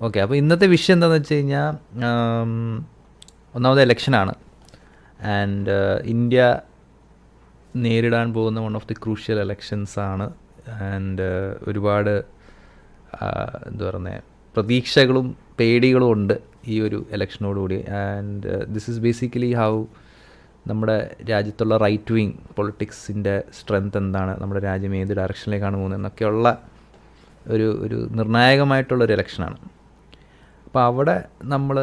Okay. അപ്പോൾ ഇന്നത്തെ വിഷയം എന്താണെന്ന് വെച്ച് കഴിഞ്ഞാൽ, ഒന്നാമത് ഇലക്ഷനാണ്. ആൻഡ് ഇന്ത്യ നേരിടാൻ പോകുന്ന one of the crucial elections ആണ്. ആൻഡ് ഒരുപാട് എന്താ പറയുന്നത്, പ്രതീക്ഷകളും പേടികളും ഉണ്ട് ഈ ഒരു ഇലക്ഷനോടുകൂടി. And this is basically how നമ്മുടെ രാജ്യത്തുള്ള റൈറ്റ് വിങ് പൊളിറ്റിക്സിൻ്റെ സ്ട്രെങ്ത് എന്താണ്, നമ്മുടെ രാജ്യം ഏത് ഡയറക്ഷനിലേക്കാണ് പോകുന്നത് എന്നൊക്കെയുള്ള ഒരു നിർണായകമായിട്ടുള്ളൊരു ഇലക്ഷനാണ്. അപ്പോൾ അവിടെ നമ്മൾ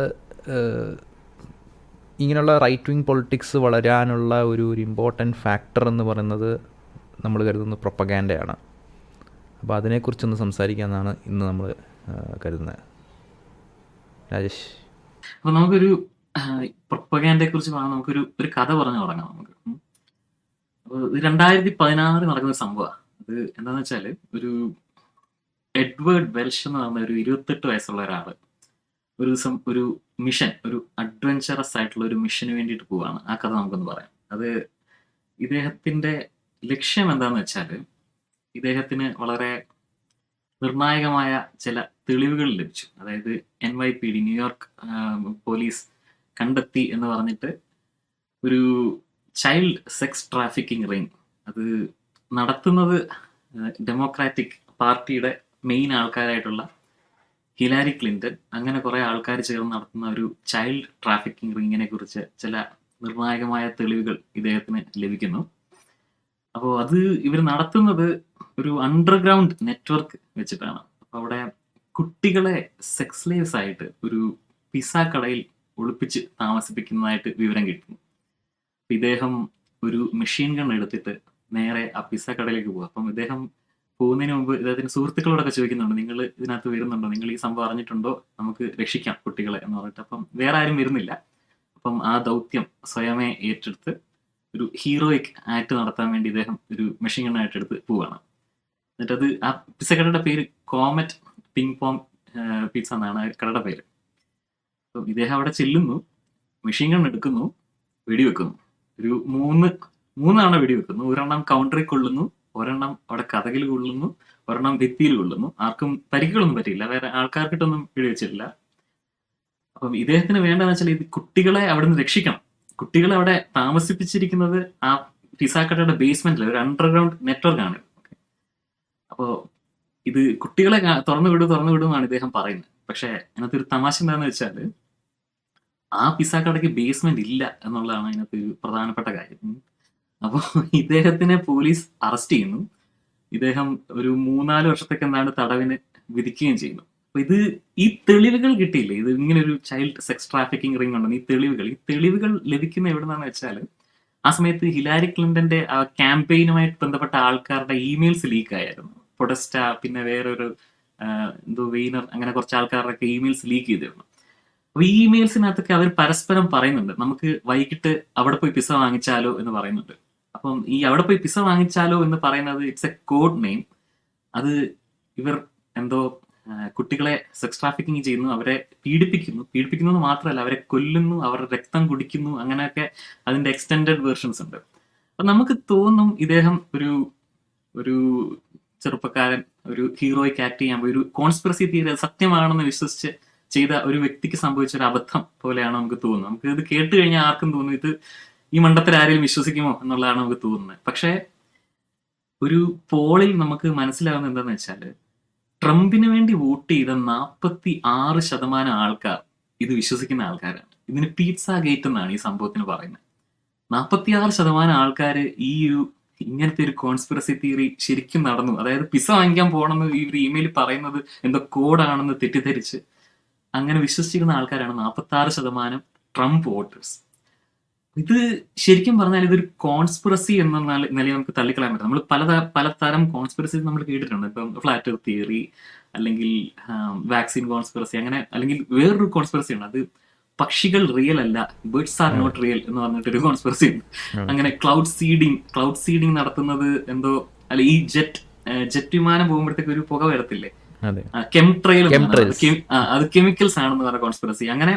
ഇങ്ങനെയുള്ള റൈറ്റ് വിങ് പൊളിറ്റിക്സ് വളരാനുള്ള ഒരു ഇമ്പോർട്ടൻറ്റ് ഫാക്ടർ എന്ന് പറയുന്നത് നമ്മൾ കരുതുന്നത് പ്രൊപ്പഗാൻഡയാണ്. അപ്പോൾ അതിനെക്കുറിച്ചൊന്ന് സംസാരിക്കാമെന്നാണ് ഇന്ന് നമ്മൾ കരുതുന്നത്. രാജേഷ്. അപ്പോൾ നമുക്കൊരു പ്രൊപ്പഗാൻഡയെ കുറിച്ച് പറഞ്ഞാൽ നമുക്കൊരു കഥ പറഞ്ഞു തുടങ്ങാം. നമുക്ക് അപ്പോൾ 2016 നടക്കുന്ന സംഭവമാണ്. അത് എന്താണെന്ന് വെച്ചാൽ, ഒരു എഡ്വേർഡ് വെൽഷ് എന്ന് പറഞ്ഞ ഒരു 28 വയസ്സുള്ള ഒരാൾ ഒരു ദിവസം ഒരു മിഷൻ, ഒരു അഡ്വഞ്ചറസ് ആയിട്ടുള്ള ഒരു മിഷന് വേണ്ടിയിട്ട് പോവാണ്. ആ കഥ നമുക്കൊന്ന് പറയാം. അത് ഇദ്ദേഹത്തിന്റെ ലക്ഷ്യം എന്താണെന്ന് വെച്ചാൽ, ഇദ്ദേഹത്തിന് വളരെ നിർണായകമായ ചില തെളിവുകൾ ലഭിച്ചു. അതായത് NYPD, ന്യൂയോർക്ക് പോലീസ് കണ്ടെത്തി എന്ന് പറഞ്ഞിട്ട് ഒരു ചൈൽഡ് സെക്സ് ട്രാഫിക്കിംഗ് റിംഗ്, അത് നടത്തുന്നത് ഡെമോക്രാറ്റിക് പാർട്ടിയുടെ മെയിൻ ആൾക്കാരായിട്ടുള്ള ഹിലാരി ക്ലിന്റൺ, അങ്ങനെ കുറെ ആൾക്കാർ ചേർന്ന് നടത്തുന്ന ഒരു ചൈൽഡ് ട്രാഫിക്കിംഗ് റിങ്ങിനെ കുറിച്ച് ചില നിർണായകമായ തെളിവുകൾ ഇദ്ദേഹത്തിന് ലഭിക്കുന്നു. അപ്പോൾ അത് ഇവർ നടത്തുന്നത് ഒരു അണ്ടർഗ്രൗണ്ട് നെറ്റ്വർക്ക് വെച്ചിട്ടാണ്. അപ്പോൾ അവിടെ കുട്ടികളെ സെക്സ് സ്ലേവ്സ് ആയിട്ട് ഒരു പിസ്സ കടയിൽ ഒളിപ്പിച്ച് താമസിപ്പിക്കുന്നതായിട്ട് വിവരം കിട്ടുന്നു. ഇദ്ദേഹം ഒരു മെഷീൻ ഗൺ എടുത്തിട്ട് നേരെ ആ പിസ്സ കടയിലേക്ക് പോകും. അപ്പം ഇദ്ദേഹം പോകുന്നതിന് മുമ്പ് ഇദ്ദേഹത്തിന് സുഹൃത്തുക്കളോടൊക്കെ ചോദിക്കുന്നുണ്ട്, നിങ്ങൾ ഇതിനകത്ത് വരുന്നുണ്ടോ, നിങ്ങൾ ഈ സംഭവം അറിഞ്ഞിട്ടുണ്ടോ, നമുക്ക് രക്ഷിക്കാം കുട്ടികളെ എന്ന് പറഞ്ഞിട്ട്. അപ്പം വേറെ ആരും വരുന്നില്ല. അപ്പം ആ ദൗത്യം സ്വയമേ ഏറ്റെടുത്ത് ഒരു ഹീറോയിക് ആക്ട് നടത്താൻ വേണ്ടി ഇദ്ദേഹം ഒരു മെഷീൻ ഗൺ ആയിട്ട് എടുത്ത് പോവാണ്. എന്നിട്ടത് ആ പിസ്സ കടയുടെ പേര് കോമറ്റ് പിങ് പോങ് പിസ്സ എന്നാണ് ആ കടയുടെ പേര്. അപ്പം ഇദ്ദേഹം അവിടെ ചെല്ലുന്നു, മെഷീൻ ഗൺ എടുക്കുന്നു, വെടിവെക്കുന്നു. ഒരു മൂന്നെണ്ണം വെടിവെക്കുന്നു. ഒരെണ്ണം കൗണ്ടറിൽ കൊള്ളുന്നു, ഒരെണ്ണം അവിടെ കഥകിൽ കൊള്ളുന്നു, ഒരെണ്ണം ഭിത്തിയിൽ കൊള്ളുന്നു. ആർക്കും പരിക്കുകളൊന്നും പറ്റിയില്ല, വേറെ ആൾക്കാർക്കിട്ടൊന്നും വെടിവെച്ചിട്ടില്ല. അപ്പം ഇദ്ദേഹത്തിന് വേണ്ടതെന്ന് വെച്ചാൽ ഇത് കുട്ടികളെ അവിടെ നിന്ന് രക്ഷിക്കണം. കുട്ടികളെ അവിടെ താമസിപ്പിച്ചിരിക്കുന്നത് ആ പിസ്സ കടയുടെ ബേസ്മെന്റിൽ ഒരു അണ്ടർഗ്രൗണ്ട് നെറ്റ്വർക്ക് ആണ്. അപ്പോൾ ഇത് കുട്ടികളെ തുറന്നു വിടുമെന്നാണ് ഇദ്ദേഹം പറയുന്നത്. പക്ഷെ അതിനകത്ത് ഒരു തമാശ എന്താണെന്ന് വെച്ചാൽ, ആ പിസ്സ കടയ്ക്ക് ബേസ്മെന്റ് ഇല്ല എന്നുള്ളതാണ് അതിനകത്ത് ഒരു പ്രധാനപ്പെട്ട കാര്യം. അപ്പോൾ ഇദ്ദേഹത്തിനെ പോലീസ് അറസ്റ്റ് ചെയ്യുന്നു. ഇദ്ദേഹം ഒരു 3-4 വർഷത്തേക്ക് എന്താണ് തടവിന് വിധിക്കുകയും ചെയ്യുന്നു. അപ്പൊ ഈ തെളിവുകൾ കിട്ടിയില്ലേ, ഇത് ഇങ്ങനെ ഒരു ചൈൽഡ് സെക്സ് ട്രാഫിക്കിംഗ് റിംഗ് ഉണ്ടെന്ന് ഈ തെളിവുകൾ ലഭിക്കുന്ന എവിടെന്നാന്ന് വെച്ചാൽ, ആ സമയത്ത് ഹിലാരി ക്ലിന്റന്റെ ആ ക്യാമ്പയിനുമായിട്ട് ബന്ധപ്പെട്ട ആൾക്കാരുടെ ഇമെയിൽസ് ലീക്ക് ആയിരുന്നു. പൊഡസ്റ്റ, പിന്നെ വേറൊരു വെയ്നർ, അങ്ങനെ കുറച്ച് ആൾക്കാരുടെ ഇമെയിൽസ് ലീക്ക് ചെയ്തിരുന്നു. അപ്പൊ ഈ ഇമെയിൽസിനകത്തൊക്കെ അവർ പരസ്പരം പറയുന്നുണ്ട്, നമുക്ക് വൈകിട്ട് അവിടെ പോയി പിസ്സ വാങ്ങിച്ചാലോ എന്ന് പറയുന്നുണ്ട്. അപ്പം ഈ അവിടെ പോയി പിസ്സ വാങ്ങിച്ചാലോ എന്ന് പറയുന്നത് ഇറ്റ്സ് എ കോഡ് നെയിം. അത് ഇവർ എന്തോ കുട്ടികളെ സെക്സ് ട്രാഫിക്കിങ് ചെയ്യുന്നു, അവരെ പീഡിപ്പിക്കുന്നു മാത്രമല്ല, അവരെ കൊല്ലുന്നു, അവരുടെ രക്തം കുടിക്കുന്നു, അങ്ങനെയൊക്കെ അതിന്റെ എക്സ്റ്റെൻഡഡ് വേർഷൻസ് ഉണ്ട്. അപ്പൊ നമുക്ക് തോന്നും ഇദ്ദേഹം ഒരു ചെറുപ്പക്കാരൻ ഒരു ഹീറോയ്ക്ക് ആക്ട് ചെയ്യാൻ പോയി, ഒരു കോൺസ്പിറസി തിയറി സത്യമാണെന്ന് വിശ്വസിച്ച് ചെയ്ത ഒരു വ്യക്തിക്ക് സംഭവിച്ച ഒരു അബദ്ധം പോലെയാണ് നമുക്ക് തോന്നുന്നത്. നമുക്ക് ഇത് കേട്ട് കഴിഞ്ഞാൽ ആർക്കും തോന്നും ഇത് ഈ മണ്ടത്തിൽ ആരെങ്കിലും വിശ്വസിക്കുമോ എന്നുള്ളതാണ് നമുക്ക് തോന്നുന്നത്. പക്ഷെ ഒരു പോളിൽ നമുക്ക് മനസ്സിലാവുന്നത് എന്താന്ന് വെച്ചാല്, ട്രംപിന് വേണ്ടി വോട്ട് ചെയ്ത 46% ആൾക്കാർ ഇത് വിശ്വസിക്കുന്ന ആൾക്കാരാണ്. ഇതിന് പിസ്സ ഗേറ്റ് എന്നാണ് ഈ സംഭവത്തിന് പറയുന്നത്. 46% ആൾക്കാർ ഇങ്ങനത്തെ ഒരു കോൺസ്പിറസി തിയറി ശരിക്കും നടന്നു, അതായത് പിസ്സ വാങ്ങിക്കാൻ പോകണമെന്ന് ഈ ഒരു ഇമെയിൽ പറയുന്നത് എന്തോ കോഡാണെന്ന് തെറ്റിദ്ധരിച്ച് അങ്ങനെ വിശ്വസിച്ചിരുന്ന ആൾക്കാരാണ് 46% ട്രംപ് വോട്ടേഴ്സ്. ഇത് ശരിക്കും പറഞ്ഞാൽ ഇതൊരു കോൺസ്പിറസി എന്ന നിലയിൽ നമുക്ക് തള്ളിക്കളയാൻ പറ്റും. നമ്മൾ പലതരം കോൺസ്പിറസി നമ്മൾ കേട്ടിട്ടുണ്ട്. ഇപ്പം ഫ്ലാറ്റ് എർത്ത് തിയറി, അല്ലെങ്കിൽ വാക്സിൻ കോൺസ്പിറസി, അങ്ങനെ അല്ലെങ്കിൽ വേറൊരു കോൺസ്പിറസി ഉണ്ട്, അത് പക്ഷികൾ റിയൽ അല്ല, ബേർഡ്സ് ആർ നോട്ട് റിയൽ എന്ന് പറഞ്ഞിട്ടൊരു കോൺസ്പിറസി ഉണ്ട്. അങ്ങനെ ക്ലൗഡ് സീഡിങ് നടത്തുന്നത് എന്തോ, അല്ല ഈ ജെറ്റ് വിമാനം പോകുമ്പോഴത്തേക്ക് ഒരു പുക വരത്തില്ലേ, കെംട്രെയിൽ, അത് കെമിക്കൽസ് ആണെന്ന് പറഞ്ഞ കോൺസ്പിറസി. അങ്ങനെ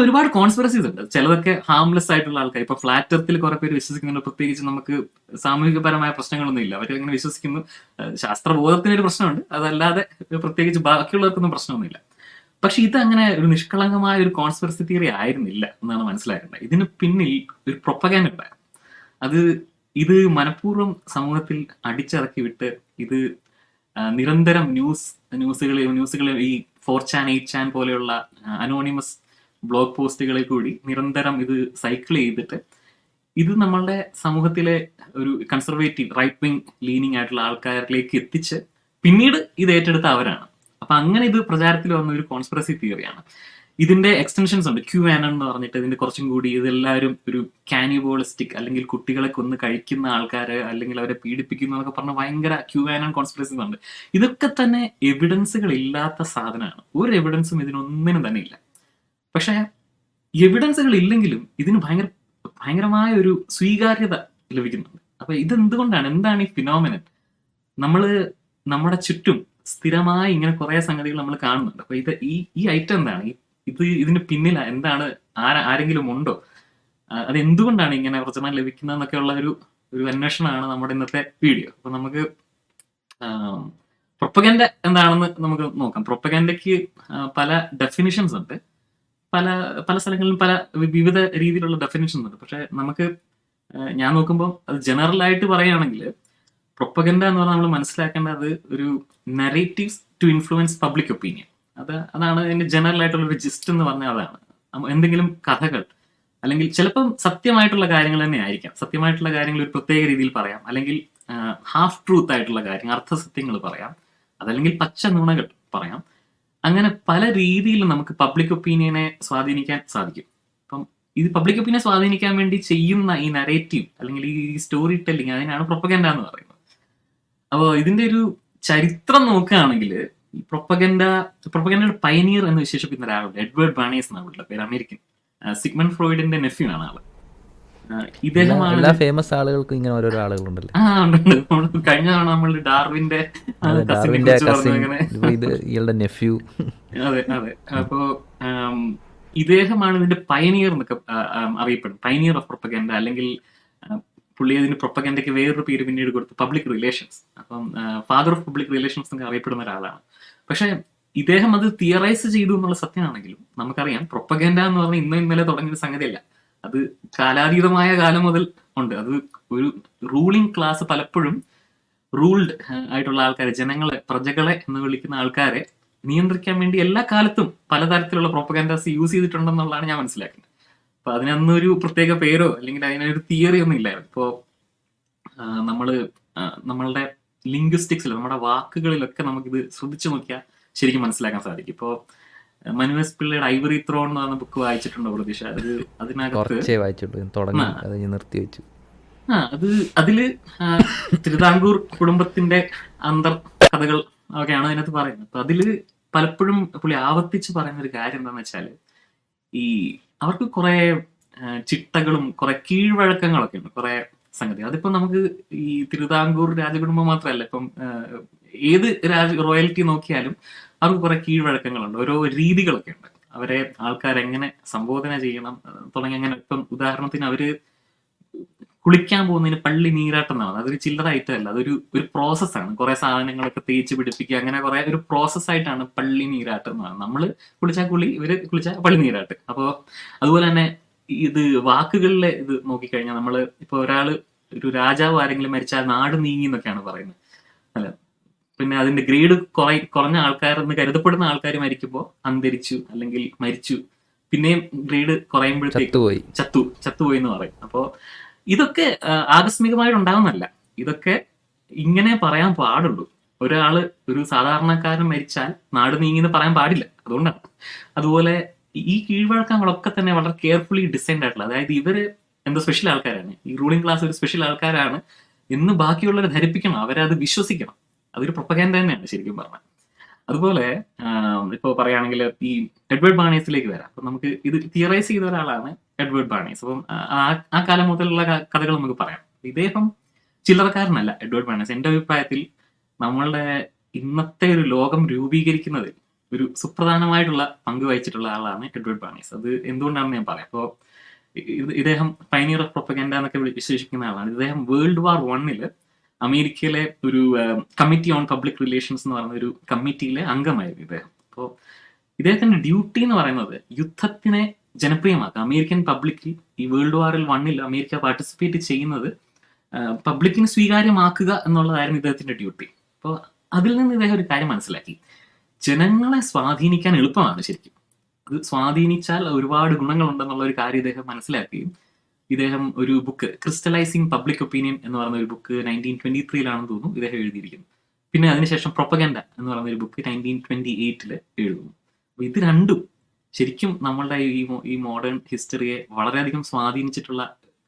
ഒരുപാട് കോൺസ്പിറസീസ് ഉണ്ട്. ചിലതൊക്കെ ഹാംലെസ് ആയിട്ടുള്ള ആൾക്കാർ, ഇപ്പൊ ഫ്ലാറ്റ് എർത്തിൽ കുറെ പേര് വിശ്വസിക്കുന്നുണ്ട്. പ്രത്യേകിച്ച് നമുക്ക് സാമൂഹികപരമായ പ്രശ്നങ്ങളൊന്നും ഇല്ല, അവർ അങ്ങനെ വിശ്വസിക്കുന്നു. ശാസ്ത്രബോധത്തിനൊരു പ്രശ്നമുണ്ട്, അതല്ലാതെ പ്രത്യേകിച്ച് ബാക്കിയുള്ളവർക്കൊന്നും പ്രശ്നമൊന്നുമില്ല. പക്ഷെ ഇതങ്ങനെ ഒരു നിഷ്കളങ്കമായ ഒരു കോൺസ്പിറസി തിയറി ആയിരുന്നില്ല എന്നാണ് മനസ്സിലാക്കേണ്ടത്. ഇതിന് പിന്നിൽ ഒരു പ്രൊപ്പഗാൻഡ ഉണ്ടായിരുന്നു. അത് ഇത് മനഃപൂർവ്വം സമൂഹത്തിൽ അടിച്ചിറക്കി വിട്ട് ഇത് നിരന്തരം ന്യൂസുകളിൽ ഈ 4chan 8chan പോലെയുള്ള അനോണിമസ് ബ്ലോഗ് പോസ്റ്റുകളിൽ കൂടി നിരന്തരം ഇത് സൈക്കിൾ ചെയ്തിട്ട് ഇത് നമ്മളുടെ സമൂഹത്തിലെ ഒരു കൺസർവേറ്റീവ് റൈറ്റ് വിങ് ലീനിങ് ആയിട്ടുള്ള ആൾക്കാരിലേക്ക് എത്തിച്ച് പിന്നീട് ഇത് ഏറ്റെടുത്ത അവരാണ്. അപ്പൊ അങ്ങനെ ഇത് പ്രചാരത്തിൽ വന്ന ഒരു കോൺസ്പിറസി തിയറിയാണ്. ഇതിന്റെ എക്സ്റ്റൻഷൻസ് ഉണ്ട്. QAnon എന്ന് പറഞ്ഞിട്ട് ഇതിന്റെ കുറച്ചും കൂടി ഇതെല്ലാവരും ഒരു കാനിബോളിസ്റ്റിക് അല്ലെങ്കിൽ കുട്ടികളെ കൊന്ന് കഴിക്കുന്ന ആൾക്കാര് അല്ലെങ്കിൽ അവരെ പീഡിപ്പിക്കുന്നു എന്നൊക്കെ പറഞ്ഞ ഭയങ്കര QAnon കോൺസ്പിറസീസ് ഉണ്ട്. ഇതൊക്കെ തന്നെ എവിഡൻസുകൾ ഇല്ലാത്ത സാധനമാണ്. ഒരു എവിഡൻസും ഇതിനൊന്നിനും തന്നെ ഇല്ല. പക്ഷെ എവിഡൻസുകൾ ഇല്ലെങ്കിലും ഇതിന് ഭയങ്കരമായ ഒരു സ്വീകാര്യത ലഭിക്കുന്നുണ്ട്. അപ്പൊ ഇതെന്തുകൊണ്ടാണ്? എന്താണ് ഈ ഫിനോമിനൻ? നമ്മുടെ ചുറ്റും സ്ഥിരമായി ഇങ്ങനെ കുറെ സംഗതികൾ നമ്മൾ കാണുന്നുണ്ട്. അപ്പൊ ഈ ഐറ്റം എന്താണ്? ഇതിന് പിന്നിൽ എന്താണ്? ആരെങ്കിലും ഉണ്ടോ? അതെന്തുകൊണ്ടാണ് ഇങ്ങനെ പ്രചരണം ലഭിക്കുന്നതെന്നൊക്കെ ഉള്ള ഒരു അന്വേഷണമാണ് നമ്മുടെ ഇന്നത്തെ വീഡിയോ. അപ്പൊ നമുക്ക് പ്രൊപ്പഗൻഡ എന്താണെന്ന് നമുക്ക് നോക്കാം. പ്രൊപ്പഗൻഡയ്ക്ക് പല ഡെഫിനിഷൻസ് ഉണ്ട്. പല സ്ഥലങ്ങളിലും പല വിവിധ രീതിയിലുള്ള ഡെഫിനിഷൻസ് ഉണ്ട്. പക്ഷെ നമുക്ക് ഞാൻ നോക്കുമ്പോൾ അത് ജനറൽ ആയിട്ട് പറയുകയാണെങ്കിൽ പ്രൊപ്പഗൻഡ എന്ന് പറഞ്ഞാൽ നമ്മൾ മനസ്സിലാക്കേണ്ടത് ഒരു narratives to influence public opinion. അതാണ് അതിന്റെ ജനറൽ ആയിട്ടുള്ള ഒരു ജിസ്റ്റ് എന്ന് പറഞ്ഞാൽ അതാണ്. എന്തെങ്കിലും കഥകൾ അല്ലെങ്കിൽ ചിലപ്പം സത്യമായിട്ടുള്ള കാര്യങ്ങൾ തന്നെ ആയിരിക്കാം. സത്യമായിട്ടുള്ള കാര്യങ്ങൾ ഒരു പ്രത്യേക രീതിയിൽ പറയാം, അല്ലെങ്കിൽ ഹാഫ് ട്രൂത്ത് ആയിട്ടുള്ള കാര്യങ്ങൾ, അർത്ഥസത്യങ്ങൾ പറയാം, അതല്ലെങ്കിൽ പച്ച നുണകൾ പറയാം. അങ്ങനെ പല രീതിയിൽ നമുക്ക് പബ്ലിക് ഒപ്പീനിയനെ സ്വാധീനിക്കാൻ സാധിക്കും. അപ്പം ഇത് പബ്ലിക് ഒപ്പീനിയനെ സ്വാധീനിക്കാൻ വേണ്ടി ചെയ്യുന്ന ഈ നറേറ്റീവ് അല്ലെങ്കിൽ ഈ സ്റ്റോറി ടെല്ലിങ്, അതിനാണ് പ്രൊപ്പഗൻഡ എന്ന് പറയുന്നത്. അപ്പോൾ ഇതിന്റെ ഒരു ചരിത്രം നോക്കുകയാണെങ്കിൽ ഈ പ്രൊപ്പഗൻഡയുടെ പയനിയർ എന്ന് വിശേഷിപ്പിക്കുന്ന ഒരാളുണ്ട്. എഡ്വേർഡ് ബാണേഴ്സ് എന്നാണ് പുള്ളിയുടെ പേര്. അമേരിക്കൻ. സിഗ്മണ്ട് ഫ്രോയിഡിന്റെ നെഫ്യൂ ആണ് ആള്. എല്ലാ ഫേമസ് ആളുകൾക്കും ഇങ്ങനെ ഓരോരോ ആളുകളുണ്ടല്ലോ. ഉണ്ട്. കഴിഞ്ഞ തവണ നമ്മൾ ഡാർവിന്റെ ഇയാളുടെ നെഫ്യൂ. അതെ. അപ്പോ ഇദ്ദേഹമാണ് ഇതിന്റെ പയനിയർ എന്നൊക്കെ അറിയപ്പെടുന്നത്. പയനിയർ ഓഫ് പ്രൊപ്പഗൻഡ, അല്ലെങ്കിൽ പുള്ളി അതിന് പ്രൊപ്പഗൻഡയ്ക്ക് വേറൊരു പേര് പിന്നീട് കൊടുത്തു, പബ്ലിക് റിലേഷൻസ്. അപ്പം ഫാദർ ഓഫ് പബ്ലിക് റിലേഷൻസ് എന്നൊക്കെ അറിയപ്പെടുന്ന ഒരാളാണ്. പക്ഷെ ഇദ്ദേഹം അത് തിയറൈസ് ചെയ്തു എന്നുള്ള സത്യമാണെങ്കിലും നമുക്കറിയാം പ്രൊപ്പഗൻഡ എന്ന് പറഞ്ഞാൽ ഇന്നലെ തുടങ്ങിയ സംഗതിയല്ല. അത് കാലാതീതമായ കാലം മുതൽ ഉണ്ട്. അത് ഒരു റൂളിംഗ് ക്ലാസ് പലപ്പോഴും റൂൾഡ് ആയിട്ടുള്ള ആൾക്കാരെ, പ്രജകളെ എന്ന് വിളിക്കുന്ന ആൾക്കാരെ നിയന്ത്രിക്കാൻ വേണ്ടി എല്ലാ കാലത്തും പലതരത്തിലുള്ള പ്രൊപ്പഗൻഡാസ് യൂസ് ചെയ്തിട്ടുണ്ടെന്നുള്ളതാണ് ഞാൻ മനസ്സിലാക്കുന്നത്. അപ്പൊ അതിനൊന്നൊരു പ്രത്യേക പേരോ അല്ലെങ്കിൽ അതിനൊരു തിയറി ഒന്നും ഇല്ലായിരുന്നു. ഇപ്പോ നമ്മളുടെ ലിംഗ്വിസ്റ്റിക്സിൽ, നമ്മുടെ വാക്കുകളിലൊക്കെ നമുക്കിത് ശ്രദ്ധിച്ചു നോക്കിയാൽ ശരിക്കും മനസ്സിലാക്കാൻ സാധിക്കും. ഇപ്പോ മനു എസ് പിള്ളയുടെ ഐവറി ത്രോൺ എന്ന് പറഞ്ഞ ബുക്ക് വായിച്ചിട്ടുണ്ടോ പ്രതീക്ഷ? നിർത്തി വെച്ചു. അതില് തിരുവിതാംകൂർ കുടുംബത്തിന്റെ അന്തർ കഥകൾ ഒക്കെയാണ് അതിനകത്ത് പറയുന്നത്. അപ്പൊ അതില് പലപ്പോഴും പുള്ളി ആവർത്തിച്ച് പറയുന്ന ഒരു കാര്യം എന്താണെന്ന് വെച്ചാല്, ഈ അവർക്ക് കുറെ ചിട്ടകളും കുറെ കീഴ്വഴക്കങ്ങളൊക്കെ ഉണ്ട്, കുറെ സംഗതി. അതിപ്പോ നമുക്ക് ഈ തിരുവിതാംകൂർ രാജകുടുംബം മാത്രമല്ല, ഇപ്പം ഏത് റോയൽറ്റി നോക്കിയാലും അവർക്ക് കുറെ കീഴ്വഴക്കങ്ങളുണ്ട്, ഓരോ രീതികളൊക്കെ ഉണ്ട്. അവരെ ആൾക്കാരെങ്ങനെ സംബോധന ചെയ്യണം തുടങ്ങി. അങ്ങനെ ഇപ്പം ഉദാഹരണത്തിന് അവര് കുളിക്കാൻ പോകുന്നതിന് പള്ളി നീരാട്ടം എന്നാണ്. അതൊരു ചില്ലറ ഐറ്റം അല്ല, അതൊരു പ്രോസസ്സാണ്. കുറെ സാധനങ്ങളൊക്കെ തേച്ച് പിടിപ്പിക്കുക, അങ്ങനെ കുറെ ഒരു പ്രോസസ്സായിട്ടാണ് പള്ളി നീരാട്ടം എന്ന് പറയുന്നത്. നമ്മള് കുളിച്ചാൽ കുളി, ഇവര് കുളിച്ചാൽ പള്ളി നീരാട്ട്. അപ്പോ അതുപോലെ തന്നെ ഇത് വാക്കുകളിലെ ഇത് നോക്കിക്കഴിഞ്ഞാൽ നമ്മള് ഇപ്പൊ ഒരു രാജാവ് ആരെങ്കിലും മരിച്ചാൽ നാട് നീങ്ങി എന്നൊക്കെയാണ് പറയുന്നത്, അല്ല. പിന്നെ അതിന്റെ ഗ്രേഡ് കുറഞ്ഞ ആൾക്കാരെന്ന് കരുതപ്പെടുന്ന ആൾക്കാർ മരിക്കുമ്പോൾ അന്തരിച്ചു അല്ലെങ്കിൽ മരിച്ചു, പിന്നെയും ഗ്രേഡ് കുറയുമ്പോഴത്തേക്ക് ചത്തുപോയി എന്ന് പറയും. അപ്പോ ഇതൊക്കെ ആകസ്മികമായിട്ട് ഉണ്ടാവുന്നല്ല, ഇതൊക്കെ ഇങ്ങനെ പറയാൻ പാടുള്ളൂ. ഒരു സാധാരണക്കാരൻ മരിച്ചാൽ നാട് നീങ്ങിന്ന് പറയാൻ പാടില്ല, അതുകൊണ്ടാണ്. അതുപോലെ ഈ കീഴ്വഴക്കങ്ങളൊക്കെ തന്നെ വളരെ കെയർഫുള്ളി ഡിസൈൻഡ് ആയിട്ടുള്ള, അതായത് ഇവര് എന്തോ സ്പെഷ്യൽ ആൾക്കാരാണ്, ഈ റൂളിംഗ് ക്ലാസ് ഒരു സ്പെഷ്യൽ ആൾക്കാരാണ് എന്ന് ബാക്കിയുള്ളവരെ ധരിപ്പിക്കണം, അവരത് വിശ്വസിക്കണം. അതൊരു പ്രൊപ്പഗൻഡ തന്നെയാണ് ശരിക്കും പറഞ്ഞാൽ. അതുപോലെ ഇപ്പോൾ പറയുകയാണെങ്കിൽ ഈ എഡ്വേർഡ് ബാണേഴ്സിലേക്ക് വരാം. അപ്പൊ നമുക്ക് ഇത് തിയറൈസ് ചെയ്ത ഒരാളാണ് എഡ്വേർഡ് ബാണേഴ്സ്. അപ്പം ആ കാലം മുതലുള്ള കഥകൾ നമുക്ക് പറയാം. ഇദ്ദേഹം ചില്ലറക്കാരനല്ല എഡ്വേർഡ് ബാണേഴ്സ്. എന്റെ അഭിപ്രായത്തിൽ നമ്മളുടെ ഇന്നത്തെ ഒരു ലോകം രൂപീകരിക്കുന്നതിൽ ഒരു സുപ്രധാനമായിട്ടുള്ള പങ്ക് വഹിച്ചിട്ടുള്ള ആളാണ് എഡ്വേർഡ് ബാണേഴ്സ്. അത് എന്തുകൊണ്ടാണെന്ന് ഞാൻ പറയാം. അപ്പോൾ ഇദ്ദേഹം പൈനിയർ ഓഫ് പ്രൊപ്പഗൻഡ എന്നൊക്കെ വിശേഷിക്കുന്ന ആളാണ്. ഇദ്ദേഹം World War I അമേരിക്കയിലെ ഒരു കമ്മിറ്റി ഓൺ പബ്ലിക് റിലേഷൻസ് എന്ന് പറയുന്ന ഒരു കമ്മിറ്റിയിലെ അംഗമായിരുന്നു ഇദ്ദേഹം. അപ്പോൾ ഇദ്ദേഹത്തിന്റെ ഡ്യൂട്ടി എന്ന് പറയുന്നത് യുദ്ധത്തിനെ ജനപ്രിയമാക്കുക. അമേരിക്കൻ പബ്ലിക്കിൽ ഈ വേൾഡ് വാറിൽ 1 അമേരിക്ക പാർട്ടിസിപ്പേറ്റ് ചെയ്യുന്നത് പബ്ലിക്കിന് സ്വീകാര്യമാക്കുക എന്നുള്ളതായിരുന്നു ഇദ്ദേഹത്തിന്റെ ഡ്യൂട്ടി. അപ്പോൾ അതിൽ നിന്ന് ഇദ്ദേഹം ഒരു കാര്യം മനസ്സിലാക്കി, ജനങ്ങളെ സ്വാധീനിക്കാൻ എളുപ്പമാണ് ശരിക്കും, അത് സ്വാധീനിച്ചാൽ ഒരുപാട് ഗുണങ്ങളുണ്ടെന്നുള്ള ഒരു കാര്യം ഇദ്ദേഹം മനസ്സിലാക്കുകയും ഇദ്ദേഹം ഒരു ബുക്ക് ക്രിസ്റ്റലൈസിങ് പബ്ലിക് ഒപ്പീനിയൻ എന്ന് പറയുന്ന ഒരു ബുക്ക് 1923 തോന്നുന്നു ഇദ്ദേഹം എഴുതിയിരിക്കുന്നു. പിന്നെ അതിനുശേഷം പ്രൊപ്പഗൻഡ എന്ന് പറയുന്ന ഒരു ബുക്ക് 1928 എഴുതുന്നു. അപ്പൊ ഇത് രണ്ടും ശരിക്കും നമ്മളുടെ ഈ മോഡേൺ ഹിസ്റ്ററിയെ വളരെയധികം സ്വാധീനിച്ചിട്ടുള്ള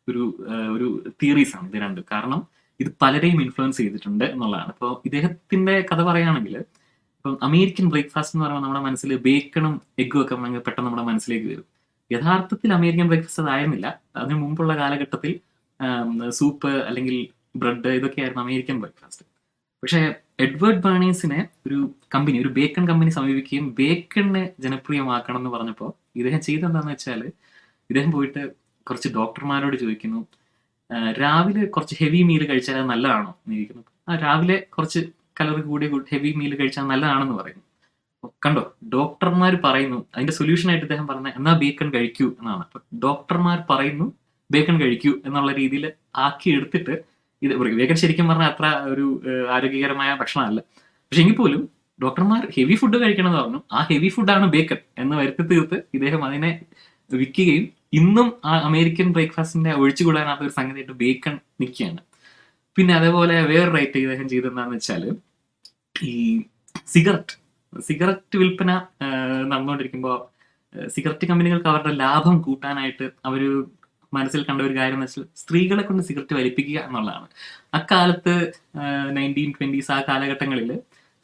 ഒരു തിയറീസ് ആണ് ഇത് രണ്ടും. കാരണം ഇത് പലരെയും ഇൻഫ്ലുവൻസ് ചെയ്തിട്ടുണ്ട് എന്നുള്ളതാണ്. ഇപ്പോൾ ഇദ്ദേഹത്തിന്റെ കഥ പറയുകയാണെങ്കിൽ, ഇപ്പം അമേരിക്കൻ ബ്രേക്ക്ഫാസ്റ്റ് എന്ന് പറയുമ്പോൾ നമ്മുടെ മനസ്സിൽ ബേക്കണും എഗ്ഗും ഒക്കെ പെട്ടെന്ന് നമ്മുടെ മനസ്സിലേക്ക് വരും. യഥാർത്ഥത്തിൽ അമേരിക്കൻ ബ്രേക്ക്ഫാസ്റ്റ് അതായിരുന്നില്ല. അതിന് മുമ്പുള്ള കാലഘട്ടത്തിൽ സൂപ്പ് അല്ലെങ്കിൽ ബ്രെഡ് ഇതൊക്കെയായിരുന്നു അമേരിക്കൻ ബ്രേക്ക്ഫാസ്റ്റ്. പക്ഷേ എഡ്വേർഡ് ബേണേഴ്സിനെ ഒരു ബേക്കൺ കമ്പനി സമീപിക്കുകയും ബേക്കണിനെ ജനപ്രിയമാക്കണം എന്ന് പറഞ്ഞപ്പോൾ ഇദ്ദേഹം ചെയ്തെന്താണെന്ന് വെച്ചാൽ, ഇദ്ദേഹം പോയിട്ട് കുറച്ച് ഡോക്ടർമാരോട് ചോദിക്കുന്നു, രാവിലെ കുറച്ച് ഹെവി മീൽ കഴിച്ചാൽ അത് നല്ലതാണോ എന്ന് ചോദിക്കുന്നു. രാവിലെ കുറച്ച് കലറി കൂടിയ ഹെവി മീൽ കഴിച്ചാൽ നല്ലതാണെന്ന് പറയുന്നു. കണ്ടോ, ഡോക്ടർമാർ പറയുന്നു. അതിന്റെ സൊല്യൂഷൻ ആയിട്ട് ഇദ്ദേഹം പറഞ്ഞത് എന്നാ ബേക്കൺ കഴിക്കൂ എന്നാണ്. അപ്പൊ ഡോക്ടർമാർ പറയുന്നു ബേക്കൺ കഴിക്കൂ എന്നുള്ള രീതിയിൽ ആക്കി എടുത്തിട്ട്, ഇത് ബേക്കൺ ശരിക്കും പറഞ്ഞാൽ അത്ര ഒരു ആരോഗ്യകരമായ ഭക്ഷണമല്ല. പക്ഷെ എങ്കിൽ പോലും ഡോക്ടർമാർ ഹെവി ഫുഡ് കഴിക്കണം എന്ന് പറഞ്ഞു. ആ ഹെവി ഫുഡാണ് ബേക്കൺ എന്ന് വരുത്തി തീർത്ത് ഇദ്ദേഹം അതിനെ വിൽക്കുകയും ഇന്നും ആ അമേരിക്കൻ ബ്രേക്ക്ഫാസ്റ്റിന്റെ ഒഴിച്ചുകൂടാനാത്ത ഒരു സംഗതിയായിട്ട് ബേക്കൺ നിൽക്കുകയാണ്. പിന്നെ അതേപോലെ വേറെ റൈറ്റ് ഇദ്ദേഹം ചെയ്തെന്താന്ന് വെച്ചാൽ, ഈ സിഗരറ്റ് വിൽപ്പന നടന്നുകൊണ്ടിരിക്കുമ്പോൾ സിഗരറ്റ് കമ്പനികൾക്ക് അവരുടെ ലാഭം കൂട്ടാനായിട്ട് അവർ മനസ്സിൽ കണ്ട ഒരു കാര്യം എന്ന് വെച്ചാൽ സ്ത്രീകളെ കൊണ്ട് സിഗരറ്റ് വലിപ്പിക്കുക എന്നുള്ളതാണ്. അക്കാലത്ത് 1920s ആ കാലഘട്ടങ്ങളിൽ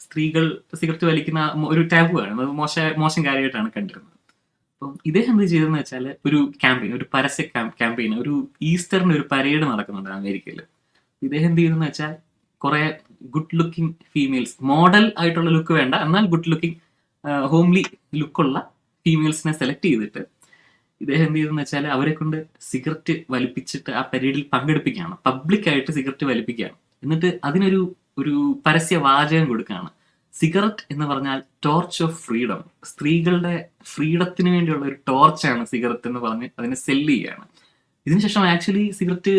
സ്ത്രീകൾ സിഗരറ്റ് വലിക്കുന്ന ഒരു ടാബു ആണ്, അത് മോശം കാര്യമായിട്ടാണ് കണ്ടിരുന്നത്. അപ്പം ഇദ്ദേഹം എന്ത് ചെയ്തതെന്ന് വെച്ചാൽ, ഒരു പരസ്യ ക്യാമ്പയിൻ, ഒരു ഈസ്റ്ററിന് ഒരു പരേഡ് നടക്കുന്നുണ്ട് അമേരിക്കയിൽ. ഇദ്ദേഹം എന്ത് ചെയ്തെന്ന് വെച്ചാൽ, കുറെ ഗുഡ് ലുക്കിംഗ് ഫീമെയിൽസ്, മോഡൽ ആയിട്ടുള്ള ലുക്ക് വേണ്ട, എന്നാൽ ഗുഡ് ലുക്കിംഗ് ഹോംലി ലുക്കുള്ള ഫീമെയിൽസിനെ സെലക്ട് ചെയ്തിട്ട് ഇദ്ദേഹം എന്ത് ചെയ്തെന്ന് വെച്ചാൽ അവരെ കൊണ്ട് സിഗരറ്റ് വലിപ്പിച്ചിട്ട് ആ പരേഡിൽ പങ്കെടുപ്പിക്കുകയാണ്. പബ്ലിക്കായിട്ട് സിഗരറ്റ് വലിപ്പിക്കുകയാണ്. എന്നിട്ട് ഒരു പരസ്യ വാചകം കൊടുക്കുകയാണ്, സിഗരറ്റ് എന്ന് പറഞ്ഞാൽ ടോർച്ച് ഓഫ് ഫ്രീഡം, സ്ത്രീകളുടെ ഫ്രീഡത്തിന് വേണ്ടിയുള്ള ഒരു ടോർച്ചാണ് സിഗരറ്റ് എന്ന് പറഞ്ഞ് അതിനെ സെല്ല് ചെയ്യുകയാണ്. ഇതിനുശേഷം ആക്ച്വലി സിഗരറ്റ്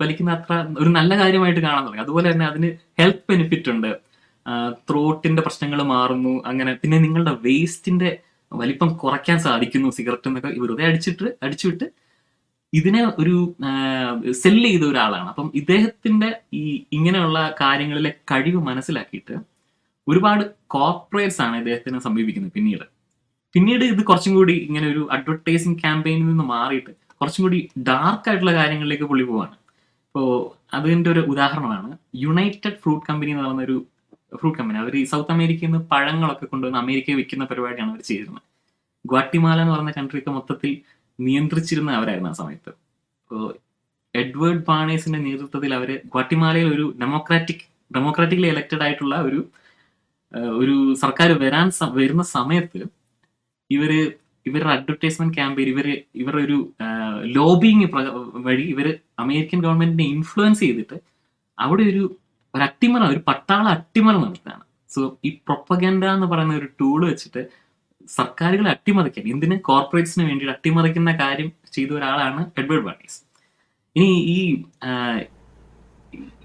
വലിക്കുന്ന അത്ര ഒരു നല്ല കാര്യമായിട്ട് കാണാൻ തുടങ്ങി. അതുപോലെ തന്നെ അതിന് ഹെൽത്ത് ബെനിഫിറ്റ് ഉണ്ട്, ത്രോട്ടിന്റെ പ്രശ്നങ്ങൾ മാറുന്നു, അങ്ങനെ പിന്നെ നിങ്ങളുടെ വേസ്റ്റിന്റെ വലിപ്പം കുറയ്ക്കാൻ സാധിക്കുന്നു സിഗരറ്റ് എന്നൊക്കെ വെറുതെ അടിച്ചുവിട്ട് ഇതിനെ ഒരു സെല്ല് ചെയ്ത ഒരാളാണ്. അപ്പം ഇദ്ദേഹത്തിന്റെ ഇങ്ങനെയുള്ള കാര്യങ്ങളിലെ കഴിവ് മനസ്സിലാക്കിയിട്ട് ഒരുപാട് കോർപ്പറേറ്റ്സ് ആണ് ഇദ്ദേഹത്തിനെ സമീപിക്കുന്നത്. പിന്നീട് ഇത് കുറച്ചും കൂടി ഇങ്ങനെ ഒരു അഡ്വർടൈസിങ് ക്യാമ്പയിനിൽ നിന്ന് മാറിയിട്ട് കുറച്ചും കൂടി ഡാർക്ക് ആയിട്ടുള്ള കാര്യങ്ങളിലേക്ക് പുള്ളി പോവാണ്. ഇപ്പോൾ അതിൻ്റെ ഒരു ഉദാഹരണമാണ് യുണൈറ്റഡ് ഫ്രൂട്ട് കമ്പനി എന്ന് പറയുന്ന ഒരു ഫ്രൂട്ട് കമ്പനി. അവർ ഈ സൗത്ത് അമേരിക്കയിൽ നിന്ന് പഴങ്ങളൊക്കെ കൊണ്ടുവന്ന് അമേരിക്കയിൽ വിൽക്കുന്ന പരിപാടിയാണ് അവർ ചെയ്തിരുന്നത്. ഗ്വാട്ടിമാല എന്ന് പറയുന്ന കൺട്രിയൊക്കെ മൊത്തത്തിൽ നിയന്ത്രിച്ചിരുന്ന അവരായിരുന്നു ആ സമയത്ത്. അപ്പോൾ എഡ്വേർഡ് ബാണേഴ്സിന്റെ നേതൃത്വത്തിൽ അവർ ഗ്വാട്ടിമാലയിൽ ഒരു ഡെമോക്രാറ്റിക്കലി എലക്റ്റഡ് ആയിട്ടുള്ള ഒരു സർക്കാർ വരുന്ന സമയത്ത് ഇവരുടെ അഡ്വർടൈസ്മെന്റ് ക്യാമ്പയിൻ ഇവരുടെ ഒരു ലോബിങ് വഴി അമേരിക്കൻ ഗവൺമെന്റിനെ ഇൻഫ്ലുവൻസ് ചെയ്തിട്ട് അവിടെ ഒരു പട്ടാള അട്ടിമറി നടത്തുകയാണ്. സോ ഈ പ്രൊപ്പഗൻഡ എന്ന് പറയുന്ന ഒരു ടൂള് വെച്ചിട്ട് സർക്കാരുകളെ അട്ടിമറിക്കാൻ, എന്തിന് കോർപ്പറേറ്റ്സിന് വേണ്ടി അട്ടിമറിക്കുന്ന കാര്യം ചെയ്ത ഒരാളാണ് എഡ്വേർഡ് ബാണേഴ്സ്. ഇനി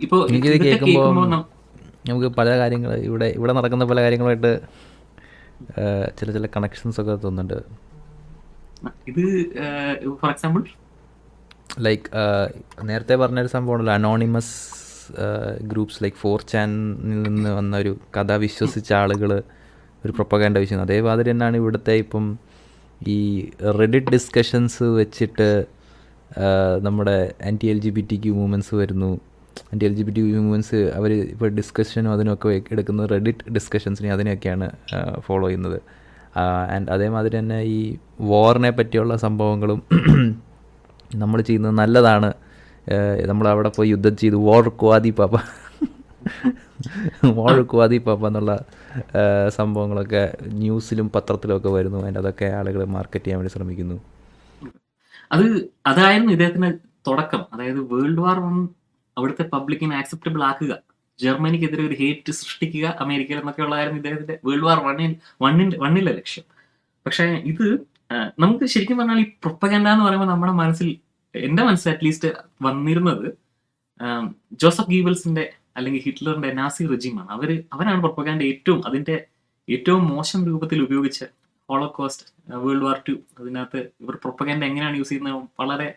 ഇപ്പോ നമുക്ക് പല കാര്യങ്ങൾ ഇവിടെ നടക്കുന്ന പല കാര്യങ്ങളുമായിട്ട് ചില കണക്ഷൻസ് ഒക്കെ തോന്നുന്നുണ്ട്. ഇത് ഫോർ എക്സാമ്പിൾ ലൈക്ക് നേരത്തെ പറഞ്ഞൊരു സംഭവമുണ്ടല്ലോ, അനോണിമസ് ഗ്രൂപ്പ്സ് ലൈക്ക് 4chan നിന്ന് വന്ന ഒരു കഥ വിശ്വസിച്ച ആളുകൾ ഒരു പ്രൊപ്പഗാൻഡ വിശ്വസിക്കുന്നത്. അതേമാതിരി തന്നെയാണ് ഇവിടുത്തെ ഇപ്പം ഈ റെഡിറ്റ് ഡിസ്കഷൻസ് വെച്ചിട്ട് നമ്മുടെ LGBTQ മൂവ്മെൻറ്റ്സ് വരുന്നു. LGBTQ മൂവ്മെൻറ്റ്സ് അവർ ഇപ്പോൾ ഡിസ്കഷനും അതിനൊക്കെ എടുക്കുന്നത് റെഡിറ്റ് ഡിസ്കഷൻസിനെ അതിനെയൊക്കെയാണ് ഫോളോ ചെയ്യുന്നത്. ആൻഡ് അതേമാതിരി തന്നെ ഈ വാറിനെ പറ്റിയുള്ള സംഭവങ്ങളും നമ്മൾ ചെയ്യുന്നത് നല്ലതാണ്, നമ്മളവിടെ പോയി യുദ്ധം ചെയ്ത് വാർ ക്വാദി പാപ്പ എന്നുള്ള സംഭവങ്ങളൊക്കെ ന്യൂസിലും പത്രത്തിലുമൊക്കെ വരുന്നു. അതിൻ്റെ അതൊക്കെ ആളുകൾ മാർക്കറ്റ് ചെയ്യാൻ വേണ്ടി ശ്രമിക്കുന്നു. അതായിരുന്നു ഇദ്ദേഹത്തിന്റെ തുടക്കം. അതായത് വേൾഡ് വാർ 1 അവിടുത്തെ പബ്ലിക്കിനെ ആക്സെപ്റ്റബിൾ ആക്കുക, ജർമ്മനിക്കെതിരെ ഒരു ഹേറ്റ് സൃഷ്ടിക്കുക അമേരിക്കയിൽ എന്നൊക്കെ ഉള്ളതായിരുന്നു ഇദ്ദേഹത്തിന്റെ വേൾഡ് വാർ 1 ലക്ഷ്യം. പക്ഷെ ഇത് നമുക്ക് ശരിക്കും പറഞ്ഞാൽ ഈ പ്രൊപ്പഗൻഡ എന്ന് പറയുമ്പോൾ നമ്മുടെ മനസ്സിൽ, എന്റെ മനസ്സിൽ അറ്റ്ലീസ്റ്റ് വന്നിരുന്നത് ജോസഫ് ഗീബൽസിന്റെ അല്ലെങ്കിൽ ഹിറ്റ്ലറിന്റെ നാസി റെജിമാണ്. അവരാണ് പ്രൊപ്പഗാൻഡ അതിന്റെ ഏറ്റവും മോശം രൂപത്തിൽ ഉപയോഗിച്ച് ഹോളോകോസ്റ്റ്, വേൾഡ് വാർ ടു, അതിനകത്ത് ഇവർ പ്രൊപ്പഗാൻഡ എങ്ങനെയാണ് യൂസ് ചെയ്യുന്നത് വളരെ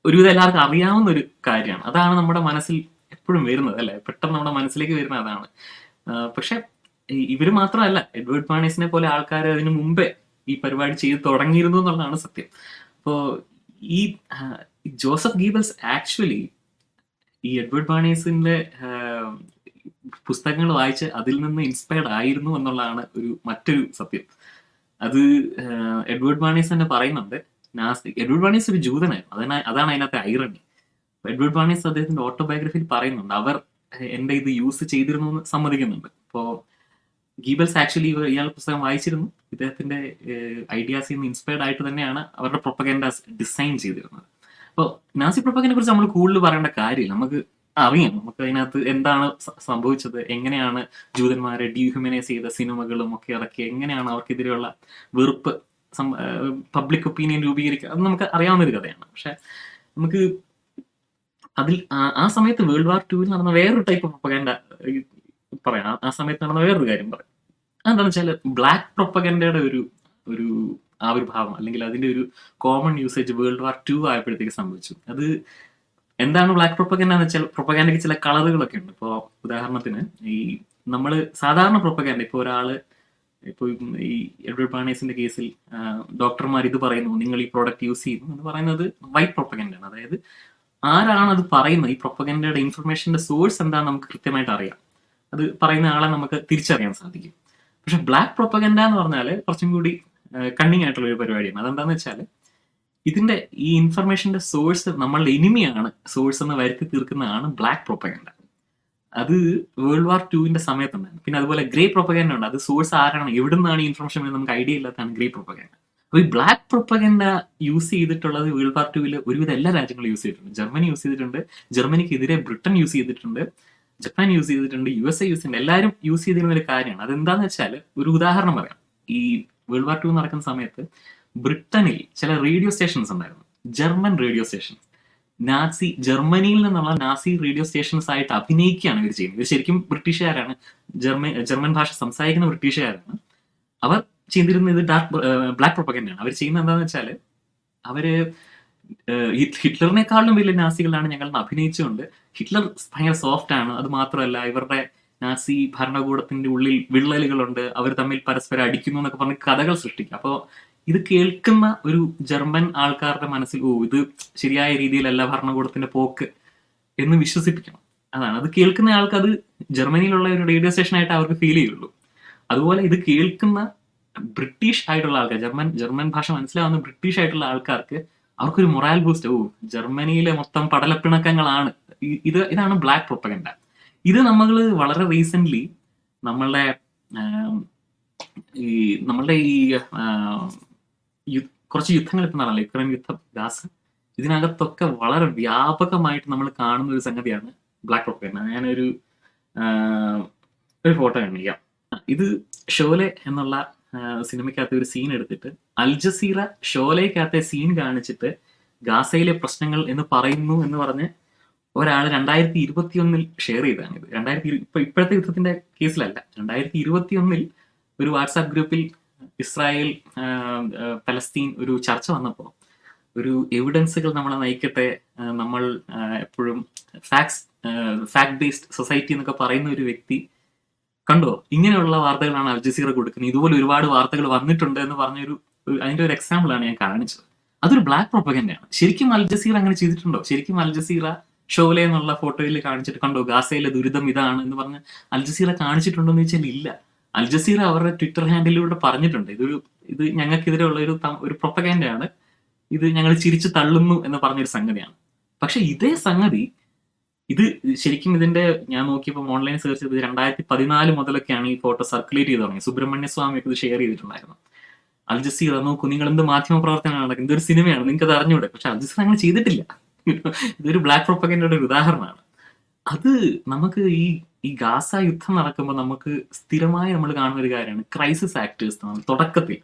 ഒരുവിധം എല്ലാവർക്കും അറിയാവുന്ന ഒരു കാര്യമാണ്. അതാണ് നമ്മുടെ മനസ്സിൽ എപ്പോഴും വരുന്നത്, അല്ലെ? പെട്ടെന്ന് നമ്മുടെ മനസ്സിലേക്ക് വരുന്നത് അതാണ്. പക്ഷെ ഇവര് മാത്രമല്ല, എഡ്വേർഡ് ബാണേഴ്സിനെ പോലെ ആൾക്കാർ അതിനു മുമ്പേ ഈ പരിപാടി ചെയ്ത് തുടങ്ങിയിരുന്നു എന്നുള്ളതാണ് സത്യം. അപ്പോ ഈ ജോസഫ് ഗീബൽസ് ആക്ച്വലി ഈ എഡ്വേർഡ് ബാണേഴ്സിന്റെ പുസ്തകങ്ങൾ വായിച്ച് അതിൽ നിന്ന് ഇൻസ്പയർഡ് ആയിരുന്നു എന്നുള്ളതാണ് മറ്റൊരു സത്യം. അത് എഡ്വേർഡ് ബാണേഴ്സ് തന്നെ പറയുന്നുണ്ട്. എഡ്വേർഡ് ബാണേഴ്സ് ഒരു ജൂതനായിരുന്നു, അതാണ് അതിനകത്തെ ഐറണി. എഡ്വേർഡ് ബാണേഴ്സ് അദ്ദേഹത്തിന്റെ ഓട്ടോബയോഗ്രഫിയിൽ പറയുന്നുണ്ട് അവർ എന്റെ ഇത് യൂസ് ചെയ്തിരുന്നു എന്ന് സമ്മതിക്കുന്നുണ്ട്. ഇപ്പോ ഗീബൽസ് ആക്ച്വലി ഇയാൾ പുസ്തകം വായിച്ചിരുന്നു, ഇദ്ദേഹത്തിന്റെ ഐഡിയാസിൽ നിന്ന് ഇൻസ്പയർഡ് ആയിട്ട് തന്നെയാണ് അവരുടെ പ്രൊപ്പഗൻഡാസ് ഡിസൈൻ ചെയ്തിരുന്നത്. അപ്പോൾ നാസി പ്രൊപ്പഗൻഡയെ കുറിച്ച് നമ്മൾ കൂടുതൽ പറയേണ്ട കാര്യമില്ല, നമുക്ക് അറിയാം. നമുക്ക് അതിനകത്ത് എന്താണ് സംഭവിച്ചത്, എങ്ങനെയാണ് ജൂതന്മാരെ ഡീഹ്യൂമനൈസ് ചെയ്ത സിനിമകളും ഒക്കെ ഇറക്കി, എങ്ങനെയാണ് അവർക്കെതിരെയുള്ള വെറുപ്പ് പബ്ലിക് ഒപ്പീനിയൻ രൂപീകരിക്കുക, അത് നമുക്ക് അറിയാവുന്ന ഒരു കഥയാണ്. പക്ഷെ നമുക്ക് അതിൽ ആ സമയത്ത് വേൾഡ് വാർ ടൂവിൽ നടന്ന വേറൊരു ടൈപ്പ് ഓഫ് പ്രൊപ്പഗൻഡ പറയാം. ആ സമയത്ത് നടന്ന വേറൊരു കാര്യം പറയാം. എന്താണെന്ന് വെച്ചാൽ ബ്ലാക്ക് പ്രൊപ്പഗൻഡയുടെ ഒരു ആവിർഭാവം, അല്ലെങ്കിൽ അതിന്റെ ഒരു common usage world war two ആയപ്പോഴത്തേക്ക് സംഭവിച്ചു. അത് എന്താണ് ബ്ലാക്ക് പ്രൊപ്പഗൻഡ എന്ന് വെച്ചാൽ, പ്രൊപ്പഗൻഡയ്ക്ക് ചില കളറുകളൊക്കെ ഉണ്ട്. ഇപ്പോൾ ഉദാഹരണത്തിന് ഈ നമ്മൾ സാധാരണ പ്രൊപ്പഗൻഡ, ഇപ്പോൾ ഈ എഡ്വേർഡ് ബാണേഴ്സിന്റെ കേസിൽ ഡോക്ടർമാർ ഇത് പറയുന്നു, നിങ്ങൾ ഈ പ്രോഡക്റ്റ് യൂസ് ചെയ്യുന്നു എന്ന് പറയുന്നത് വൈറ്റ് പ്രൊപ്പഗൻഡയാണ്. അതായത് ആരാണ് അത് പറയുന്നത്, ഈ പ്രൊപ്പഗൻഡയുടെ ഇൻഫർമേഷന്റെ സോഴ്സ് എന്താണെന്ന് നമുക്ക് കൃത്യമായിട്ട് അറിയാം, അത് പറയുന്ന ആളെ നമുക്ക് തിരിച്ചറിയാൻ സാധിക്കും. പക്ഷെ ബ്ലാക്ക് പ്രൊപ്പഗൻഡ എന്ന് പറഞ്ഞാൽ കുറച്ചും കൂടി കണ്ണിങ് ആയിട്ടുള്ള ഒരു പരിപാടിയാണ്. അതെന്താന്ന് വെച്ചാൽ ഇതിന്റെ ഈ ഇൻഫർമേഷന്റെ സോഴ്സ് നമ്മളുടെ എനിമിയാണ് സോഴ്സ് എന്ന് വരുത്തി തീർക്കുന്നതാണ് ബ്ലാക്ക് പ്രൊപ്പഗൻഡ. അത് വേൾഡ് വാർ ടൂവിന്റെ സമയത്തുണ്ടായിരുന്നു. പിന്നെ അതുപോലെ ഗ്രേ പ്രൊപ്പഗൻഡ ഉണ്ട്, അത് സോഴ്സ് ആരാണ്, എവിടെ നിന്നാണ് ഈ ഇൻഫർമേഷൻ നമുക്ക് ഐഡിയ ഇല്ലാത്തതാണ് ഗ്രേ പ്രൊപ്പഗൻഡ. അപ്പൊ ഈ ബ്ലാക്ക് പ്രൊപ്പഗൻഡ യൂസ് ചെയ്തിട്ടുള്ളത് വേൾഡ് വാർ ടൂവിൽ ഒരുവിധം എല്ലാ രാജ്യങ്ങളും യൂസ് ചെയ്തിട്ടുണ്ട്. ജർമ്മനി യൂസ് ചെയ്തിട്ടുണ്ട്, ജർമ്മനിക്കെതിരെ ബ്രിട്ടൻ യൂസ് ചെയ്തിട്ടുണ്ട്, ജപ്പാൻ യൂസ് ചെയ്തിട്ടുണ്ട്, USA യൂസ് ചെയ്തിട്ടുണ്ട്. എല്ലാവരും യൂസ് ചെയ്തിരുന്ന ഒരു കാര്യമാണ്. അതെന്താന്ന് വെച്ചാൽ ഒരു ഉദാഹരണം പറയാം. ഈ വേൾഡ് വാർ ടു നടക്കുന്ന സമയത്ത് ബ്രിട്ടനിൽ ചില റേഡിയോ സ്റ്റേഷൻസ് ഉണ്ടായിരുന്നു, ജർമ്മൻ റേഡിയോ സ്റ്റേഷൻസ്. ജർമ്മനിയിൽ നിന്നുള്ള നാസി റേഡിയോ സ്റ്റേഷൻസ് ആയിട്ട് അഭിനയിക്കുകയാണ് ഇവർ ചെയ്യുന്നത്. ഇവർ ശരിക്കും ബ്രിട്ടീഷുകാരാണ്, ജർമ്മൻ ഭാഷ സംസാരിക്കുന്ന ബ്രിട്ടീഷുകാരാണ്. അവർ ചെയ്തിരുന്നത് ഇത് ബ്ലാക്ക് പ്രൊപ്പഗൻഡയാണ്. അവർ ചെയ്യുന്നത് എന്താണെന്ന് വെച്ചാൽ അവര് ഹിറ്റ്ലറിനെക്കാളും വലിയ നാസികളാണ് ഞങ്ങൾ അഭിനയിച്ചുകൊണ്ട്, ഹിറ്റ്ലർ ഭയങ്കര സോഫ്റ്റ് ആണ്, അത് മാത്രമല്ല ഇവരുടെ നാസി ഭരണകൂടത്തിന്റെ ഉള്ളിൽ വിള്ളലുകളുണ്ട്, അവർ തമ്മിൽ പരസ്പരം അടിക്കുന്നു എന്നൊക്കെ പറഞ്ഞ് കഥകൾ സൃഷ്ടിക്കുക. അപ്പോൾ ഇത് കേൾക്കുന്ന ഒരു ജർമ്മൻ ആൾക്കാരുടെ മനസ്സിൽ ഇത് ശരിയായ രീതിയിലല്ല ഭരണകൂടത്തിന്റെ പോക്ക് എന്ന് വിശ്വസിപ്പിക്കണം. അതാണ്, അത് കേൾക്കുന്ന ആൾക്ക് അത് ജർമ്മനിയിലുള്ള ഒരു റേഡിയോ സ്റ്റേഷൻ ആയിട്ട് അവർക്ക് ഫീൽ ചെയ്യുള്ളൂ. അതുപോലെ ഇത് കേൾക്കുന്ന ബ്രിട്ടീഷ് ആയിട്ടുള്ള ആൾക്കാർ, ജർമ്മൻ ഭാഷ മനസ്സിലാവുന്ന ബ്രിട്ടീഷ് ആയിട്ടുള്ള ആൾക്കാർക്ക് അവർക്കൊരു മൊറാൽ ബൂസ്റ്റ്, ജർമ്മനിയിലെ മൊത്തം പടലപ്പിണക്കങ്ങളാണ്. ഇതാണ് ബ്ലാക്ക് പ്രൊപ്പഗൻഡ. ഇത് നമ്മൾ വളരെ റീസെന്റ് നമ്മളുടെ കുറച്ച് യുദ്ധങ്ങൾ ഇപ്പം നടന്നല്ലോ, യുക്രൈൻ യുദ്ധം, ഗാസ, ഇതിനകത്തൊക്കെ വളരെ വ്യാപകമായിട്ട് നമ്മൾ കാണുന്ന ഒരു സംഗതിയാണ് ബ്ലാക്ക് പ്രൊപ്പഗൻഡ. ഞാനൊരു ഫോട്ടോ കാണിക്കാം. ഇത് ഷോലെ എന്നുള്ള സിനിമയ്ക്കകത്ത് ഒരു സീൻ എടുത്തിട്ട് അൽ ജസീറ ഷോലയ്ക്കകത്തെ സീൻ കാണിച്ചിട്ട് ഗാസയിലെ പ്രശ്നങ്ങൾ എന്ന് പറയുന്നു എന്ന് പറഞ്ഞ് ഒരാൾ 2021 ഷെയർ ചെയ്താണ്. ഇത് ഇപ്പോഴത്തെ യുദ്ധത്തിന്റെ കേസിലല്ല, 2021 ഒരു വാട്സാപ്പ് ഗ്രൂപ്പിൽ ഇസ്രായേൽ പലസ്തീൻ ഒരു ചർച്ച വന്നപ്പോൾ ഒരു എവിഡൻസുകൾ നമ്മളെ നയിക്കട്ടെ, നമ്മൾ എപ്പോഴും ഫാക്ട് ബേസ്ഡ് സൊസൈറ്റി എന്നൊക്കെ പറയുന്ന ഒരു വ്യക്തി കണ്ടോ, ഇങ്ങനെയുള്ള വാർത്തകളാണ് അൽ ജസീറ കൊടുക്കുന്നത്, ഇതുപോലെ ഒരുപാട് വാർത്തകൾ വന്നിട്ടുണ്ട് എന്ന് പറഞ്ഞൊരു അതിന്റെ ഒരു എക്സാമ്പിൾ ആണ് ഞാൻ കാണിച്ചത്. അതൊരു ബ്ലാക്ക് പ്രൊപ്പഗൻഡയാണ്. ശരിക്കും അൽ ജസീറ അങ്ങനെ ചെയ്തിട്ടുണ്ടോ? ശരിക്കും അൽ ജസീറ ഷോലെ എന്നുള്ള ഫോട്ടോയിൽ കാണിച്ചിട്ട് കണ്ടോ ഗാസയിലെ ദുരിതം ഇതാണ് എന്ന് പറഞ്ഞ് അൽ ജസീറ കാണിച്ചിട്ടുണ്ടോ എന്ന് വെച്ചാൽ ഇല്ല. അൽ ജസീറ അവരുടെ ട്വിറ്റർ ഹാൻഡിലൂടെ പറഞ്ഞിട്ടുണ്ട്, ഇത് ഞങ്ങൾക്കെതിരെയുള്ള ഒരു പ്രൊപ്പഗൻഡയാണ്, ഇത് ഞങ്ങൾ ചിരിച്ചു തള്ളുന്നു എന്ന് പറഞ്ഞൊരു സംഗതിയാണ്. പക്ഷെ ഇതേ സംഗതി ഇത് ശരിക്കും ഇതിന്റെ ഞാൻ നോക്കിയപ്പോൾ ഓൺലൈൻ സെർച്ച് ചെയ്ത് 2014 മുതലൊക്കെയാണ് ഈ ഫോട്ടോ സർക്കുലേറ്റ് ചെയ്ത് തുടങ്ങി. സുബ്രഹ്മണ്യ സ്വാമി ഇത് ഷെയർ ചെയ്തിട്ടുണ്ടായിരുന്നു. അൽ ജസീറ നോക്കൂ, നിങ്ങൾ എന്ത് മാധ്യമ പ്രവർത്തനമാണ് നടക്കുന്നത്, ഇതൊരു സിനിമയാണ്, നിങ്ങൾക്ക് അത് അറിഞ്ഞൂടെ. പക്ഷെ അൽ ജസീറ അങ്ങനെ ചെയ്തിട്ടില്ല. ഇതൊരു ബ്ലാക്ക് പ്രൊപ്പഗൻഡയുടെ ഒരു ഉദാഹരണമാണ്. അത് നമുക്ക് ഈ ഗാസ യുദ്ധം നടക്കുമ്പോൾ നമുക്ക് സ്ഥിരമായി നമ്മൾ കാണുന്ന ഒരു കാര്യമാണ് ക്രൈസിസ് ആക്ടേഴ്സ്. തുടക്കത്തിൽ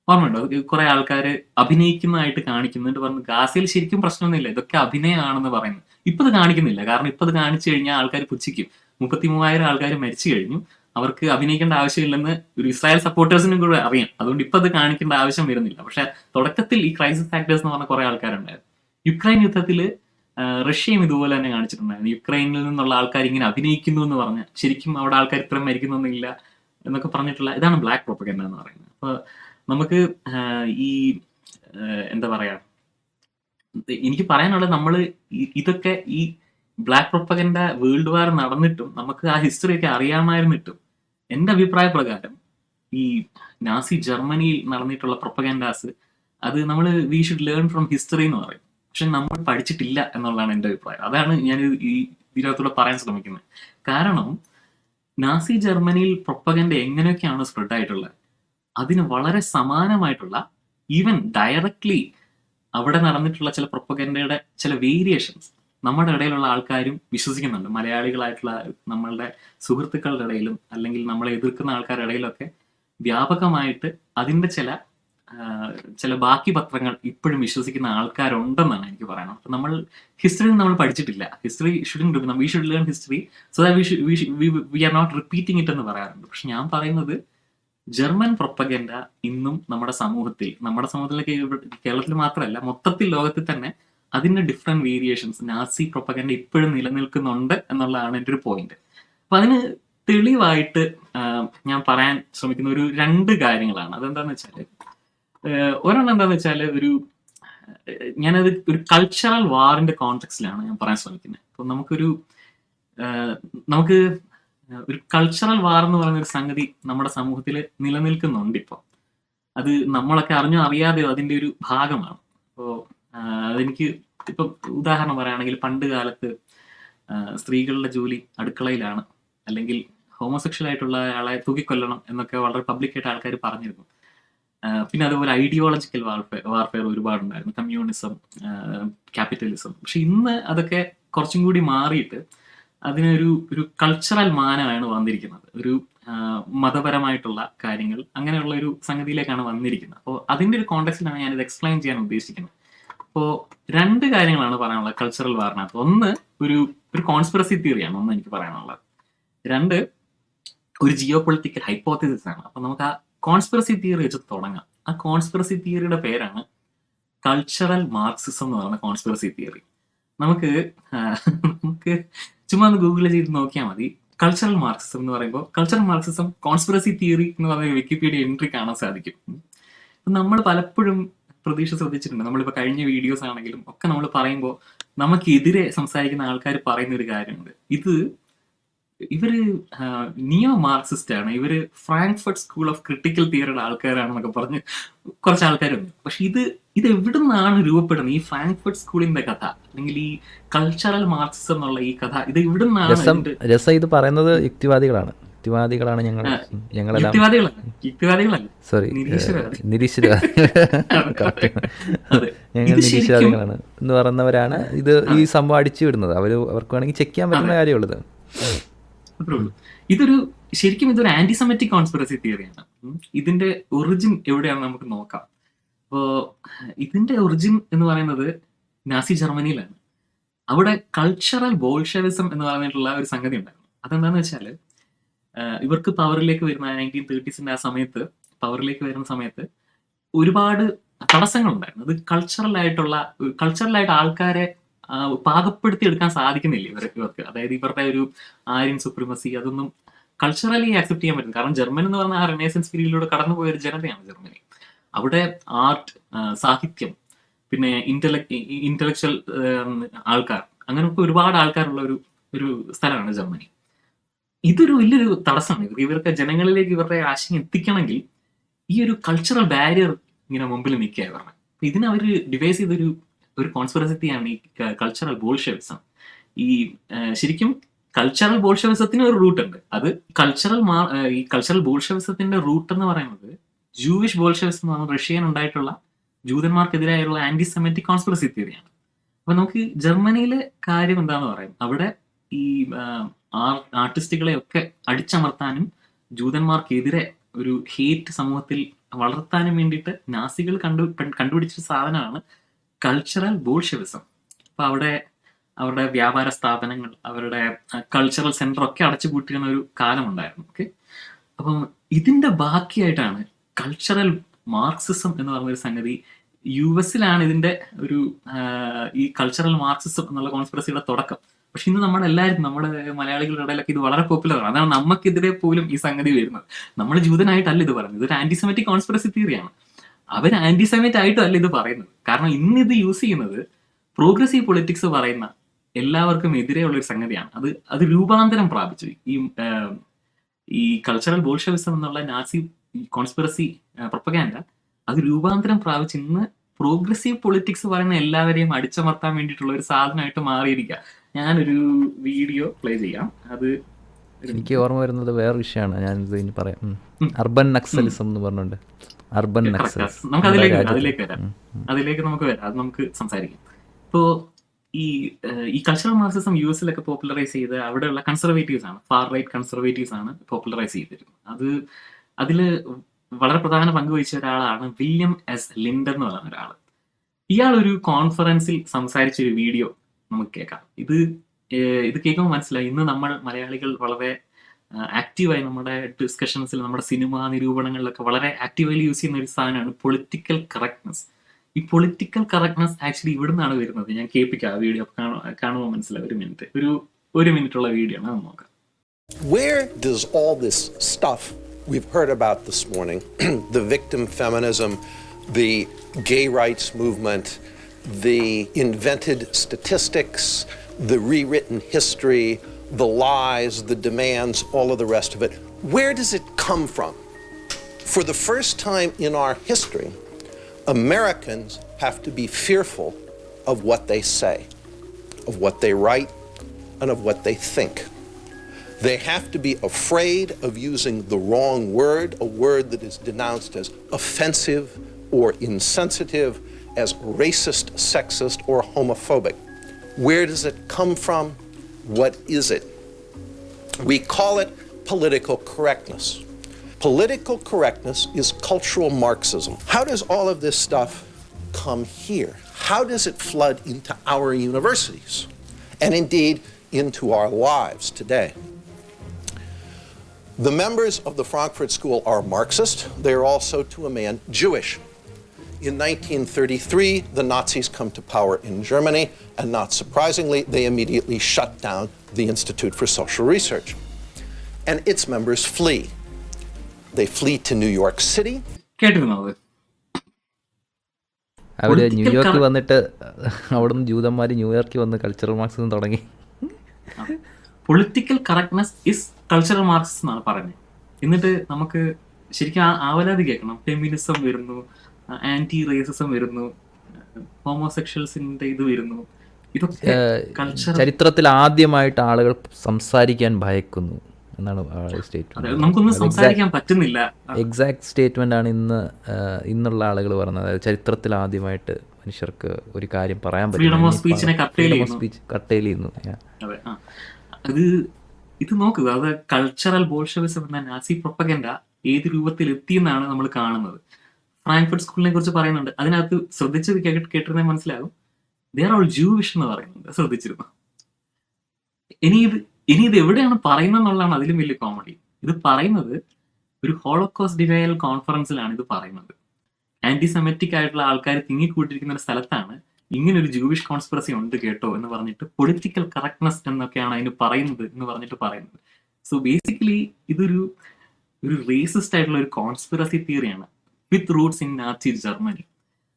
ഓർമ്മയുണ്ടോ? അത് കുറെ ആൾക്കാര് അഭിനയിക്കുന്നതായിട്ട് കാണിക്കുന്നുണ്ട് പറഞ്ഞു ഗാസയിൽ ശരിക്കും പ്രശ്നമൊന്നുമില്ല, ഇതൊക്കെ അഭിനയമാണെന്ന് പറയുന്നു. ഇപ്പൊ ഇത് കാണിക്കുന്നില്ല, കാരണം ഇപ്പൊ ഇത് കാണിച്ചു കഴിഞ്ഞാൽ ആൾക്കാർ പുച്ഛിക്കും. 33,000 ആൾക്കാർ മരിച്ചു കഴിഞ്ഞു, അവർക്ക് അഭിനയിക്കേണ്ട ആവശ്യമില്ലെന്ന് ഒരു ഇസ്രായേൽ സപ്പോർട്ടേഴ്സിനും കൂടെ അറിയാം. അതുകൊണ്ട് ഇപ്പൊ അത് കാണിക്കേണ്ട ആവശ്യം വരുന്നില്ല. പക്ഷെ തുടക്കത്തിൽ ഈ ക്രൈസിസ് ആക്ടേഴ്സ് എന്ന് പറഞ്ഞ കുറെ ആൾക്കാരുണ്ടായിരുന്നു. യുക്രൈൻ യുദ്ധത്തില് റഷ്യയും ഇതുപോലെ തന്നെ കാണിച്ചിട്ടുണ്ടായിരുന്നു. യുക്രൈനിൽ നിന്നുള്ള ആൾക്കാർ ഇങ്ങനെ അഭിനയിക്കുന്നു എന്ന് പറഞ്ഞ് ശരിക്കും അവിടെ ആൾക്കാർ ഇത്രയും മരിക്കുന്നൊന്നുമില്ല എന്നൊക്കെ പറഞ്ഞിട്ടുള്ള ഇതാണ് ബ്ലാക്ക് പ്രൊപ്പഗൻഡ എന്ന് പറയുന്നത്. അപ്പൊ നമുക്ക് ഈ എന്താ പറയാ, എനിക്ക് പറയാനുള്ളത് നമ്മൾ ഇതൊക്കെ ഈ ബ്ലാക്ക് പ്രൊപ്പഗൻഡ വേൾഡ് വാർ നടന്നിട്ടും നമുക്ക് ആ ഹിസ്റ്ററി ഒക്കെ അറിയാമായിരുന്നിട്ടും എന്റെ അഭിപ്രായ പ്രകാരം ഈ നാസി ജർമ്മനിയിൽ നടന്നിട്ടുള്ള പ്രൊപ്പഗൻഡാസ് അത് നമ്മൾ V should learn from history എന്ന് പറയും. പക്ഷെ നമ്മൾ പഠിച്ചിട്ടില്ല എന്നുള്ളതാണ് എന്റെ അഭിപ്രായം. അതാണ് ഞാൻ ഈ ഇതിനകത്തൂടെ പറയാൻ ശ്രമിക്കുന്നത്. കാരണം നാസി ജർമ്മനിയിൽ പ്രൊപ്പഗൻഡ എങ്ങനെയൊക്കെയാണ് സ്പ്രെഡ് ആയിട്ടുള്ളത്, അതിന് വളരെ സമാനമായിട്ടുള്ള ഈവൻ ഡയറക്ട്ലി അവിടെ നടന്നിട്ടുള്ള ചില പ്രൊപ്പഗൻഡയുടെ ചില വേരിയേഷൻസ് നമ്മുടെ ഇടയിലുള്ള ആൾക്കാരും വിശ്വസിക്കുന്നുണ്ട്. മലയാളികളായിട്ടുള്ള നമ്മളുടെ സുഹൃത്തുക്കളുടെ ഇടയിലും അല്ലെങ്കിൽ നമ്മളെ എതിർക്കുന്ന ആൾക്കാരുടെ ഇടയിലൊക്കെ വ്യാപകമായിട്ട് അതിന്റെ ചില ബാക്കി പത്രങ്ങൾ ഇപ്പോഴും വിശ്വസിക്കുന്ന ആൾക്കാരുണ്ടെന്നാണ് എനിക്ക് പറയാനുള്ളത്. അപ്പൊ നമ്മൾ ഹിസ്റ്ററി നമ്മൾ പഠിച്ചിട്ടില്ല. History we should learn history so that we are not repeating it എന്ന് പറയാറുണ്ട്. പക്ഷെ ഞാൻ പറയുന്നത് ജർമ്മൻ പ്രൊപ്പഗൻഡ ഇന്നും നമ്മുടെ സമൂഹത്തിലേക്ക് കേരളത്തിൽ മാത്രമല്ല മൊത്തത്തിൽ ലോകത്തിൽ തന്നെ അതിന്റെ ഡിഫറെന്റ് വേരിയേഷൻസ് നാസി പ്രൊപ്പഗൻഡ ഇപ്പോഴും നിലനിൽക്കുന്നുണ്ട് എന്നുള്ളതാണ് എൻ്റെ ഒരു പോയിന്റ്. അപ്പൊ അതിന് തെളിവായിട്ട് ഞാൻ പറയാൻ ശ്രമിക്കുന്ന ഒരു 2 കാര്യങ്ങളാണ്. അതെന്താന്ന് വെച്ചാല് ഒരെണ്ണം എന്താന്ന് വെച്ചാല് ഞാനത് ഒരു കൾച്ചറൽ വാറിന്റെ കോണ്ടെക്സ്റ്റിലാണ് ഞാൻ പറയാൻ ശ്രമിക്കുന്നത്. അപ്പൊ നമുക്ക് ഒരു കൾച്ചറൽ വാർ എന്ന് പറയുന്ന ഒരു സംഗതി നമ്മുടെ സമൂഹത്തിൽ നിലനിൽക്കുന്നുണ്ട് ഇപ്പൊ. അത് നമ്മളൊക്കെ അറിഞ്ഞോ അറിയാതെയോ അതിന്റെ ഒരു ഭാഗമാണ്. അപ്പോ അതെനിക്ക് ഇപ്പൊ ഉദാഹരണം പറയുകയാണെങ്കിൽ പണ്ട് കാലത്ത് സ്ത്രീകളുടെ ജോലി അടുക്കളയിലാണ്, അല്ലെങ്കിൽ ഹോമോസെക്ഷൽ ആയിട്ടുള്ള ആളെ തൂക്കിക്കൊല്ലണം എന്നൊക്കെ വളരെ പബ്ലിക്കായിട്ട് ആൾക്കാർ പറഞ്ഞിരുന്നു. പിന്നെ അതുപോലെ ഐഡിയോളജിക്കൽ വാർഫെയർ ഒരുപാടുണ്ടായിരുന്നു, കമ്മ്യൂണിസം, ക്യാപിറ്റലിസം. പക്ഷെ ഇന്ന് അതൊക്കെ കുറച്ചും കൂടി മാറിയിട്ട് അതിനൊരു കൾച്ചറൽ മാനമാണ് വന്നിരിക്കുന്നത്. ഒരു മതപരമായിട്ടുള്ള കാര്യങ്ങൾ അങ്ങനെയുള്ള ഒരു സംഗതിയിലേക്കാണ് വന്നിരിക്കുന്നത്. അപ്പോൾ അതിന്റെ ഒരു കോണ്ടെക്സ്റ്റിലാണ് ഞാനിത് എക്സ്പ്ലെയിൻ ചെയ്യാൻ ഉദ്ദേശിക്കുന്നത്. അപ്പോൾ 2 കാര്യങ്ങളാണ് പറയാനുള്ളത് കൾച്ചറൽ വാറിനകത്ത്. ഒന്ന് ഒരു കോൺസ്പിറസി തിയറിയാണ് ഒന്ന് എനിക്ക് പറയാനുള്ളത്. 2 ഒരു ജിയോ പൊളിറ്റിക്കൽ ഹൈപ്പോത്തിസിസ് ആണ്. അപ്പൊ നമുക്ക് ആ കോൺസ്പിറസി തിയറി വെച്ച് തുടങ്ങാം. ആ കോൺസ്പിറസി തിയറിയുടെ പേരാണ് കൾച്ചറൽ മാർക്സിസം എന്ന് പറയുന്ന കോൺസ്പിറസി തിയറി. നമുക്ക് ചുമ്മാ ഒന്ന് ഗൂഗിൾ ചെയ്ത് നോക്കിയാൽ മതി. കൾച്ചറൽ മാർക്സിസം എന്ന് പറയുമ്പോൾ കൾച്ചറൽ മാർക്സിസം കോൺസ്പിറസി തിയറി എന്ന് പറയുന്ന വിക്കിപീഡിയ എൻട്രി കാണാൻ സാധിക്കും. നമ്മൾ പലപ്പോഴും ശ്രദ്ധിച്ചിട്ടുണ്ട്, നമ്മളിപ്പോ കഴിഞ്ഞ വീഡിയോസ് ആണെങ്കിലും ഒക്കെ നമ്മൾ പറയുമ്പോൾ നമുക്കെതിരെ സംസാരിക്കുന്ന ആൾക്കാർ പറയുന്ന ഒരു കാര്യമുണ്ട്. ഇവര് നിയോ മാർക്സിസ്റ്റ് ആണ്, ഇവര് ഫ്രാങ്ക്ഫർട്ട് സ്കൂൾ ഓഫ് ക്രിട്ടിക്കൽ തിയറിയുടെ ആൾക്കാരാണെന്നൊക്കെ പറഞ്ഞ് കുറച്ച് ആൾക്കാരുണ്ട്. പക്ഷെ ഇത് എവിടെ നിന്നാണ് രൂപപ്പെടുന്നത്? ഈ ഫ്രാങ്ക്ഫർട്ട് സ്കൂളിന്റെ കഥ അല്ലെങ്കിൽ ഈ കൾച്ചറൽ മാർക്സിസം എന്നുള്ള ഈ കഥ ഇത് എവിടെ നിന്നാണ്? ഇത് പറയുന്നത് യുക്തിവാദികളാണ് യുക്തിവാദികളല്ല, സോറി നിരീശ്വരവാദികളാണ് എന്ന് പറയുന്നവരാണ് ഇത് ഈ സംഭവം അടിച്ചു വിടുന്നത്. അവർക്ക് വേണമെങ്കിൽ ചെക്ക് ചെയ്യാൻ പറ്റുന്ന കാര്യമുള്ളത്. ശരിക്കും ഇതൊരു ആന്റിസെമിറ്റിക് കോൺസ്പിറസി തിയറിയാണ്. ഇതിന്റെ ഒറിജിൻ എവിടെയാണെന്ന് നമുക്ക് നോക്കാം. അപ്പോ ഇതിന്റെ ഒറിജിൻ എന്ന് പറയുന്നത് നാസി ജർമ്മനിയിലാണ്. അവിടെ കൾച്ചറൽ ബോൾഷെവിസം എന്ന് പറഞ്ഞിട്ടുള്ള ഒരു സംഗതി ഉണ്ടായിരുന്നു. അതെന്താന്ന് വെച്ചാല് ഇവർക്ക് പവറിലേക്ക് വരുന്ന 1930s ആ സമയത്ത് പവറിലേക്ക് വരുന്ന സമയത്ത് ഒരുപാട് തടസ്സങ്ങൾ ഉണ്ടായിരുന്നു. അത് കൾച്ചറലായിട്ട് ആൾക്കാരെ പാകപ്പെടുത്തി എടുക്കാൻ സാധിക്കുന്നില്ല ഇവർക്ക്. അതായത് ഇവരുടെ ഒരു ആര്യൻ സുപ്രീമസി അതൊന്നും കൾച്ചറലി ആക്സെപ്റ്റ് ചെയ്യാൻ പറ്റും. കാരണം ജർമ്മൻ എന്ന് പറഞ്ഞാൽ ആ റെനേസൻസ് പീരീഡിലൂടെ കടന്നുപോയ ഒരു ജനതയാണ് ജർമ്മനി. അവിടെ ആർട്ട്, സാഹിത്യം, പിന്നെ ഇന്റലക്ച്വൽ ആൾക്കാർ, അങ്ങനെയൊക്കെ ഒരുപാട് ആൾക്കാരുള്ള ഒരു സ്ഥലമാണ് ജർമ്മനി. ഇതൊരു വലിയൊരു തടസ്സമാണ്. ഇവർക്ക് ജനങ്ങളിലേക്ക് ഇവരുടെ ആശയം എത്തിക്കണമെങ്കിൽ ഈ ഒരു കൾച്ചറൽ ബാരിയർ ഇങ്ങനെ മുമ്പിൽ നിൽക്കുക ഇവരുടെ. ഇതിനെ അവർ ഡിവൈസ് ചെയ്തൊരു കോൺസ്പിറസിയാണ് ഈ കൾച്ചറൽ ബോൾഷെവിസം. ശരിക്കും കൾച്ചറൽ ബോൾഷെവിസത്തിന് ഒരു റൂട്ട് ഉണ്ട്. അത് ഈ കൾച്ചറൽ ബോൾഷെവിസത്തിന്റെ റൂട്ട് എന്ന് പറയുന്നത് ജൂവിഷ് ബോൾഷെവിസം എന്ന് പറഞ്ഞ റഷ്യൻ ഉണ്ടായിട്ടുള്ള ജൂതന്മാർക്കെതിരായുള്ള ആന്റിസെമിറ്റിക് കോൺസ്പിറസി തിയറിയാണ്. അപ്പൊ നമുക്ക് ജർമ്മനിയിലെ കാര്യം എന്താണെന്ന് പറയാം. അവിടെ ഈ ആർട്ടിസ്റ്റുകളെ ഒക്കെ അടിച്ചമർത്താനും ജൂതന്മാർക്കെതിരെ ഒരു ഹേറ്റ് സമൂഹത്തിൽ വളർത്താനും വേണ്ടിയിട്ട് നാസികൾ കണ്ടുപിടിച്ച സാധനമാണ് കൾച്ചറൽ ബോൾഷെവിസം. അപ്പൊ അവരുടെ വ്യാപാര സ്ഥാപനങ്ങൾ, അവരുടെ കൾച്ചറൽ സെന്റർ ഒക്കെ അടച്ചുപൂട്ടിയിരുന്ന ഒരു കാലമുണ്ടായിരുന്നു. ഓക്കെ, അപ്പം ഇതിന്റെ ബാക്കിയായിട്ടാണ് കൾച്ചറൽ മാർക്സിസം എന്ന് പറഞ്ഞൊരു സംഗതി. US-ലാണ് ഇതിന്റെ ഒരു ഈ കൾച്ചറൽ മാർക്സിസം എന്നുള്ള കോൺസ്പിറസിയുടെ തുടക്കം. പക്ഷെ ഇന്ന് നമ്മളെല്ലാവരും, നമ്മുടെ മലയാളികളുടെ ഇടയിലൊക്കെ ഇത് വളരെ പോപ്പുലറാണ്. അതാണ് നമുക്കെതിരെ പോലും ഈ സംഗതി വരുന്നത്. നമ്മൾ ജൂതനായിട്ടല്ല ഇത് പറയുന്നത്, ഇതൊരു ആന്റിസെമിറ്റിക് കോൺസ്പിറസി തിയറിയാണ്. അവർ ആന്റിസെമിറ്റ് ആയിട്ടും അല്ല ഇത് പറയുന്നത്. കാരണം ഇന്ന് ഇത് യൂസ് ചെയ്യുന്നത് പ്രോഗ്രസീവ് പൊളിറ്റിക്സ് പറയുന്ന എല്ലാവർക്കും എതിരെയുള്ള ഒരു സംഗതിയാണ്. അത് രൂപാന്തരം പ്രാപിച്ചു. ഈ കൾച്ചറൽ ബോൾഷെവിസം എന്നുള്ള നാസി കോൺസ്പിറസി പ്രൊപ്പഗാൻഡ അത് രൂപാന്തരം പ്രാപിച്ച് ഇന്ന് പ്രോഗ്രസീവ് പൊളിറ്റിക്സ് പറയുന്ന എല്ലാവരെയും അടിച്ചമർത്താൻ വേണ്ടിയിട്ടുള്ള ഒരു സാധനമായിട്ട് മാറിയിരിക്കുക. ഞാനൊരു വീഡിയോ പ്ലേ ചെയ്യാം. അത് എനിക്ക് ഓർമ്മ വരുന്നത് വേറെ വിഷയമാണ്, ഞാനിത് ഇനി പറയാം. അർബൻ നക്സലിസം എന്ന് പറഞ്ഞുകൊണ്ട്, അർബൻ നക്സലിസം നമുക്ക് അതിലേക്ക് നമുക്ക് വരാം. അത് നമുക്ക് സംസാരിക്കാം. ഇപ്പോൾ ഈ കൾച്ചറൽ മാർക്സിസം US-ലൊക്കെ പോപ്പുലറൈസ് ചെയ്ത് അവിടെയുള്ള കൺസർവേറ്റീവ്സ് ആണ്, ഫാർ റൈറ്റ് കൺസർവേറ്റീവ്സ് ആണ് പോപ്പുലറൈസ് ചെയ്തിരുന്നത്. അതില് വളരെ പ്രധാന പങ്ക് വഹിച്ച ഒരാളാണ് വില്യം എസ് ലിൻഡർ എന്ന് പറയുന്ന ഒരാൾ. ഇയാൾ ഒരു കോൺഫറൻസിൽ സംസാരിച്ച ഒരു വീഡിയോ നമുക്ക് കേൾക്കാം. ഇത് കേൾക്കുമ്പോൾ മനസ്സിലായി, ഇന്ന് നമ്മൾ മലയാളികൾ വളരെ ആക്റ്റീവായി നമ്മുടെ ഡിസ്കഷൻസിൽ, നമ്മുടെ സിനിമ നിരൂപണങ്ങളിലൊക്കെ വളരെ ആക്റ്റീവായി യൂസ് ചെയ്യുന്ന ഒരു സാധനമാണ് പൊളിറ്റിക്കൽ കറക്റ്റ്നെസ്. ഈ പൊളിറ്റിക്കൽ കറക്റ്റ്നെസ് ആക്ച്വലി ഇവിടെ നിന്നാണ് വരുന്നത്. ഞാൻ കേൾപ്പിക്കാം, വീഡിയോ കാണുമ്പോൾ മനസ്സിലാവും. ഒരു മിനിറ്റുള്ള വീഡിയോ ആണ്, നോക്കാം. Where does all this stuff we've heard about this morning, the victim feminism, the gay rights movement, the invented statistics, the rewritten history, the lies, the demands, all of the rest of it, where does it come from? For the first time in our history, Americans have to be fearful of what they say, of what they write, and of what they think. They have to be afraid of using the wrong word, a word that is denounced as offensive or insensitive, as racist, sexist, or homophobic. Where does it come from? What is it? We call it political correctness. Political correctness is cultural Marxism. How does all of this stuff come here? How does it flood into our universities and indeed into our lives today? The members of the Frankfurt School are Marxist. They are also, to a man, Jewish. In 1933, the Nazis come to power in Germany, and not surprisingly, they immediately shut down the Institute for Social Research. And its members flee. They flee to New York City. കേട്ടിരുന്നോ അത്? അവർ ന്യൂയോർക്കിൽ വന്നിട്ട് അവിടുന്ന് ജൂതന്മാർ ന്യൂയോർക്കിൽ വന്ന് cultural Marxism തുടങ്ങി. Political correctness is cultural Marxism എന്നാണ് പറഞ്ഞത്. എന്നിട്ട് നമുക്ക് ശരിക്കും ആവലാതി കേൾക്കണം. ഫെമിനിസം വരുന്നു, ആന്റി റേസിസം വരുന്നു, ഹോമോസെക്ഷൽസിന്റെ ഇത് വരുന്നു. ഇതൊക്കെ ചരിത്രത്തിൽ ആദ്യമായിട്ട് ആളുകൾ സംസാരിക്കാൻ ഭയക്കുന്നു എന്നാണ് സ്റ്റേറ്റ്മെന്റ്. നമുക്കൊന്നും സംസാരിക്കാൻ പറ്റുന്നില്ല. എക്സാക്ട് സ്റ്റേറ്റ്മെന്റ് ആണ് ഇന്നുള്ള ആളുകൾ പറഞ്ഞത്. അതായത് ചരിത്രത്തിൽ ആദ്യമായിട്ട് മനുഷ്യർക്ക് ഒരു കാര്യം പറയാൻ പറ്റും. ഫ്രീഡം ഓഫ് സ്പീച്ചിനെ കട്ടയിൽ ചെയ്യുന്നു. ഇത് നോക്കുക, അത് കൾച്ചറൽ ബോൾഷെവിസം എന്ന നാസി പ്രൊപ്പഗൻഡ ഏത് രൂപത്തിൽ എത്തിയെന്നാണ് നമ്മൾ കാണുന്നത്. ഫ്രാങ്ക്ഫർട്ട് സ്കൂളിനെ കുറിച്ച് പറയുന്നുണ്ട്. അതിനകത്ത് ശ്രദ്ധിച്ചത് കേട്ടിരുന്നേ മനസ്സിലാകും. ദേ ആർ ഓൾ ജൂവിഷ് എന്ന് പറയുന്നുണ്ട്. ശ്രദ്ധിച്ചിരുന്നു. ഇനി ഇത് എവിടെയാണ് പറയുന്നത് എന്നുള്ളതാണ് അതിലും വലിയ കോമഡി. ഇത് പറയുന്നത് ഒരു ഹോളോകോസ്റ്റ് ഡിനയൽ കോൺഫറൻസിലാണ് ഇത് പറയുന്നത്. ആന്റിസെമറ്റിക് ആയിട്ടുള്ള ആൾക്കാർ തിങ്ങിക്കൂട്ടിരിക്കുന്ന ഒരു സ്ഥലത്താണ് ഇങ്ങനെ ഒരു ജൂവിഷ് കോൺസ്പിറസി ഉണ്ട് കേട്ടോ എന്ന് പറഞ്ഞിട്ട് പൊളിറ്റിക്കൽ കറക്റ്റ്നെസ് എന്നൊക്കെയാണ് അതിന് പറയുന്നത് എന്ന് പറഞ്ഞിട്ട് പറയുന്നത്. സോ ബേസിക്കലി ഇതൊരു റേസിസ്റ്റ് ആയിട്ടുള്ള ഒരു കോൺസ്പിറസി തിയറിയാണ് with roots in Nazi Germany.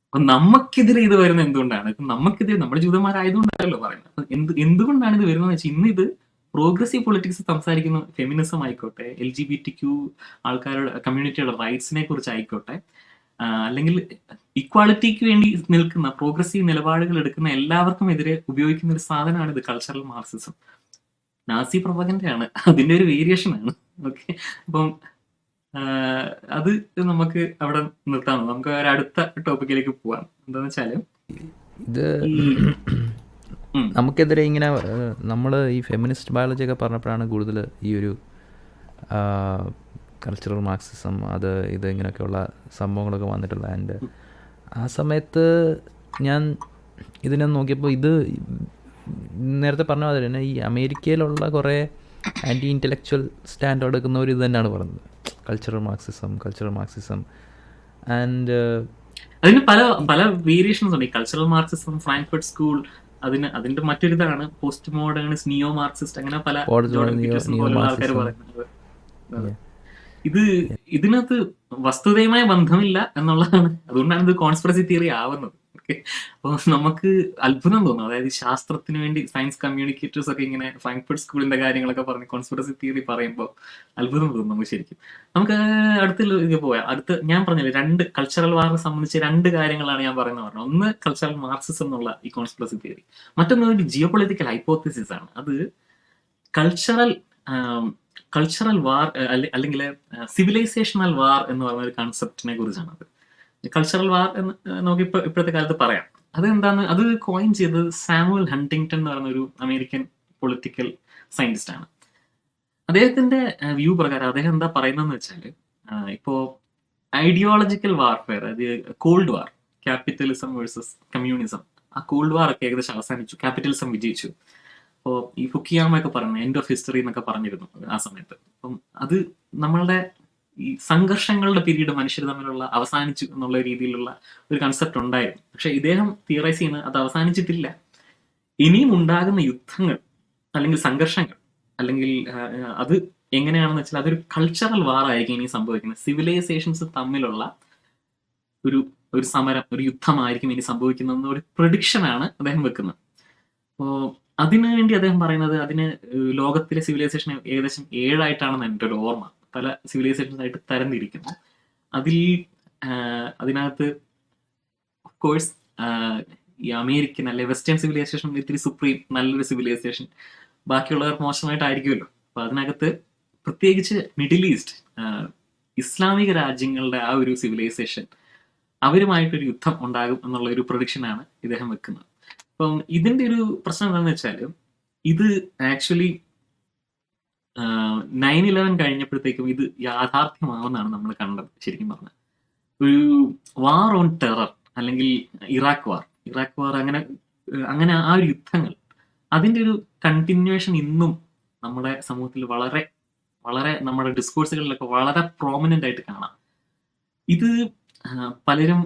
അപ്പൊ നമുക്കെതിരെ ഇത് വരുന്നത് എന്തുകൊണ്ടാണ്? ഇപ്പൊ നമുക്കെതിരെ നമ്മുടെ ജൂതന്മാരായതുകൊണ്ടല്ലോ പറയുന്നത്. എന്തുകൊണ്ടാണ് ഇത് വരുന്നത് വെച്ചാൽ ഇന്ന് ഇത് പ്രോഗ്രസീവ് പൊളിറ്റിക്സ് സംസാരിക്കുന്ന ഫെമിനിസം ആയിക്കോട്ടെ, LGBTQ ആൾക്കാരുടെ കമ്മ്യൂണിറ്റിയുടെ റൈറ്റ്സിനെ കുറിച്ച് ആയിക്കോട്ടെ, അല്ലെങ്കിൽ ഇക്വാളിറ്റിക്ക് വേണ്ടി നിൽക്കുന്ന പ്രോഗ്രസീവ് നിലപാടുകൾ എടുക്കുന്ന എല്ലാവർക്കും എതിരെ ഉപയോഗിക്കുന്ന ഒരു സാധനമാണ് ഇത് കൾച്ചറൽ മാർക്സിസം. നാസി പ്രൊപ്പഗൻഡയാണ്, അതിന്റെ ഒരു വേരിയേഷൻ ആണ്. ഓക്കെ, അപ്പം അത് നമുക്ക് അവിടെ നിർത്താം. നമുക്ക് ഒരു അടുത്ത ടോപ്പിക്കിലേക്ക് പോവാം. എന്താന്ന് വെച്ചാല് ഇത് നമുക്കെതിരെ ഇങ്ങനെ നമ്മൾ ഈ ഫെമിനിസ്റ്റ് ബയോളജി ഒക്കെ പറഞ്ഞപ്പോഴാണ് കൂടുതൽ ഈ ഒരു കൾച്ചറൽ മാർക്സിസം അത് ഇത് ഇങ്ങനെയൊക്കെയുള്ള സംഭവങ്ങളൊക്കെ വന്നിട്ടുള്ളത്. ആൻഡ് ആ സമയത്ത് ഞാൻ ഇതിനെ നോക്കിയപ്പോൾ ഇത് നേരത്തെ പറഞ്ഞ പോലെ തന്നെ ഈ അമേരിക്കയിലുള്ള കുറേ ആൻറ്റി ഇൻ്റലക്ച്വൽ സ്റ്റാൻഡ് എടുക്കുന്നവർ ഇത് തന്നെയാണ് പറഞ്ഞത്, കൾച്ചറൽ മാർക്സിസം. ആൻഡ് അതിന് പല പല വേരിയേഷൻസ് ഉണ്ട്. ഈ കൾച്ചറൽ മാർക്സിസം, ഫ്രാങ്ക്ഫർട്ട് സ്കൂൾ, അതിന്റെ മറ്റൊരിതാണ് പോസ്റ്റ് മോഡേണിസ്റ്റ്, നിയോ മാർക്സിസ്റ്റ്, അങ്ങനെ പല ജോർഡൻ പീറ്റേഴ്സൺ പോലുള്ള ആൾക്കാർ പറയുന്നത്. ഇതിനകത്ത് വസ്തുതയുമായ ബന്ധമില്ല എന്നുള്ളതാണ്. അതുകൊണ്ടാണ് ഇത് കോൺസ്പിറസി തിയറി ആവുന്നത്. അപ്പോൾ നമുക്ക് അത്ഭുതം തോന്നും. അതായത് ശാസ്ത്രത്തിന് വേണ്ടി സയൻസ് കമ്മ്യൂണിക്കേറ്റേഴ്സ് ഒക്കെ ഇങ്ങനെ ഫ്രാങ്ക്ഫർട്ട് സ്കൂളിന്റെ കാര്യങ്ങളൊക്കെ പറഞ്ഞ് കോൺസ്പിറസി തിയറി പറയുമ്പോൾ അത്ഭുതം തോന്നും നമുക്ക് ശരിക്കും. നമുക്ക് അടുത്ത പോയാൽ ഞാൻ പറഞ്ഞില്ലേ, 2 കൾച്ചറൽ വാറിനെ സംബന്ധിച്ച് 2 കാര്യങ്ങളാണ് ഞാൻ പറയുന്നത്. ഒന്ന് കൾച്ചറൽ മാർക്സിസം എന്നുള്ള ഈ കോൺസ്പിറസി തിയറി, മറ്റൊന്ന് ഒരു ജിയോ പൊളിറ്റിക്കൽ ഹൈപ്പോത്തിസിസ് ആണ്. അത് കൾച്ചറൽ വാർ അല്ലെങ്കിൽ സിവിലൈസേഷണൽ വാർ എന്ന് പറയുന്ന ഒരു കൺസെപ്റ്റിനെ കുറിച്ചാണ്. അത് കൾച്ചറൽ വാർ എന്ന് നമുക്ക് ഇപ്പോഴത്തെ കാലത്ത് പറയാം. അത് കോയിൻ ചെയ്തത് സാമുവൽ ഹണ്ടിങ്ടൺ എന്ന് പറയുന്ന ഒരു അമേരിക്കൻ പൊളിറ്റിക്കൽ സയന്റിസ്റ്റ് ആണ്. അദ്ദേഹത്തിന്റെ വ്യൂ പ്രകാരം അദ്ദേഹം എന്താ പറയുന്നതെന്ന് വെച്ചാൽ, ഇപ്പോ ഐഡിയോളജിക്കൽ വാർഫെയർ, അതായത് കോൾഡ് വാർ, ക്യാപിറ്റലിസം വേഴ്സസ് കമ്മ്യൂണിസം, ആ കോൾഡ് വാർ ഒക്കെ ഏകദേശം അവസാനിച്ചു, ക്യാപിറ്റലിസം വിജയിച്ചു. അപ്പോൾ ഈ ഫുക്കിയാമ ഒക്കെ പറഞ്ഞു എൻഡ് ഓഫ് ഹിസ്റ്ററി എന്നൊക്കെ പറഞ്ഞിരുന്നു ആ സമയത്ത്. അപ്പം അത് നമ്മളുടെ ഈ സംഘർഷങ്ങളുടെ പീരീഡ് മനുഷ്യർ തമ്മിലുള്ള അവസാനിച്ചു എന്നുള്ള രീതിയിലുള്ള ഒരു കൺസെപ്റ്റ് ഉണ്ടായിരുന്നു. പക്ഷെ ഇദ്ദേഹം തിയറൈസ് ചെയ്യുന്നത് അത് അവസാനിച്ചിട്ടില്ല. ഇനിയും ഉണ്ടാകുന്ന യുദ്ധങ്ങൾ അല്ലെങ്കിൽ സംഘർഷങ്ങൾ അല്ലെങ്കിൽ അത് എങ്ങനെയാണെന്ന് വെച്ചാൽ അതൊരു കൾച്ചറൽ വാർ ആയിരിക്കും ഇനി സംഭവിക്കുന്നത്. സിവിലൈസേഷൻസ് തമ്മിലുള്ള ഒരു സമരം, ഒരു യുദ്ധമായിരിക്കും ഇനി സംഭവിക്കുന്ന ഒരു പ്രഡിക്ഷനാണ് അദ്ദേഹം വെക്കുന്നത്. അപ്പോൾ അതിനു വേണ്ടി അദ്ദേഹം പറയുന്നത്, ലോകത്തിലെ സിവിലൈസേഷൻ ഏകദേശം 7 ആയിട്ടാണെന്ന് എൻ്റെ ഒരു ഓർമ്മ. പല സിവിലൈസേഷൻസ് ആയിട്ട് തരംതിരിക്കുന്നു. അതിനകത്ത് ഓഫ് കോഴ്സ് ഈ അമേരിക്കൻ അല്ലെ വെസ്റ്റേൺ സിവിലൈസേഷൻ ഇത്തിരി സുപ്രീം നല്ലൊരു സിവിലൈസേഷൻ, ബാക്കിയുള്ളവർ മോശമായിട്ടായിരിക്കുമല്ലോ. അപ്പൊ അതിനകത്ത് പ്രത്യേകിച്ച് മിഡിൽ ഈസ്റ്റ് ഇസ്ലാമിക രാജ്യങ്ങളുടെ ആ ഒരു സിവിലൈസേഷൻ, അവരുമായിട്ടൊരു യുദ്ധം ഉണ്ടാകും എന്നുള്ള ഒരു പ്രൊഡിക്ഷനാണ് ഇദ്ദേഹം വെക്കുന്നത്. അപ്പം ഇതിന്റെ ഒരു പ്രശ്നം എന്താണെന്ന് വെച്ചാൽ, ഇത് ആക്ച്വലി 9/11 കഴിഞ്ഞപ്പോഴത്തേക്കും ഇത് യാഥാർത്ഥ്യമാവുന്നതാണ് നമ്മൾ കണ്ടത്. ശരിക്കും പറഞ്ഞാൽ ഒരു വാർ ഓൺ ടെറർ അല്ലെങ്കിൽ ഇറാഖ് വാർ അങ്ങനെ ആ ഒരു യുദ്ധങ്ങൾ, അതിന്റെ ഒരു കണ്ടിന്യൂവേഷൻ ഇന്നും നമ്മുടെ സമൂഹത്തിൽ വളരെ വളരെ നമ്മുടെ ഡിസ്കോഴ്സുകളിലൊക്കെ വളരെ പ്രോമിനന്റ് ആയിട്ട് കാണാം. ഇത് പലരും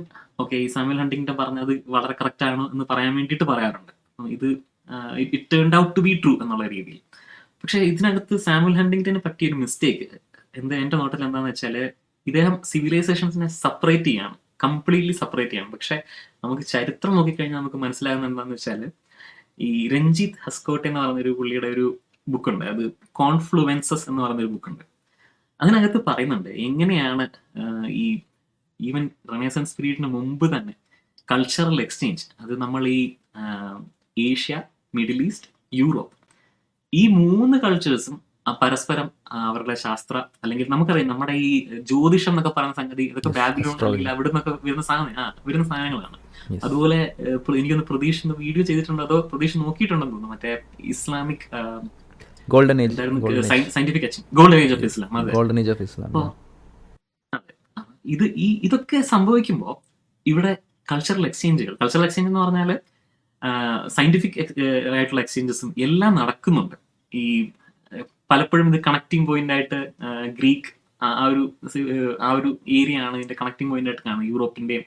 ഈ സാമുവൽ ഹണ്ടിങ്ടൺ പറഞ്ഞത് വളരെ കറക്റ്റ് ആണ് എന്ന് പറയാൻ വേണ്ടിയിട്ട് പറയാറുണ്ട്. ഇത് it turned out to be true എന്നുള്ള രീതിയിൽ. പക്ഷെ ഇതിനകത്ത് സാമുവൽ ഹണ്ടിങ്ടന് പറ്റിയൊരു മിസ്റ്റേക്ക് എൻ്റെ നോട്ടിൽ എന്താണെന്ന് വെച്ചാൽ, ഇദ്ദേഹം സിവിലൈസേഷൻസിനെ സെപ്പറേറ്റ് ചെയ്യാണ്, കംപ്ലീറ്റ്ലി സെപ്പറേറ്റ് ചെയ്യാണ്. പക്ഷെ നമുക്ക് ചരിത്രം നോക്കിക്കഴിഞ്ഞാൽ നമുക്ക് മനസ്സിലാകുന്നത് എന്താണെന്ന് വെച്ചാൽ, ഈ രഞ്ജിത്ത് ഹസ്കോട്ടെ എന്ന് പറയുന്ന ഒരു പുള്ളിയുടെ ഒരു ബുക്കുണ്ട്, അത് കോൺഫ്ലുവൻസസ് എന്ന് പറയുന്ന ഒരു ബുക്കുണ്ട്. അതിനകത്ത് പറയുന്നുണ്ട് എങ്ങനെയാണ് ഈ ഈവൻ റെനേസൻസ് പീരീഡിന് മുമ്പ് തന്നെ കൾച്ചറൽ എക്സ്ചേഞ്ച്, അത് നമ്മൾ ഈ ഏഷ്യ, മിഡിൽ ഈസ്റ്റ്, യൂറോപ്പ്, ഈ 3 കൾച്ചേഴ്സും പരസ്പരം അവരുടെ ശാസ്ത്ര, അല്ലെങ്കിൽ നമുക്കറിയാം നമ്മുടെ ഈ ജ്യോതിഷം എന്നൊക്കെ പറയുന്ന സംഗതി, ഇതൊക്കെ ബാബിലോൺ അല്ലെങ്കിൽ അവിടെ നിന്നൊക്കെ വരുന്ന സാധനങ്ങളാണ്. അതുപോലെ എനിക്കൊന്ന് പ്രതീക്ഷ വീഡിയോ ചെയ്തിട്ടുണ്ടോ, അതോ പ്രതീക്ഷ നോക്കിയിട്ടുണ്ടെന്ന് തോന്നുന്നു, മറ്റേ Islamic golden age, scientific golden age of Islam. അതെ, ഇതൊക്കെ സംഭവിക്കുമ്പോൾ ഇവിടെ കൾച്ചറൽ എക്സ്ചേഞ്ച് എന്ന് പറഞ്ഞാൽ സയന്റിഫിക് ആയിട്ടുള്ള എക്സ്ചേഞ്ചസും എല്ലാം നടക്കുന്നുണ്ട്. ഈ പലപ്പോഴും ഇത് കണക്ടിങ് പോയിന്റ് ആയിട്ട് ഗ്രീക്ക് ആ ഒരു ഏരിയ ആണ് ഇതിന്റെ കണക്ടിങ് പോയിന്റ് ആയിട്ട് കാണുന്നത്. യൂറോപ്പിന്റെയും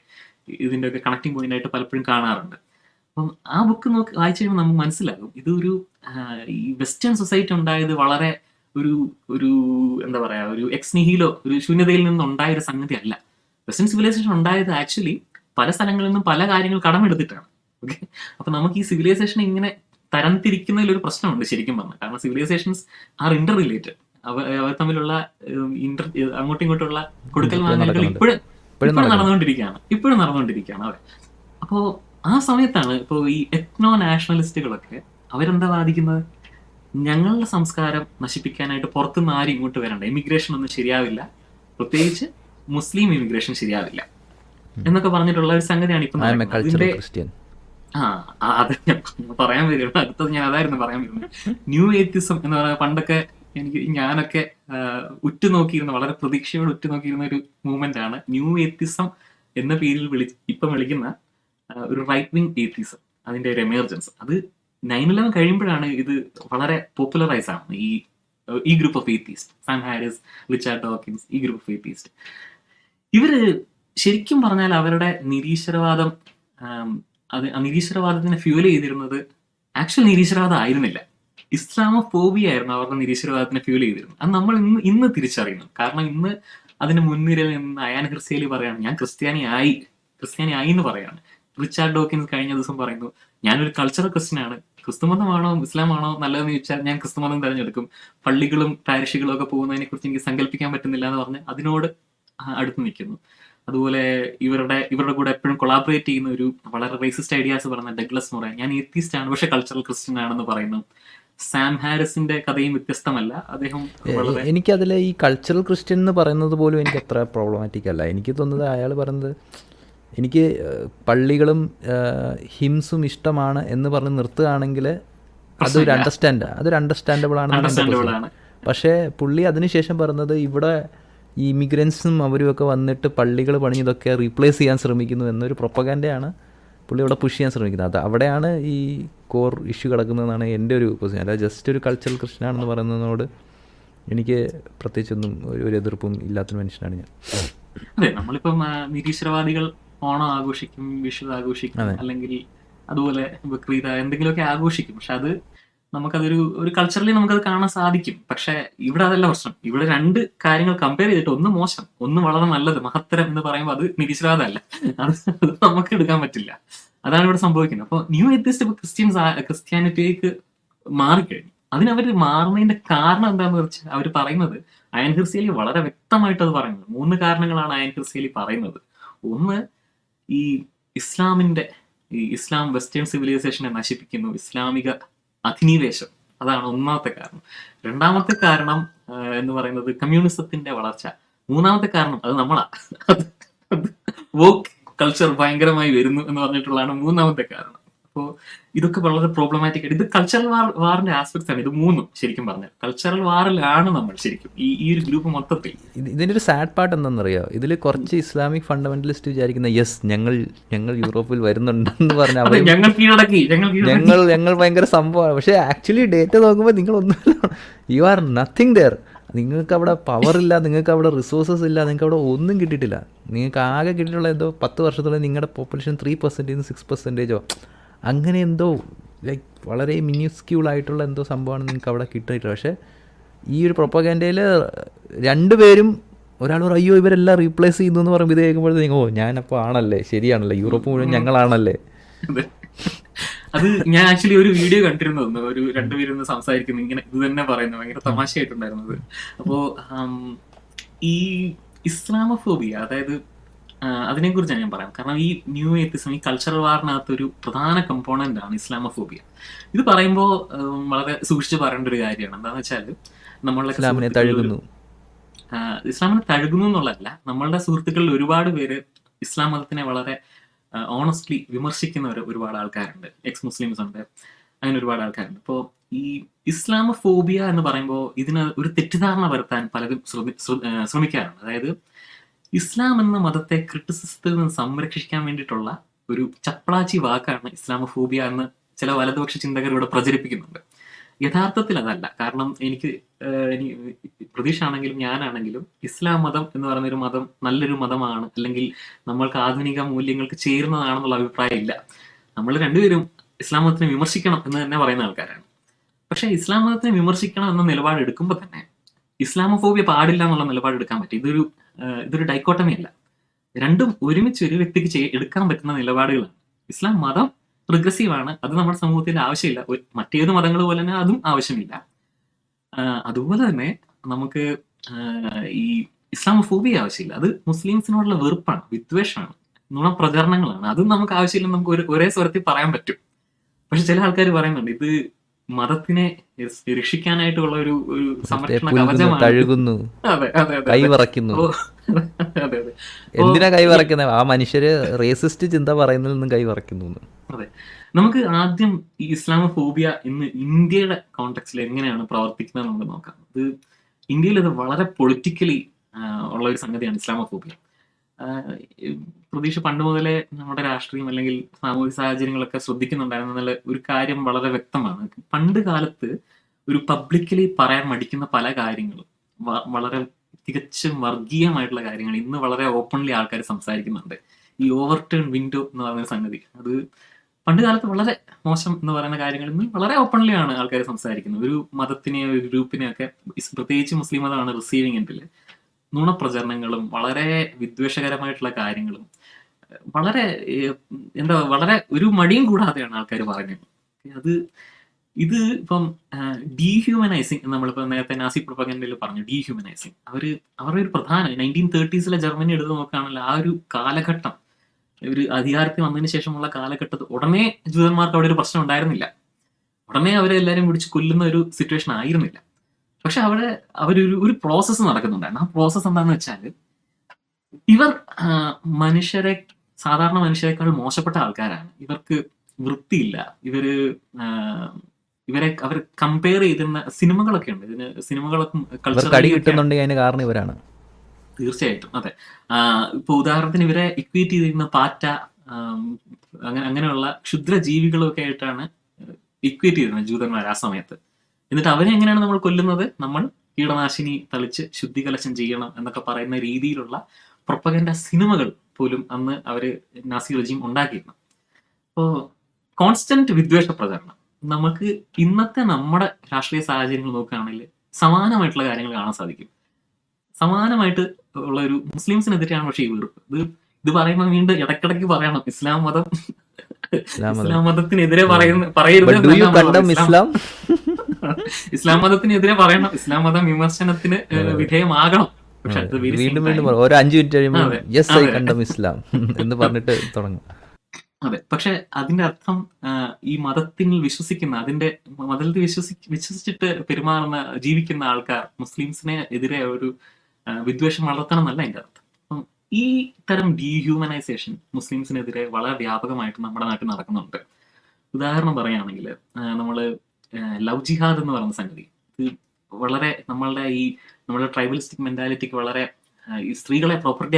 ഇതിന്റെ ഒക്കെ കണക്ടിങ് പോയിന്റ് ആയിട്ട് പലപ്പോഴും കാണാറുണ്ട്. അപ്പം ആ ബുക്ക് വായിച്ചു കഴിയുമ്പോൾ നമുക്ക് മനസ്സിലാകും ഇതൊരു ഈ വെസ്റ്റേൺ സൊസൈറ്റി ഉണ്ടായത് വളരെ ഒരു എന്താ പറയാ, ഒരു എക്സ് നിഹിലോ, ഒരു ശൂന്യതയിൽ നിന്നുണ്ടായ ഒരു സംഗതി അല്ല. വെസ്റ്റേൺ സിവിലൈസേഷൻ ഉണ്ടായത് ആക്ച്വലി പല സ്ഥലങ്ങളിൽ നിന്നും പല കാര്യങ്ങൾ കടമെടുത്തിട്ടാണ്. ഓക്കെ, അപ്പൊ നമുക്ക് ഈ സിവിലൈസേഷൻ ഇങ്ങനെ തരംതിരിക്കുന്നതിൽ ഒരു പ്രശ്നമുണ്ട് ശരിക്കും പറഞ്ഞാൽ. കാരണം സിവിലൈസേഷൻസ് ആർ ഇന്റർ റിലേറ്റഡ്. അവർ തമ്മിലുള്ള അങ്ങോട്ടും ഇങ്ങോട്ടുള്ള കൊടുക്കൽ വാങ്ങലുകൾ ഇപ്പോഴും നടന്നുകൊണ്ടിരിക്കുകയാണ് അവർ. അപ്പോ ആ സമയത്താണ് ഇപ്പോൾ ഈ എത്നോ നാഷണലിസ്റ്റുകളൊക്കെ അവരെന്താ വാദിക്കുന്നത്, ഞങ്ങളുടെ സംസ്കാരം നശിപ്പിക്കാനായിട്ട് പുറത്തുനിന്ന് ആരും ഇങ്ങോട്ട് വരണ്ട, ഇമിഗ്രേഷൻ ഒന്നും ശരിയാവില്ല, പ്രത്യേകിച്ച് മുസ്ലിം ഇമിഗ്രേഷൻ ശരിയാവില്ല എന്നൊക്കെ പറഞ്ഞിട്ടുള്ള ഒരു സംഗതിയാണ് ഇപ്പൊ അത് പറയാൻ വരുന്നത്. അടുത്തത് ഞാൻ അതായിരുന്നു പറയാൻ വരുന്നത്. ന്യൂ ഏത്തിസം എന്ന് പറയുന്നത് പണ്ടൊക്കെ ഞാനൊക്കെ ഉറ്റുനോക്കിയിരുന്ന, വളരെ പ്രതീക്ഷയോടെ ഉറ്റുനോക്കിയിരുന്ന ഒരു മൂവ്മെന്റ് ആണ് ന്യൂ ഏത്തിസം എന്ന പേരിൽ ഇപ്പം വിളിക്കുന്ന ഒരു റൈറ്റ് വിങ് ഏത്തിസം, അതിന്റെ ഒരു എമർജൻസ്. അത് 9/11 കഴിയുമ്പോഴാണ് ഇത് വളരെ പോപ്പുലറൈസ് ആണ്. ഈ group of atheist, Sam Harris, Richard Dawkins, ഈ ഗ്രൂപ്പ് ഓഫ് ഏത്തിസ്റ്റ്, ഇവര് ശരിക്കും പറഞ്ഞാൽ അവരുടെ നിരീശ്വരവാദം, നിരീശ്വരവാദത്തിനെ ഫ്യൂൽ ചെയ്തിരുന്നത് ആക്ച്വൽ നിരീശ്വരവാദം ആയിരുന്നില്ല, ഇസ്ലാമോഫോബിയ ആയിരുന്നു അവരുടെ നിരീശ്വരവാദത്തിനെ ഫ്യൂൽ ചെയ്തിരുന്നത്. അത് നമ്മൾ ഇന്ന് തിരിച്ചറിയുന്നു. കാരണം ഇന്ന് അതിന് മുൻനിരയിൽ നിന്ന് അയാൻ ഹിർസേലി പറയാണ് ഞാൻ ക്രിസ്ത്യാനി ആയി എന്ന് പറയാണ്. റിച്ചാർഡ് ഡോക്കിൻസ് കഴിഞ്ഞ ദിവസം പറയുന്നു ഞാനൊരു കൾച്ചറൽ ക്രിസ്ത്യനാണ്, ക്രിസ്തുമതമാണോ ഇസ്ലാമാണോ നല്ലതെന്ന് ചോദിച്ചാൽ ഞാൻ ക്രിസ്തുമതം തിരഞ്ഞെടുക്കും, പള്ളികളും പാരിഷുകളും ഒക്കെ പോകുന്നതിനെ കുറിച്ച് എനിക്ക് സങ്കല്പിക്കാൻ പറ്റുന്നില്ല എന്ന് പറഞ്ഞ് അതിനോട് അടുത്ത് നിൽക്കുന്നു. അതുപോലെ ഇവരുടെ കൂടെ എപ്പോഴും കൊളാബറേറ്റ് ചെയ്യുന്ന ഒരു വളരെ റേസിസ്റ്റ് ഐഡിയാസ് പറയുന്ന ഡഗ്ലസ് മൊറേ, ഞാൻ ഏത്തിസ്റ്റ് ആണ് പക്ഷെ കൾച്ചറൽ ക്രിസ്ത്യൻ ആണെന്ന് പറയുന്നു. സാം ഹാരിസിന്റെ കഥയും വ്യത്യസ്തമല്ല. അദ്ദേഹം എനിക്കതിൽ ഈ കൾച്ചറൽ ക്രിസ്ത്യൻ എന്ന് പറയുന്നത് പോലും എനിക്ക് അത്ര പ്രോബ്ലമാറ്റിക് അല്ല. എനിക്ക് തോന്നുന്നത് അയാൾ പറയുന്നത് എനിക്ക് പള്ളികളും ഹിംസും ഇഷ്ടമാണ് എന്ന് പറഞ്ഞ് നിർത്തുകയാണെങ്കിൽ അതൊരു അണ്ടർസ്റ്റാൻഡബിൾ ആണ്. പക്ഷേ പുള്ളി അതിനുശേഷം പറഞ്ഞത് ഇവിടെ ഈ ഇമിഗ്രൻസും അവരുമൊക്കെ വന്നിട്ട് പള്ളികൾ പണിയതൊക്കെ റീപ്ലേസ് ചെയ്യാൻ ശ്രമിക്കുന്നു എന്നൊരു പ്രൊപ്പഗാൻഡയാണ് പുള്ളി ഇവിടെ പുഷ് ചെയ്യാൻ ശ്രമിക്കുന്നത്. അത് അവിടെയാണ് ഈ കോർ ഇഷ്യൂ കിടക്കുന്നതെന്നാണ് എൻ്റെ ഒരു പൊസിഷൻ. അല്ലാതെ ജസ്റ്റ് ഒരു കൾച്ചറൽ ക്രിസ്ത്യനാണെന്ന് പറയുന്നതിനോട് എനിക്ക് പ്രത്യേകിച്ചൊന്നും ഒരു എതിർപ്പും ഇല്ലാത്തൊരു മനുഷ്യനാണ് ഞാൻ. അതെ, നമ്മളിപ്പം നിരീശ്വരവാദികൾ ഓണം ആഘോഷിക്കും, വിഷു ആഘോഷിക്കും, അല്ലെങ്കിൽ അതുപോലെ ബക്രീദ് എന്തെങ്കിലുമൊക്കെ ആഘോഷിക്കും. പക്ഷെ അത് നമുക്കതൊരു കൾച്ചറലി നമുക്കത് കാണാൻ സാധിക്കും. പക്ഷെ ഇവിടെ അതല്ല പ്രശ്നം. ഇവിടെ രണ്ട് കാര്യങ്ങൾ കമ്പയർ ചെയ്തിട്ട് ഒന്ന് മോശം, ഒന്ന് വളരെ നല്ലത്, മഹത്തരം എന്ന് പറയുമ്പോൾ അത് നിരീശ്വരവാദമല്ല, അത് നമുക്ക് എടുക്കാൻ പറ്റില്ല. അതാണ് ഇവിടെ സംഭവിക്കുന്നത്. അപ്പോൾ ന്യൂ എത്തിസ്റ്റ് ക്രിസ്ത്യാനിറ്റിയിലേക്ക് മാറിക്കഴിഞ്ഞു. അതിനവർ മാറുന്നതിന്റെ കാരണം എന്താണെന്ന് വെച്ചാൽ അവർ പറയുന്നത്, അയൻ ഹിർസേലി വളരെ വ്യക്തമായിട്ട് അത് പറയുന്നത് 3 കാരണങ്ങളാണ് അയൻ ഹിർസേലി പറയുന്നത്. ഒന്ന്, ഈ ഇസ്ലാം വെസ്റ്റേൺ സിവിലൈസേഷനെ നശിപ്പിക്കുന്നു, ഇസ്ലാമിക അധിനിവേശം, അതാണ് ഒന്നാമത്തെ കാരണം. രണ്ടാമത്തെ കാരണം എന്ന് പറയുന്നത് കമ്മ്യൂണിസത്തിന്റെ വളർച്ച. മൂന്നാമത്തെ കാരണം അത് നമ്മളാ, വോക്ക് കൾച്ചർ ഭയങ്കരമായി വരുന്നു എന്ന് പറഞ്ഞിട്ടുള്ളതാണ് മൂന്നാമത്തെ കാരണം. അപ്പോൾ ഇതൊക്കെ വളരെ പ്രോബ്ലമാറ്റിക് ആയിട്ട്, ഇത് കൾച്ചറൽ വാറിന്റെ ആസ്പെക്ട്സ് ആണ്. ഇത് മൂന്നും ശരിക്കും പറഞ്ഞാൽ കൾച്ചറൽ വാറിലാണ് നമ്മൾ ശരിക്കും ഈ ഒരു ഗ്രൂപ്പ് മൊത്തത്തിൽ. ഇതിൻ്റെ ഒരു സാഡ് പാർട്ട് എന്താണെന്നറിയാമോ? ഇതിൽ കുറച്ച് ഇസ്ലാമിക് ഫണ്ടമെന്റലിസ്റ്റ് വിചാരിക്കുന്ന യെസ് ഞങ്ങൾ യൂറോപ്പിൽ വരുന്നുണ്ടെന്ന് പറഞ്ഞാൽ ഞങ്ങൾ ഭയങ്കര സംഭവമാണ്. പക്ഷേ ആക്ച്വലി ഡേറ്റ നോക്കുമ്പോൾ നിങ്ങളൊന്നുമില്ല, യു ആർ നത്തിങ് ദെയർ. നിങ്ങൾക്ക് അവിടെ പവറില്ല, നിങ്ങൾക്ക് അവിടെ റിസോഴ്സസ് ഇല്ല, നിങ്ങൾക്ക് അവിടെ ഒന്നും കിട്ടിയിട്ടില്ല. നിങ്ങൾക്ക് ആകെ കിട്ടിയിട്ടുള്ള എന്തോ 10 വർഷത്തോളം നിങ്ങളുടെ പോപ്പുലേഷൻ 3% 6% അങ്ങനെ എന്തോ ലൈക്ക് വളരെ മിന്യൂസ്ക്യൂളായിട്ടുള്ള എന്തോ സംഭവമാണ് നിങ്ങൾക്ക് അവിടെ കിട്ടിയിട്ടില്ല. പക്ഷേ ഈ ഒരു പ്രൊപ്പഗാൻഡയിൽ രണ്ടുപേരും ഒരാൾ പറയും അയ്യോ ഇവരെല്ലാം റീപ്ലേസ് ചെയ്യുന്നു എന്ന് പറയുമ്പോൾ ഇത് കേൾക്കുമ്പോഴത്തേക്കും ഞാനപ്പോൾ ആണല്ലേ, ശരിയാണല്ലേ, യൂറോപ്പ് മുഴുവൻ ഞങ്ങളാണല്ലേ. അത് ഞാൻ ആക്ച്വലി ഒരു വീഡിയോ കണ്ടിരുന്നു, ഒരു രണ്ടുപേരും സംസാരിക്കുന്നു, ഇങ്ങനെ ഇത് തന്നെ പറയുന്നത് ഭയങ്കര തമാശയായിട്ടുണ്ടായിരുന്നത്. അപ്പോ ഈ ഇസ്ലാമോഫോബിയ, അതായത് അതിനെക്കുറിച്ചാണ് ഞാൻ പറയാം. കാരണം ഈ ന്യൂ എത്തിസം, ഈ കൾച്ചറൽ വാറിനകത്ത് ഒരു പ്രധാന കമ്പോണന്റ് ആണ് ഇസ്ലാമോഫോബിയ. ഇത് പറയുമ്പോൾ വളരെ സൂക്ഷിച്ച് പറയേണ്ട ഒരു കാര്യമാണ്. എന്താണെന്ന് വെച്ചാൽ നമ്മളുടെ ഇസ്ലാമിനെ തഴുകുന്നു എന്നുള്ളതല്ല, നമ്മളുടെ സുഹൃത്തുക്കളിൽ ഒരുപാട് പേര് ഇസ്ലാം മതത്തിനെ വളരെ ഓണസ്റ്റ്ലി വിമർശിക്കുന്ന ഒരുപാട് ആൾക്കാരുണ്ട്, എക്സ് മുസ്ലിംസ് ഉണ്ട്, അങ്ങനെ ഒരുപാട് ആൾക്കാരുണ്ട്. അപ്പോൾ ഈ ഇസ്ലാമോഫോബിയ എന്ന് പറയുമ്പോൾ ഇതിന് ഒരു തെറ്റിദ്ധാരണ വരുത്താൻ പലരും ശ്രമിക്കാറുണ്ട്. അതായത് ഇസ്ലാം എന്ന മതത്തെ ക്രിറ്റിസിസത്തിൽ നിന്ന് സംരക്ഷിക്കാൻ വേണ്ടിയിട്ടുള്ള ഒരു ചപ്പളാച്ചി വാക്കാണ് ഇസ്ലാമോഫോബിയ എന്ന് ചില വലതുപക്ഷ ചിന്തകർ ഇവിടെ പ്രചരിപ്പിക്കുന്നുണ്ട്. യഥാർത്ഥത്തിൽ അതല്ല. കാരണം എനിക്ക് പ്രതീക്ഷ ആണെങ്കിലും ഞാനാണെങ്കിലും ഇസ്ലാം മതം എന്ന് പറയുന്നൊരു മതം നല്ലൊരു മതമാണ്, അല്ലെങ്കിൽ നമ്മൾക്ക് ആധുനിക മൂല്യങ്ങൾക്ക് ചേരുന്നതാണെന്നുള്ള അഭിപ്രായം ഇല്ല. നമ്മൾ രണ്ടുപേരും ഇസ്ലാം മതത്തിനെ വിമർശിക്കണം എന്ന് തന്നെ പറയുന്ന ആൾക്കാരാണ്. പക്ഷേ ഇസ്ലാം മതത്തിനെ വിമർശിക്കണം എന്ന നിലപാട് എടുക്കുമ്പോൾ തന്നെ ഇസ്ലാമോഫോബിയ പാടില്ല എന്നുള്ള നിലപാട് എടുക്കാൻ പറ്റും. ഇതൊരു ഡൈക്കോട്ടമി അല്ല. രണ്ടും ഒരുമിച്ച് ഒരു വ്യക്തിക്ക് എടുക്കാൻ പറ്റുന്ന നിലപാടുകളാണ്. ഇസ്ലാം മതം റിഗ്രസീവാണ്, അത് നമ്മുടെ സമൂഹത്തിൽ ആവശ്യമില്ല. മറ്റേത് മതങ്ങൾ പോലെ തന്നെ അതും ആവശ്യമില്ല. അതുപോലെ തന്നെ നമുക്ക് ഈ ഇസ്ലാമോഫോബിയ ആവശ്യമില്ല. അത് മുസ്ലിംസിനോടുള്ള വെറുപ്പാണ്, വിദ്വേഷമാണ്, നുണപ്രചരണങ്ങളാണ്. അതും നമുക്ക് ആവശ്യമില്ലെന്ന് നമുക്ക് ഒരേ സ്വരത്തിൽ പറയാൻ പറ്റും. പക്ഷെ ചില ആൾക്കാർ പറയുന്നുണ്ട് ഇത് മതത്തിനെ രക്ഷിക്കാനായിട്ടുള്ള ഒരു സംരക്ഷണ കവചമാണ്. കൈ വിറയ്ക്കുന്നു. അതെ അതെ. എന്തിനാ കൈ വിറയ്ക്കുന്നത്? ആ മനുഷ്യര് റേസിസ്റ്റ് ചിന്ത പറയുന്നതിൽ നിന്നും കൈ വിറയ്ക്കുന്നു. അതെ. നമുക്ക് ആദ്യം ഈ ഇസ്ലാമോഫോബിയ ഇന്ന് ഇന്ത്യയുടെ കോണ്ടെക്സ്റ്റിൽ എങ്ങനെയാണ് പ്രവർത്തിക്കുന്നത് നമുക്ക് നോക്കാം. ഇന്ത്യയിൽ ഇത് വളരെ പൊളിറ്റിക്കലി ഉള്ള ഒരു സംഗതിയാണ് ഇസ്ലാമോഫോബിയ. ഈ പ്രതീക്ഷ പണ്ട് മുതലേ നമ്മുടെ രാഷ്ട്രീയം അല്ലെങ്കിൽ സാമൂഹിക സാഹചര്യങ്ങളൊക്കെ ശ്രദ്ധിക്കുന്നുണ്ടായിരുന്നു എന്നുള്ള ഒരു കാര്യം വളരെ വ്യക്തമാണ്. പണ്ട് കാലത്ത് ഒരു പബ്ലിക്കലി പറയാൻ മടിക്കുന്ന പല കാര്യങ്ങളും വളരെ തികച്ചും വർഗീയമായിട്ടുള്ള കാര്യങ്ങൾ ഇന്ന് വളരെ ഓപ്പൺലി ആൾക്കാർ സംസാരിക്കുന്നുണ്ട്. ഈ ഓവർടേൺ വിൻഡോ എന്ന് പറയുന്ന സംഗതി, അത് പണ്ട് കാലത്ത് വളരെ മോശം എന്ന് പറയുന്ന കാര്യങ്ങൾ ഇന്ന് വളരെ ഓപ്പൺലി ആണ് ആൾക്കാർ സംസാരിക്കുന്നത്. ഒരു മതത്തിനെയോ ഒരു ഗ്രൂപ്പിനെയോ ഒക്കെ, പ്രത്യേകിച്ച് മുസ്ലിം മതമാണ് റിസീവിങ് എൻഡില്, നുണപ്രചരണങ്ങളും വളരെ വിദ്വേഷകരമായിട്ടുള്ള കാര്യങ്ങളും വളരെ വളരെ ഒരു മടിയും കൂടാതെയാണ് ആൾക്കാർ പറയുന്നത്. ഇത് ഇപ്പം ഡീഹ്യൂമനൈസിങ്, നമ്മളിപ്പോ നേരത്തെ നാസി പ്രൊപ്പഗൻഡയിൽ പറഞ്ഞു ഡീഹ്യൂമനൈസിങ്. അവരുടെ ഒരു പ്രധാന 1930s ജർമ്മനി എടുത്ത് നോക്കുകയാണെങ്കിൽ ആ ഒരു കാലഘട്ടം, ഒരു അധികാരത്തിൽ വന്നതിന് ശേഷമുള്ള കാലഘട്ടത്തിൽ ഉടനെ ജൂതന്മാർക്ക് അവിടെ ഒരു പ്രശ്നം ഉണ്ടായിരുന്നില്ല. ഉടനെ അവരെ എല്ലാവരും പിടിച്ച് കൊല്ലുന്ന ഒരു സിറ്റുവേഷൻ ആയിരുന്നില്ല. പക്ഷെ അവിടെ ഒരു പ്രോസസ്സ് നടക്കുന്നുണ്ടായിരുന്നു. ആ പ്രോസസ്സ് എന്താണെന്ന് വെച്ചാൽ, ഇവർ സാധാരണ മനുഷ്യരെക്കാൾ മോശപ്പെട്ട ആൾക്കാരാണ്. ഇവർക്ക് വൃത്തിയില്ല. അവർ കമ്പയർ ചെയ്തിരുന്ന സിനിമകളൊക്കെ ഉണ്ട്. ഇതിന് സിനിമകളൊക്കെ കടി കിട്ടുന്നുണ്ടെങ്കിൽ അതിന് കാരണം ഇവരാണ്. തീർച്ചയായിട്ടും അതെ. ഇപ്പൊ ഉദാഹരണത്തിന് ഇവരെ ഇക്വേറ്റ് ചെയ്തിരുന്ന പാറ്റ, അങ്ങനെയുള്ള ക്ഷുദ്ര ജീവികളൊക്കെ ആയിട്ടാണ് ഇക്വേറ്റ് ചെയ്തിരുന്നത് ജൂതന്മാർ ആ സമയത്ത്. എന്നിട്ട് അവരെ എങ്ങനെയാണ് നമ്മൾ കൊല്ലുന്നത്? നമ്മൾ കീടനാശിനി തളിച്ച് ശുദ്ധികലശം ചെയ്യണം എന്നൊക്കെ പറയുന്ന രീതിയിലുള്ള പ്രൊപ്പഗൻഡ സിനിമകൾ പോലും അന്ന് അവര് നാസി റെജീം ഉണ്ടാക്കിയിരുന്നു. അപ്പോൾ കോൺസ്റ്റന്റ് വിദ്വേഷ പ്രചരണം നമുക്ക് ഇന്നത്തെ നമ്മുടെ രാഷ്ട്രീയ സാഹചര്യങ്ങൾ നോക്കുകയാണെങ്കിൽ സമാനമായിട്ടുള്ള കാര്യങ്ങൾ കാണാൻ സാധിക്കും. സമാനമായിട്ട് ഉള്ള ഒരു മുസ്ലിംസിനെതിരെയാണ് പക്ഷേ ഈ വെറുപ്പ്. ഇത് പറയുമ്പോൾ വീണ്ടും ഇടയ്ക്കിടയ്ക്ക് പറയണം, ഇസ്ലാം മതത്തിനെതിരെ പറയരുത്. ഇസ്ലാം മതത്തിനെതിരെ പറയണം, ഇസ്ലാം മതം വിമർശനത്തിന് വിധേയമാകണം. പക്ഷെ വീണ്ടും ഒരു 5 മിനിറ്റ് കഴിയുമ്പോൾ യെസ് ഐ കണ്ടം ഇസ്ലാം എന്ന് പറഞ്ഞിട്ട് തുടങ്ങും. അതെ. പക്ഷെ അതിന്റെ അർത്ഥം ഈ മതത്തിൽ വിശ്വസിക്കുന്ന, മതത്തിൽ വിശ്വസിച്ചിട്ട് പെരുമാറുന്ന ജീവിക്കുന്ന ആൾക്കാർ മുസ്ലിംസിനെ എതിരെ ഒരു വിദ്വേഷം വളർത്തണം എന്നല്ല അതിന്റെ അർത്ഥം. അപ്പം ഈ തരം ഡീഹ്യൂമനൈസേഷൻ മുസ്ലിംസിനെതിരെ വളരെ വ്യാപകമായിട്ട് നമ്മുടെ നാട്ടിൽ നടക്കുന്നുണ്ട്. ഉദാഹരണം പറയുകയാണെങ്കിൽ നമ്മള് ലവ് ജിഹാദ് എന്ന് പറയുന്ന സംഗതി, ഇത് വളരെ നമ്മുടെ ട്രൈബലിസ്റ്റിക് മെന്റാലിറ്റിക്ക് വളരെ ഈ സ്ത്രീകളെ പ്രോപ്പർട്ടി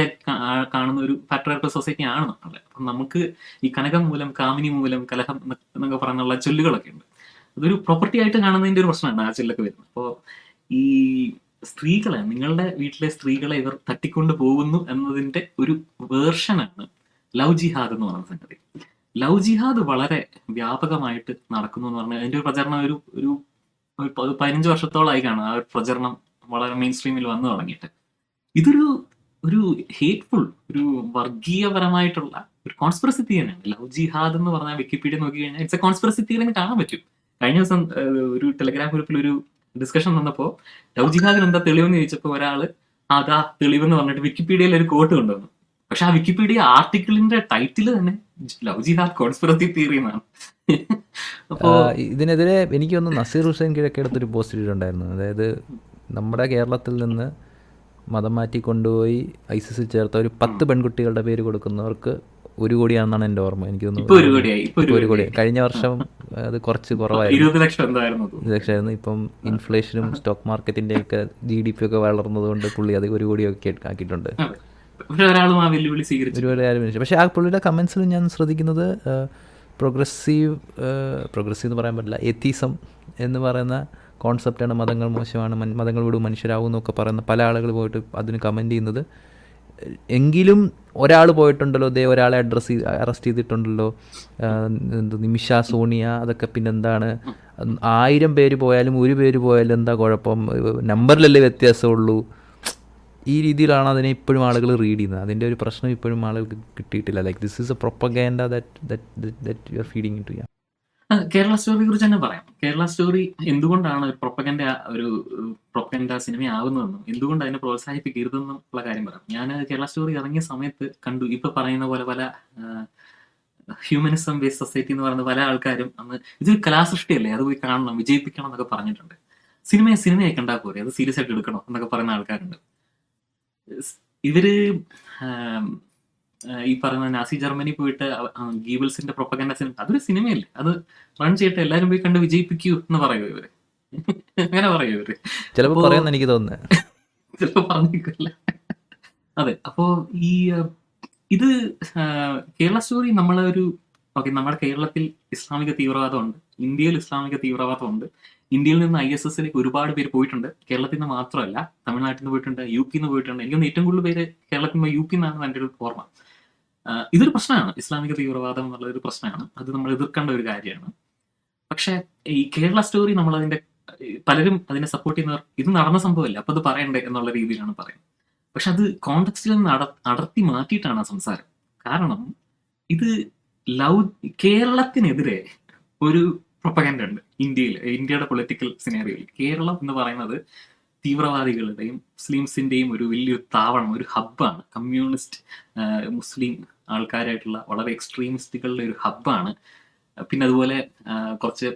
കാണുന്ന ഒരു പാട്രിയാർക്കൽ സൊസൈറ്റി ആണ് നമ്മളുടെ. അപ്പം നമുക്ക് ഈ കനകം മൂലം, കാമിനി മൂലം, കലഹം എന്നൊക്കെ പറഞ്ഞുള്ള ചൊല്ലുകളൊക്കെ ഉണ്ട്. അതൊരു പ്രോപ്പർട്ടി ആയിട്ട് കാണുന്നതിന്റെ ഒരു പ്രശ്നമാണ് ആ ചൊല്ലൊക്കെ വരുന്നത്. അപ്പോൾ ഈ സ്ത്രീകളെ, നിങ്ങളുടെ വീട്ടിലെ സ്ത്രീകളെ ഇവർ തട്ടിക്കൊണ്ട് പോകുന്നു എന്നതിന്റെ ഒരു വേർഷനാണ് ലവ് ജിഹാദ് എന്ന് പറയുന്ന സംഗതി. ലവ് ജിഹാദ് വളരെ വ്യാപകമായിട്ട് നടക്കുന്നു എന്ന് പറഞ്ഞാൽ അതിന്റെ ഒരു പ്രചരണം ഒരു 15 വർഷത്തോളമായി കാണും. ആ ഒരു പ്രചരണം വളരെ മെയിൻ സ്ട്രീമിൽ വന്നു തുടങ്ങിയിട്ട്. ഇതൊരു ഹേറ്റ്ഫുൾ, ഒരു വർഗീയപരമായിട്ടുള്ള ഒരു കോൺസ്പിറസി തിയറിയാണ്. ലവ് ജിഹാദ് എന്ന് പറഞ്ഞാൽ വിക്കിപീഡിയ നോക്കി കഴിഞ്ഞാൽ ഇറ്റ്സ് എ കോൺസ്പിറസി തിയറി എന്ന് കാണാൻ പറ്റും. കഴിഞ്ഞ ദിവസം ഒരു ടെലഗ്രാം ഗ്രൂപ്പിൽ ഒരു ഡിസ്കഷൻ വന്നപ്പോൾ ലവ് ജിഹാദിന് എന്താ തെളിവെന്ന് ചോദിച്ചപ്പോൾ ഒരാള് അതാ തെളിവെന്ന് പറഞ്ഞിട്ട് വിക്കിപീഡിയയിൽ ഒരു കോട്ട് കൊണ്ടുവന്നു. പക്ഷെ ആ വിക്കിപീഡിയ ആർട്ടിക്കിളിന്റെ ടൈറ്റിൽ തന്നെ ലവ് ജിഹാദ് കോൺസ്പിറസി തിയറി എന്നാണ്. ഇതിനെതിരെ എനിക്കൊന്ന് നസീർ ഹുസൈൻ കിഴക്കെടുത്തൊരു പോസ്റ്റ് ഇട്ടിട്ടുണ്ടായിരുന്നു. അതായത് നമ്മുടെ കേരളത്തിൽ നിന്ന് മതം മാറ്റി കൊണ്ടുപോയി ISIS ചേർത്ത ഒരു 10 പെൺകുട്ടികളുടെ പേര് കൊടുക്കുന്നവർക്ക് 1 കോടിയാണെന്നാണ് എൻ്റെ ഓർമ്മ. എനിക്ക് തോന്നുന്നു 1 കോടി. കഴിഞ്ഞ വർഷം അത് കുറച്ച് കുറവായിരുന്നു, 20 ലക്ഷമായിരുന്നു. ഇപ്പം ഇൻഫ്ലേഷനും സ്റ്റോക്ക് മാർക്കറ്റിന്റെ ഒക്കെ GDP ഒക്കെ വളർന്നതുകൊണ്ട് പുള്ളി അത് 1 കോടിയൊക്കെ ആക്കിയിട്ടുണ്ട്. പക്ഷെ ആ പുള്ളിയുടെ കമൻസിൽ ഞാൻ ശ്രദ്ധിക്കുന്നത് പ്രോഗ്രസീവ് എന്ന് പറയാൻ പറ്റില്ല, എത്തീസം എന്ന് പറയുന്ന കോൺസെപ്റ്റാണ്. മതങ്ങൾ മോശമാണ്, മതങ്ങൾ വിടും മനുഷ്യരാകും എന്നൊക്കെ പറയുന്ന പല ആളുകൾ പോയിട്ട് അതിന് കമൻറ്റ് ചെയ്യുന്നത്. എങ്കിലും ഒരാൾ പോയിട്ടുണ്ടല്ലോ, ഒരാളെ അറസ്റ്റ് ചെയ്തിട്ടുണ്ടല്ലോ, നിമിഷ, സോണിയ, അതൊക്കെ പിന്നെന്താണ്? 1000 പേര് പോയാലും 1 പേര് പോയാലും എന്താ കുഴപ്പം? നമ്പറിലല്ലേ വ്യത്യാസമുള്ളൂ. ഈ രീതിയിലാണ് അതിനെ ഇപ്പോഴും ആളുകൾ റീഡ് ചെയ്യുന്നത്. അതിൻ്റെ ഒരു പ്രശ്നം ഇപ്പോഴും ആളുകൾക്ക് കിട്ടിയിട്ടില്ല. Like this is a propaganda that you are feeding into. Kerala സ്റ്റോറിയെ കുറിച്ച് തന്നെ പറയാം. കേരള സ്റ്റോറി എന്തുകൊണ്ടാണ് ഒരു പ്രൊപ്പഗൻഡ സിനിമ ആകുന്നതെന്നും എന്തുകൊണ്ട് അതിനെ പ്രോത്സാഹിപ്പിക്കരുതെന്നും ഉള്ള കാര്യം പറയാം. ഞാൻ കേരള സ്റ്റോറി ഇറങ്ങിയ സമയത്ത് കണ്ടു, ഇപ്പൊ പറയുന്ന പോലെ പല ഹ്യൂമനിസം ബേസ്ഡ് സൊസൈറ്റി എന്ന് പറയുന്ന പല ആൾക്കാരും അന്ന് ഇതൊരു കലാസൃഷ്ടിയല്ലേ, അത് പോയി കാണണം, വിജയിപ്പിക്കണം എന്നൊക്കെ പറഞ്ഞിട്ടുണ്ട്. സിനിമയായി കണ്ടാൽ പോരെ, അത് സീരിയസ് ആയിട്ട് എടുക്കണം എന്നൊക്കെ പറയുന്ന ആൾക്കാരുണ്ട്. ഇവര് ആം, ഈ പറയുന്ന നാസി ജർമ്മനി പോയിട്ട് ഗീബിൾസിന്റെ പ്രൊപ്പഗൻഡ സിനിമ, അതൊരു സിനിമയല്ലേ, അത് റൺ ചെയ്തിട്ട് എല്ലാരും പോയി കണ്ട് വിജയിപ്പിക്കൂ എന്ന് പറയുമോ ഇവര്? അങ്ങനെ പറയൂ ഇവര്? ചിലപ്പോൾ അപ്പോ പറയാമെന്ന് എനിക്ക് തോന്നുന്നത്. ചിലപ്പോ പറഞ്ഞിട്ടില്ല. അതെ. അപ്പോ ഈ ഇത് കേരള സ്റ്റോറി നമ്മളെ ഒരു ഓക്കെ, നമ്മുടെ കേരളത്തിൽ ഇസ്ലാമിക തീവ്രവാദമുണ്ട്, ഇന്ത്യയിൽ ഇസ്ലാമിക തീവ്രവാദമുണ്ട്. ഇന്ത്യയിൽ നിന്ന് ISSലേക്ക് ഒരുപാട് പേര് പോയിട്ടുണ്ട്. കേരളത്തിൽ നിന്ന് മാത്രമല്ല, തമിഴ്നാട്ടിൽ നിന്ന് പോയിട്ടുണ്ട്, UP നിന്ന് പോയിട്ടുണ്ട്. എനിക്കൊന്ന് ഏറ്റവും കൂടുതൽ പേര് കേരളത്തിൽ നിന്ന് UP എന്നാണ് എൻ്റെ ഒരു ഓർമ്മ. ഇതൊരു പ്രശ്നമാണ്, ഇസ്ലാമിക തീവ്രവാദം എന്നുള്ള ഒരു പ്രശ്നമാണ്. അത് നമ്മൾ എതിർക്കേണ്ട ഒരു കാര്യമാണ്. പക്ഷെ ഈ കേരള സ്റ്റോറി നമ്മൾ അതിന്റെ പലരും അതിനെ സപ്പോർട്ട് ചെയ്യുന്നവർ ഇത് നടന്ന സംഭവമല്ല, അപ്പൊ അത് പറയണ്ടേ എന്നുള്ള രീതിയിലാണ് പറയുന്നത്. പക്ഷെ അത് കോണ്ടെക്സ്റ്റിൽ നിന്ന് അടർത്തി മാറ്റിയിട്ടാണ് ആ സംസാരം. കാരണം ഇത് കേരളത്തിനെതിരെ ഒരു പ്രൊപ്പഗൻഡ ഉണ്ട് ഇന്ത്യയുടെ പൊളിറ്റിക്കൽ സിനാരിയോയിൽ. കേരളം എന്ന് പറയുന്നത് തീവ്രവാദികളുടെയും മുസ്ലിംസിന്റെയും ഒരു വലിയൊരു താവളം, ഒരു ഹബ്ബാണ്. കമ്മ്യൂണിസ്റ്റ് മുസ്ലിം ആൾക്കാരായിട്ടുള്ള വളരെ എക്സ്ട്രീമിസ്റ്റുകളുടെ ഒരു ഹബ്ബാണ്. പിന്നെ അതുപോലെ കുറച്ച്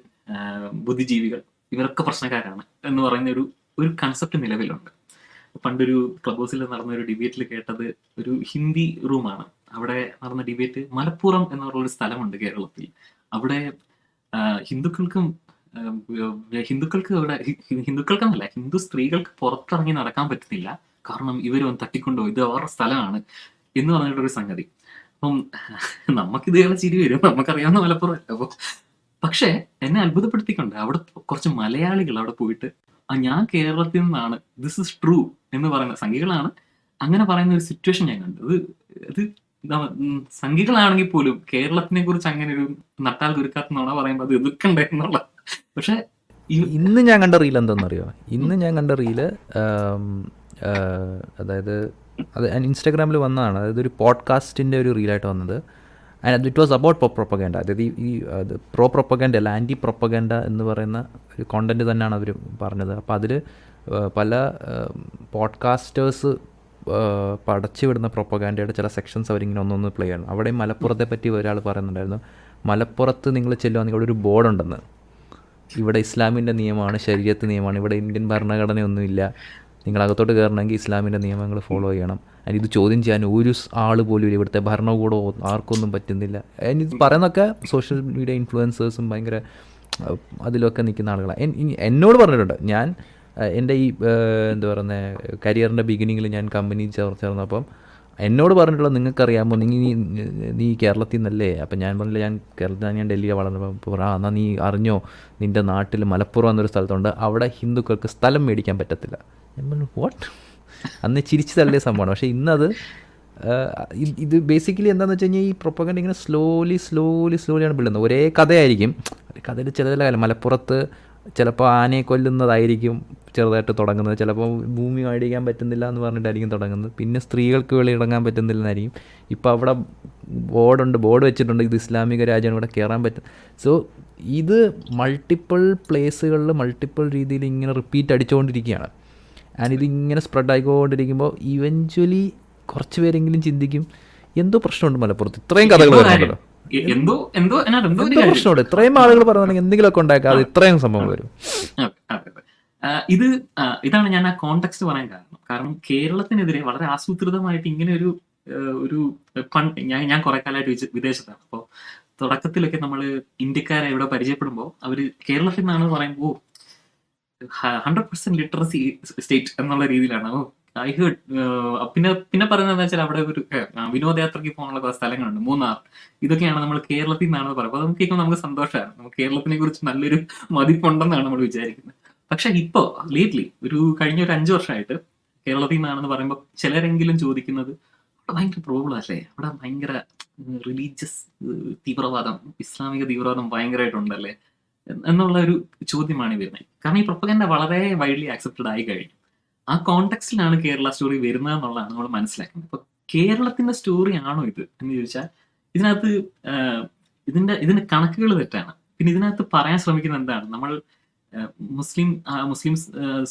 ബുദ്ധിജീവികൾ, ഇവരൊക്കെ പ്രശ്നക്കാരാണ് എന്ന് പറയുന്ന ഒരു കൺസെപ്റ്റ് നിലവിലുണ്ട്. പണ്ടൊരു ക്ലബ് ഹൗസിൽ നടന്ന ഒരു ഡിബേറ്റിൽ കേട്ടത് ഒരു ഹിന്ദി റൂമാണ്. അവിടെ നടന്ന ഡിബേറ്റ് മലപ്പുറം എന്നുള്ള ഒരു സ്ഥലമുണ്ട് കേരളത്തിൽ. അവിടെ ഹിന്ദുക്കൾക്കെന്നല്ല, ഹിന്ദു സ്ത്രീകൾക്ക് പുറത്തിറങ്ങി നടക്കാൻ പറ്റുന്നില്ല, കാരണം ഇവർ വന്ന് തട്ടിക്കൊണ്ടുപോയി, ഇത് അവരുടെ സ്ഥലമാണ് എന്ന് പറഞ്ഞിട്ടൊരു സംഗതി. അപ്പം നമുക്കിത് ചിരി വരും, നമുക്കറിയാവുന്ന മലപ്പുറം അല്ല. അപ്പൊ പക്ഷെ എന്നെ അത്ഭുതപ്പെടുത്തിക്കൊണ്ട് അവിടെ കുറച്ച് മലയാളികൾ അവിടെ പോയിട്ട് ഞാൻ കേരളത്തിൽ നിന്നാണ്, ദിസ് ഇസ് ട്രൂ എന്ന് പറയുന്ന സംഖ്യകളാണ് അങ്ങനെ പറയുന്ന ഒരു സിറ്റുവേഷൻ ഞാൻ കണ്ടു. അത് സംഖ്യകളാണെങ്കിൽ പോലും കേരളത്തിനെ കുറിച്ച് അങ്ങനെ ഒരു നട്ടാൽ കുരുക്കാത്ത പറയുമ്പോൾ അത് എതിർക്കണ്ടേ എന്നുള്ള. പക്ഷെ ഇന്ന് ഞാൻ കണ്ട റീൽ എന്താണെന്നറിയോ? ഇന്ന് ഞാൻ കണ്ട റീല് അതായത് അത് ഇൻസ്റ്റാഗ്രാമിൽ വന്നതാണ്. അതായത് ഒരു പോഡ്കാസ്റ്റിൻ്റെ ഒരു റീലായിട്ട് വന്നത്. And it was about propaganda. അതായത് ഈ പ്രോ പ്രൊപ്പഗൻഡ അല്ല, ആൻറ്റി പ്രൊപ്പഗൻഡ എന്ന് പറയുന്ന ഒരു കോണ്ടന്റ് തന്നെയാണ് അവർ പറഞ്ഞത്. അപ്പോൾ അതിൽ പല പോഡ്കാസ്റ്റേഴ്സ് പടച്ചു വിടുന്ന പ്രൊപ്പഗാൻഡയുടെ ചില സെക്ഷൻസ് അവരിങ്ങനെ ഒന്നൊന്ന് പ്ലേ ചെയ്യണം. അവിടെയും മലപ്പുറത്തെ പറ്റി ഒരാൾ പറയുന്നുണ്ടായിരുന്നു. മലപ്പുറത്ത് നിങ്ങൾ ചെല്ലുവാണെങ്കിൽ അവിടെ ഒരു ബോർഡുണ്ടെന്ന്, ഇവിടെ ഇസ്ലാമിൻ്റെ നിയമമാണ്, ശരീഅത്ത് നിയമമാണ്, ഇവിടെ ഇന്ത്യൻ ഭരണഘടനയൊന്നുമില്ല, നിങ്ങളകത്തോട്ട് കയറണമെങ്കിൽ ഇസ്ലാമിൻ്റെ നിയമങ്ങൾ ഫോളോ ചെയ്യണം. അതിന് ഇത് ചോദ്യം ചെയ്യാൻ ഒരു ആൾ പോലും ഇല്ല, ഇവിടുത്തെ ഭരണകൂടമോ ആർക്കൊന്നും പറ്റുന്നില്ല. ഇത് പറയുന്നതൊക്കെ സോഷ്യൽ മീഡിയ ഇൻഫ്ലുവൻസേഴ്സും ഭയങ്കര അതിലൊക്കെ നിൽക്കുന്ന ആളുകളാണ്. എന്നോട് പറഞ്ഞിട്ടുണ്ട്. ഞാൻ എൻ്റെ ഈ എന്താ പറയുന്നത് കരിയറിൻ്റെ ബിഗിനിങ്ങിൽ ഞാൻ കമ്പനി ചേർന്നപ്പം എന്നോട് പറഞ്ഞിട്ടുള്ളത്, നിങ്ങൾക്കറിയാമോ, നീ കേരളത്തിൽ നിന്നല്ലേ? അപ്പം ഞാൻ പറഞ്ഞില്ല, ഞാൻ കേരളത്തിൽ, ഞാൻ ഡൽഹിയിൽ വളർന്നപ്പോൾ. എന്നാൽ നീ അറിഞ്ഞോ, നിൻ്റെ നാട്ടിൽ മലപ്പുറം എന്നൊരു സ്ഥലത്തുണ്ട്, അവിടെ ഹിന്ദുക്കൾക്ക് സ്ഥലം മേടിക്കാൻ പറ്റത്തില്ല. ഞാൻ പറഞ്ഞു വാട്ട്? അന്ന് ചിരിച്ചു തള്ളിയ സംഭവമാണ്. പക്ഷേ ഇന്നത് ഇത് ബേസിക്കലി എന്താണെന്ന് വെച്ച് കഴിഞ്ഞാൽ ഈ പ്രൊപ്പഗൻഡ ഇങ്ങനെ സ്ലോലിയാണ് ബിൽഡുന്നത്. ഒരേ കഥയായിരിക്കും. കഥയിൽ ചില കാലം മലപ്പുറത്ത് ചിലപ്പോൾ ആനയെ കൊല്ലുന്നതായിരിക്കും ചെറുതായിട്ട് തുടങ്ങുന്നത്, ചിലപ്പോൾ ഭൂമി മേടിക്കാൻ പറ്റുന്നില്ല എന്ന് പറഞ്ഞിട്ടായിരിക്കും തുടങ്ങുന്നത്, പിന്നെ സ്ത്രീകൾക്ക് വെളിയിറങ്ങാൻ പറ്റുന്നില്ലെന്നായിരിക്കും. ഇപ്പോൾ അവിടെ ബോർഡ് വെച്ചിട്ടുണ്ട്, ഇത് ഇസ്ലാമിക രാജ്യമാണ്, ഇവിടെ കയറാൻ പറ്റും. സോ ഇത് മൾട്ടിപ്പിൾ പ്ലേസുകളിൽ മൾട്ടിപ്പിൾ രീതിയിൽ ഇങ്ങനെ റിപ്പീറ്റ് അടിച്ചുകൊണ്ടിരിക്കുകയാണ്. ആൻഡ് ഇതിങ്ങനെ സ്പ്രെഡ് ആയിക്കൊണ്ടിരിക്കുമ്പോൾ ഇവഞ്ച്വലി കുറച്ച് പേരെങ്കിലും ചിന്തിക്കും, എന്തോ പ്രശ്നമുണ്ട് മലപ്പുറത്ത്, ഇത്രയും കഥകൾ വരുന്നുണ്ടല്ലോ, എന്തോ പ്രശ്നമുണ്ട്, ഇത്രയും ആളുകൾ പറയുന്നുണ്ടെങ്കിൽ എന്തെങ്കിലുമൊക്കെ ഉണ്ടാക്കാതെ ഇത്രയും സംഭവം വരും. ഇതാണ് ഞാൻ ആ കോണ്ടെക്സ്റ്റ് പറയാൻ കാരണം കേരളത്തിനെതിരെ വളരെ ആസൂത്രിതമായിട്ട് ഇങ്ങനെ ഒരു ഞാൻ കുറെ കാലമായിട്ട് വിദേശത്താണ്. അപ്പോൾ തുടക്കത്തിലൊക്കെ നമ്മൾ ഇന്ത്യക്കാരെ ഇവിടെ പരിചയപ്പെടുമ്പോൾ അവര് കേരളത്തിൽ നിന്നാണ് പറയുമ്പോൾ 100% ലിറ്ററസി സ്റ്റേറ്റ് എന്നുള്ള രീതിയിലാണ്. I heard. പിന്നെ പറയുന്നത് എന്താ വെച്ചാൽ അവിടെ ഒരു വിനോദയാത്രയ്ക്ക് പോകാനുള്ള സ്ഥലങ്ങളുണ്ട്, മൂന്നാർ, ഇതൊക്കെയാണ് നമ്മൾ കേരളത്തിൽ നിന്നാണ് പറയുന്നത്. അപ്പോൾ നമുക്ക് കേൾക്കുമ്പോൾ നമുക്ക് സന്തോഷമാണ്, നമുക്ക് കേരളത്തിനെ കുറിച്ച് നല്ലൊരു മതിപ്പുണ്ടെന്നാണ് നമ്മൾ വിചാരിക്കുന്നത്. പക്ഷെ ഇപ്പോൾ ലേറ്റ്ലി കഴിഞ്ഞ ഒരു 5 വർഷമായിട്ട് കേരളത്തിൽ നിന്നാണെന്ന് പറയുമ്പോൾ ചിലരെങ്കിലും ചോദിക്കുന്നത്, അവിടെ ഭയങ്കര പ്രോബ്ലം അല്ലേ, അവിടെ ഭയങ്കര റിലീജിയസ് തീവ്രവാദം, ഇസ്ലാമിക തീവ്രവാദം ഭയങ്കരമായിട്ടുണ്ടല്ലേ എന്നുള്ള ഒരു ചോദ്യമാണ് വരുന്നത്. കാരണം ഈ പ്രൊപ്പഗൻഡ വളരെ വൈഡ്ലി ആക്സെപ്റ്റഡ് ആയി കഴിഞ്ഞു. ആ കോണ്ടെക്സ്റ്റിലാണ് കേരള സ്റ്റോറി വരുന്നത് എന്നുള്ളതാണ് നമ്മൾ മനസ്സിലാക്കുന്നത്. ഇപ്പൊ കേരളത്തിന്റെ സ്റ്റോറി ആണോ ഇത് എന്ന് ചോദിച്ചാൽ ഇതിനകത്ത് ഇതിന്റെ കണക്കുകൾ തെറ്റാണ്. പിന്നെ ഇതിനകത്ത് പറയാൻ ശ്രമിക്കുന്നത് എന്താണ്, നമ്മൾ മുസ്ലിം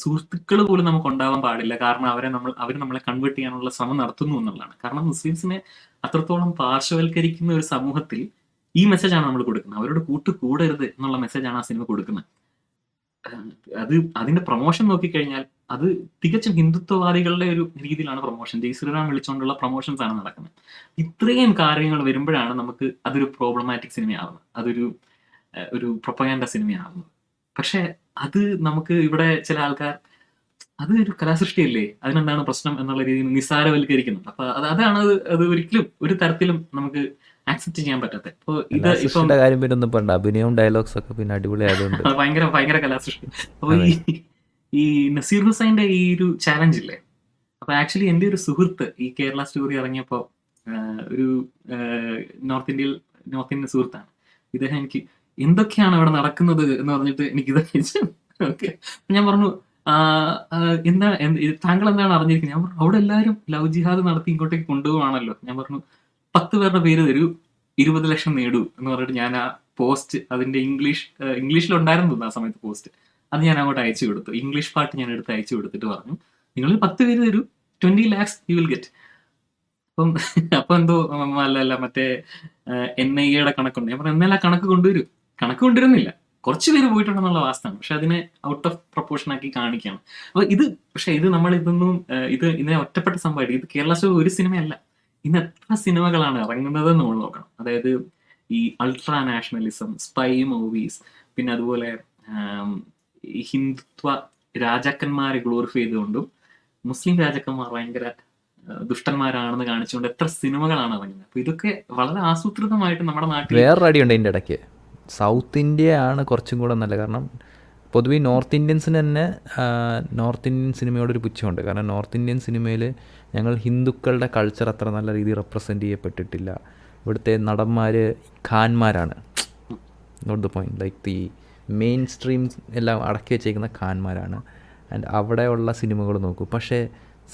സുഹൃത്തുക്കൾ പോലും നമുക്ക് ഉണ്ടാവാൻ പാടില്ല, കാരണം അവർ നമ്മളെ കൺവേർട്ട് ചെയ്യാനുള്ള ശ്രമം നടത്തുന്നു എന്നുള്ളതാണ്. കാരണം മുസ്ലിംസിനെ അത്രത്തോളം പാർശ്വവൽക്കരിക്കുന്ന ഒരു സമൂഹത്തിൽ ഈ മെസ്സേജാണ് നമ്മൾ കൊടുക്കുന്നത്. അവരോട് കൂടരുത് എന്നുള്ള മെസ്സേജാണ് ആ സിനിമ കൊടുക്കുന്നത്. അതിന്റെ പ്രൊമോഷൻ നോക്കിക്കഴിഞ്ഞാൽ അത് തികച്ചും ഹിന്ദുത്വവാദികളുടെ ഒരു രീതിയിലാണ് പ്രൊമോഷൻ. ജയ് ശ്രീറാം വിളിച്ചുകൊണ്ടുള്ള പ്രൊമോഷൻസ് ആണ് നടക്കുന്നത്. ഇത്രയും കാര്യങ്ങൾ വരുമ്പോഴാണ് നമുക്ക് അതൊരു പ്രോബ്ലമാറ്റിക് സിനിമയാവുന്നത്, അതൊരു ഒരു പ്രൊപ്പഗാൻഡ സിനിമയാവുന്നത്. പക്ഷെ അത് നമുക്ക് ഇവിടെ ചില ആൾക്കാർ അത് ഒരു കലാസൃഷ്ടിയല്ലേ, അതിനെന്താണ് പ്രശ്നം എന്നുള്ള രീതിയിൽ നിസ്സാരവൽക്കരിക്കുന്നു. അപ്പൊ അത് ഒരിക്കലും ഒരു തരത്തിലും നമുക്ക് ആക്സെപ്റ്റ് ചെയ്യാൻ പറ്റാത്ത. ഇപ്പൊ ഇത് ഇപ്പം സൃഷ്ടിയുടെ കാര്യം പിന്നെ ഒന്നും പറയണ്ട, അഭിനയവും ഡയലോഗ്സ് ഒക്കെ പിന്നെ അടിപൊളി ആയതുകൊണ്ട്. ഭയങ്കര ഭയങ്കര കലാസൃഷ്ടി. അപ്പൊ ഈ നസീർ ഹുസൈന്റെ ഈ ഒരു ചാലഞ്ച് ഇല്ലേ, അപ്പൊ ആക്ച്വലി എന്റെ ഒരു സുഹൃത്ത് ഈ കേരള സ്റ്റോറി ഇറങ്ങിയപ്പോ ഒരു നോർത്ത് ഇന്ത്യൻ സുഹൃത്താണ് ഇദ്ദേഹം. എനിക്ക് എന്തൊക്കെയാണ് അവിടെ നടക്കുന്നത് എന്ന് പറഞ്ഞിട്ട് എനിക്ക് ഇത് ഓക്കെ, ഞാൻ പറഞ്ഞു താങ്കൾ എന്താണ് അറിഞ്ഞിരിക്കുന്നത്? ഞാൻ പറഞ്ഞു അവിടെ എല്ലാവരും ലവ് ജിഹാദ് നടത്തി ഇങ്ങോട്ടേക്ക് കൊണ്ടുപോവാണല്ലോ. ഞാൻ പറഞ്ഞു 10 പേരുടെ പേര് തരൂ, 20 ലക്ഷം നേടൂ എന്ന് പറഞ്ഞിട്ട് ഞാൻ ആ പോസ്റ്റ്, അതിന്റെ ഇംഗ്ലീഷിലുണ്ടായിരുന്നു ആ സമയത്ത് പോസ്റ്റ്, അത് ഞാൻ അങ്ങോട്ട് അയച്ചു കൊടുത്തു. ഇംഗ്ലീഷ് പാർട്ട് ഞാൻ എടുത്ത് അയച്ചു കൊടുത്തിട്ട് പറഞ്ഞു, നിങ്ങൾ 10 പേര് തരൂ, 20 lakhs യു വിൽ ഗെറ്റ്. അപ്പൊ എന്തോ അല്ല മറ്റേ NIA കണക്കുണ്ട്. ഞാൻ പറഞ്ഞു എന്നാൽ ആ കണക്ക് കൊണ്ടുവരുന്നില്ല, കുറച്ച് പേര് പോയിട്ടുണ്ടെന്നുള്ള വാസ്തവമാണ്, പക്ഷെ അതിനെ ഔട്ട് ഓഫ് പ്രൊപ്പോർഷൻ ആക്കി കാണിക്കുകയാണ്. അപ്പൊ ഇത് നമ്മൾ ഇതിനെ ഒറ്റപ്പെട്ട സംഭവമായിട്ട്, ഇത് കേരള സ്റ്റോറി ഒരു സിനിമയല്ല, ഇന്ന് എത്ര സിനിമകളാണ് ഇറങ്ങുന്നത് നമ്മൾ നോക്കണം. അതായത് ഈ അൾട്രാ നാഷണലിസം, സ്പൈ മൂവീസ്, പിന്നെ അതുപോലെ ഈ ഹിന്ദുത്വ രാജാക്കന്മാരെ ഗ്ലോറിഫൈ ചെയ്തുകൊണ്ടും മുസ്ലിം രാജാക്കന്മാർ ഭയങ്കര ദുഷ്ടന്മാരാണെന്ന് കാണിച്ചുകൊണ്ട് എത്ര സിനിമകളാണ് ഇറങ്ങുന്നത്. അപ്പൊ ഇതൊക്കെ വളരെ ആസൂത്രിതമായിട്ട് നമ്മുടെ നാട്ടിൽ. വേറൊരു അടിയുണ്ട് ഇതിൻ്റെ ഇടയ്ക്ക്, സൗത്ത് ഇന്ത്യ ആണ് കുറച്ചും കൂടെ നല്ല. കാരണം പൊതുവെ നോർത്ത് ഇന്ത്യൻസിന് തന്നെ നോർത്ത് ഇന്ത്യൻ സിനിമയോടൊരു പുച്ഛമുണ്ട്. കാരണം നോർത്ത് ഇന്ത്യൻ സിനിമയിൽ ഞങ്ങൾ ഹിന്ദുക്കളുടെ കൾച്ചർ അത്ര നല്ല രീതിയിൽ റെപ്രസെൻറ്റ് ചെയ്യപ്പെട്ടിട്ടില്ല. ഇവിടുത്തെ നടന്മാർ ഖാൻമാരാണ്, not the point, like the mainstream എല്ലാം അടക്കി വെച്ചേക്കുന്ന ഖാൻമാരാണ്. ആൻഡ് അവിടെയുള്ള സിനിമകൾ നോക്കൂ. പക്ഷേ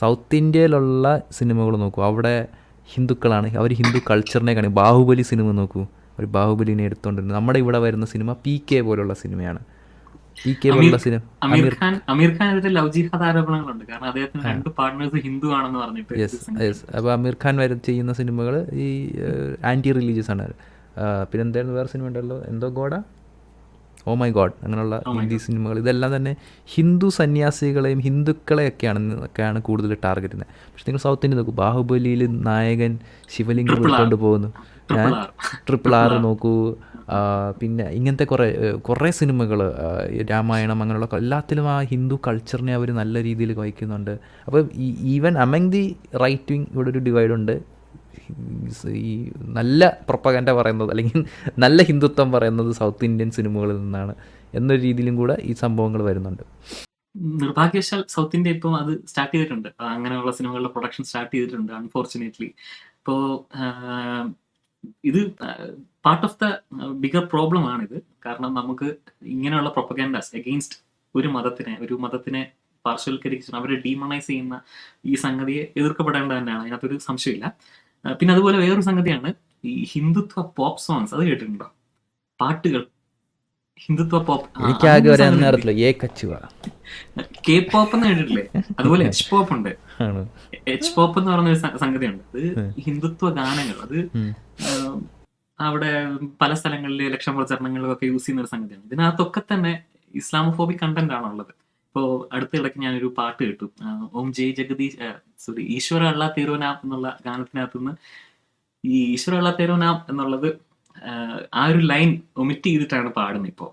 സൗത്ത് ഇന്ത്യയിലുള്ള സിനിമകൾ നോക്കൂ, അവിടെ ഹിന്ദുക്കളാണ്, അവർ ഹിന്ദു കൾച്ചറിനെ കാണും. ബാഹുബലി സിനിമ നോക്കൂ, ഒരു ബാഹുബലിനെ എടുത്തുകൊണ്ടിരുന്നു. നമ്മുടെ ഇവിടെ വരുന്ന സിനിമ PK പോലുള്ള സിനിമയാണ്. PK പോലുള്ള സിനിമ അമീർ ഖാൻ ലവ് ജിഹാദ് ആരോപണങ്ങളുണ്ട്, കാരണം അദ്ദേഹത്തിന് 2 പാർട്ട്നേഴ്സ് ഹിന്ദു ആണെന്ന് പറഞ്ഞിട്ട്. യെസ്. അപ്പോൾ അമീർ ഖാൻ ചെയ്യുന്ന സിനിമകൾ ഈ ആൻറ്റി റിലീജിയസ് ആണ്. പിന്നെ എന്തായിരുന്നു വേറെ സിനിമ ഉണ്ടല്ലോ, എന്തോ ഗോഡ, ഓ മൈ ഗോഡ്, അങ്ങനെയുള്ള ഹിന്ദി സിനിമകൾ. ഇതെല്ലാം തന്നെ ഹിന്ദു സന്യാസികളെയും ഹിന്ദുക്കളെയൊക്കെയാണ് കൂടുതൽ ടാർഗറ്റ് ചെയ്യുന്നത്. പക്ഷെ നിങ്ങൾ സൗത്ത് ഇന്ത്യ നോക്കൂ, ബാഹുബലിയിൽ നായകൻ ശിവലിംഗം എടുത്തുകൊണ്ട് പോകുന്നു, RRR നോക്കൂ, പിന്നെ ഇങ്ങനത്തെ കുറേ സിനിമകൾ, രാമായണം, അങ്ങനെയുള്ള എല്ലാത്തിലും ആ ഹിന്ദു കൾച്ചറിനെ അവർ നല്ല രീതിയിൽ വഹിക്കുന്നുണ്ട്. അപ്പോൾ even among the right wing ഇവിടെ ഒരു ഡിവൈഡുണ്ട്. ഈ നല്ല പ്രൊപ്പഗൻഡ പറയുന്നത് അല്ലെങ്കിൽ നല്ല ഹിന്ദുത്വം പറയുന്നത് സൗത്ത് ഇന്ത്യൻ സിനിമകളിൽ നിന്നാണ് എന്നൊരു രീതിയിലും കൂടെ ഈ സംഭവങ്ങൾ വരുന്നുണ്ട്. നിർഭാഗ്യവശാൽ സൗത്ത് ഇന്ത്യ ഇപ്പം അത് സ്റ്റാർട്ട് ചെയ്തിട്ടുണ്ട്, അങ്ങനെയുള്ള സിനിമകളുടെ പ്രൊഡക്ഷൻ സ്റ്റാർട്ട് ചെയ്തിട്ടുണ്ട് അൺഫോർച്ചുനേറ്റ്ലി. ഇപ്പോൾ ഇത് part of the bigger problem ആണിത്. കാരണം നമുക്ക് ഇങ്ങനെയുള്ള പ്രൊപ്പഗൻഡാസ് എഗെയിൻസ്റ്റ് ഒരു മതത്തിനെ പാർശ്വവൽക്കരിച്ച് അവരെ ഡീമണൈസ് ചെയ്യുന്ന ഈ സംഗതിയെ എതിർക്കപ്പെടേണ്ടത് തന്നെയാണ്, അതിനകത്തൊരു സംശയമില്ല. പിന്നെ അതുപോലെ വേറൊരു സംഗതിയാണ് ഈ ഹിന്ദുത്വ പോപ്പ് സോങ്സ്. അത് കേട്ടിട്ടുണ്ടോ? പാട്ടുകൾ, ഹിന്ദുത്വ പോപ്പ്. കെ പോപ്പ് എന്ന് കേട്ടിട്ടില്ലേ? അതുപോലെ H പോപ്പ് ഉണ്ട്. H പോപ്പ് എന്ന് പറഞ്ഞൊരു സംഗതിയുണ്ട്. അത് ഹിന്ദുത്വ ഗാനങ്ങൾ, അത് അവിടെ പല സ്ഥലങ്ങളിൽ ഇലക്ഷൻ പ്രചരണങ്ങളിലൊക്കെ യൂസ് ചെയ്യുന്ന ഒരു സംഗതിയാണ്. ഇതിനകത്തൊക്കെ തന്നെ ഇസ്ലാമോഫോബിക് കണ്ടന്റ് ആണുള്ളത്. ഇപ്പോൾ അടുത്തിടയ്ക്ക് ഞാനൊരു പാട്ട് കേട്ടു, ഓം ജയ് ജഗദീഷ് ഈശ്വര അള്ളാ തേരോനാം എന്നുള്ള ഗാനത്തിനകത്ത് നിന്ന് ഈ ഈശ്വര അള്ളാ തേരോനാം എന്നുള്ളത് ആ ഒരു ലൈൻ ഒമിറ്റ് ചെയ്തിട്ടാണ് പാടുന്നത്. ഇപ്പോൾ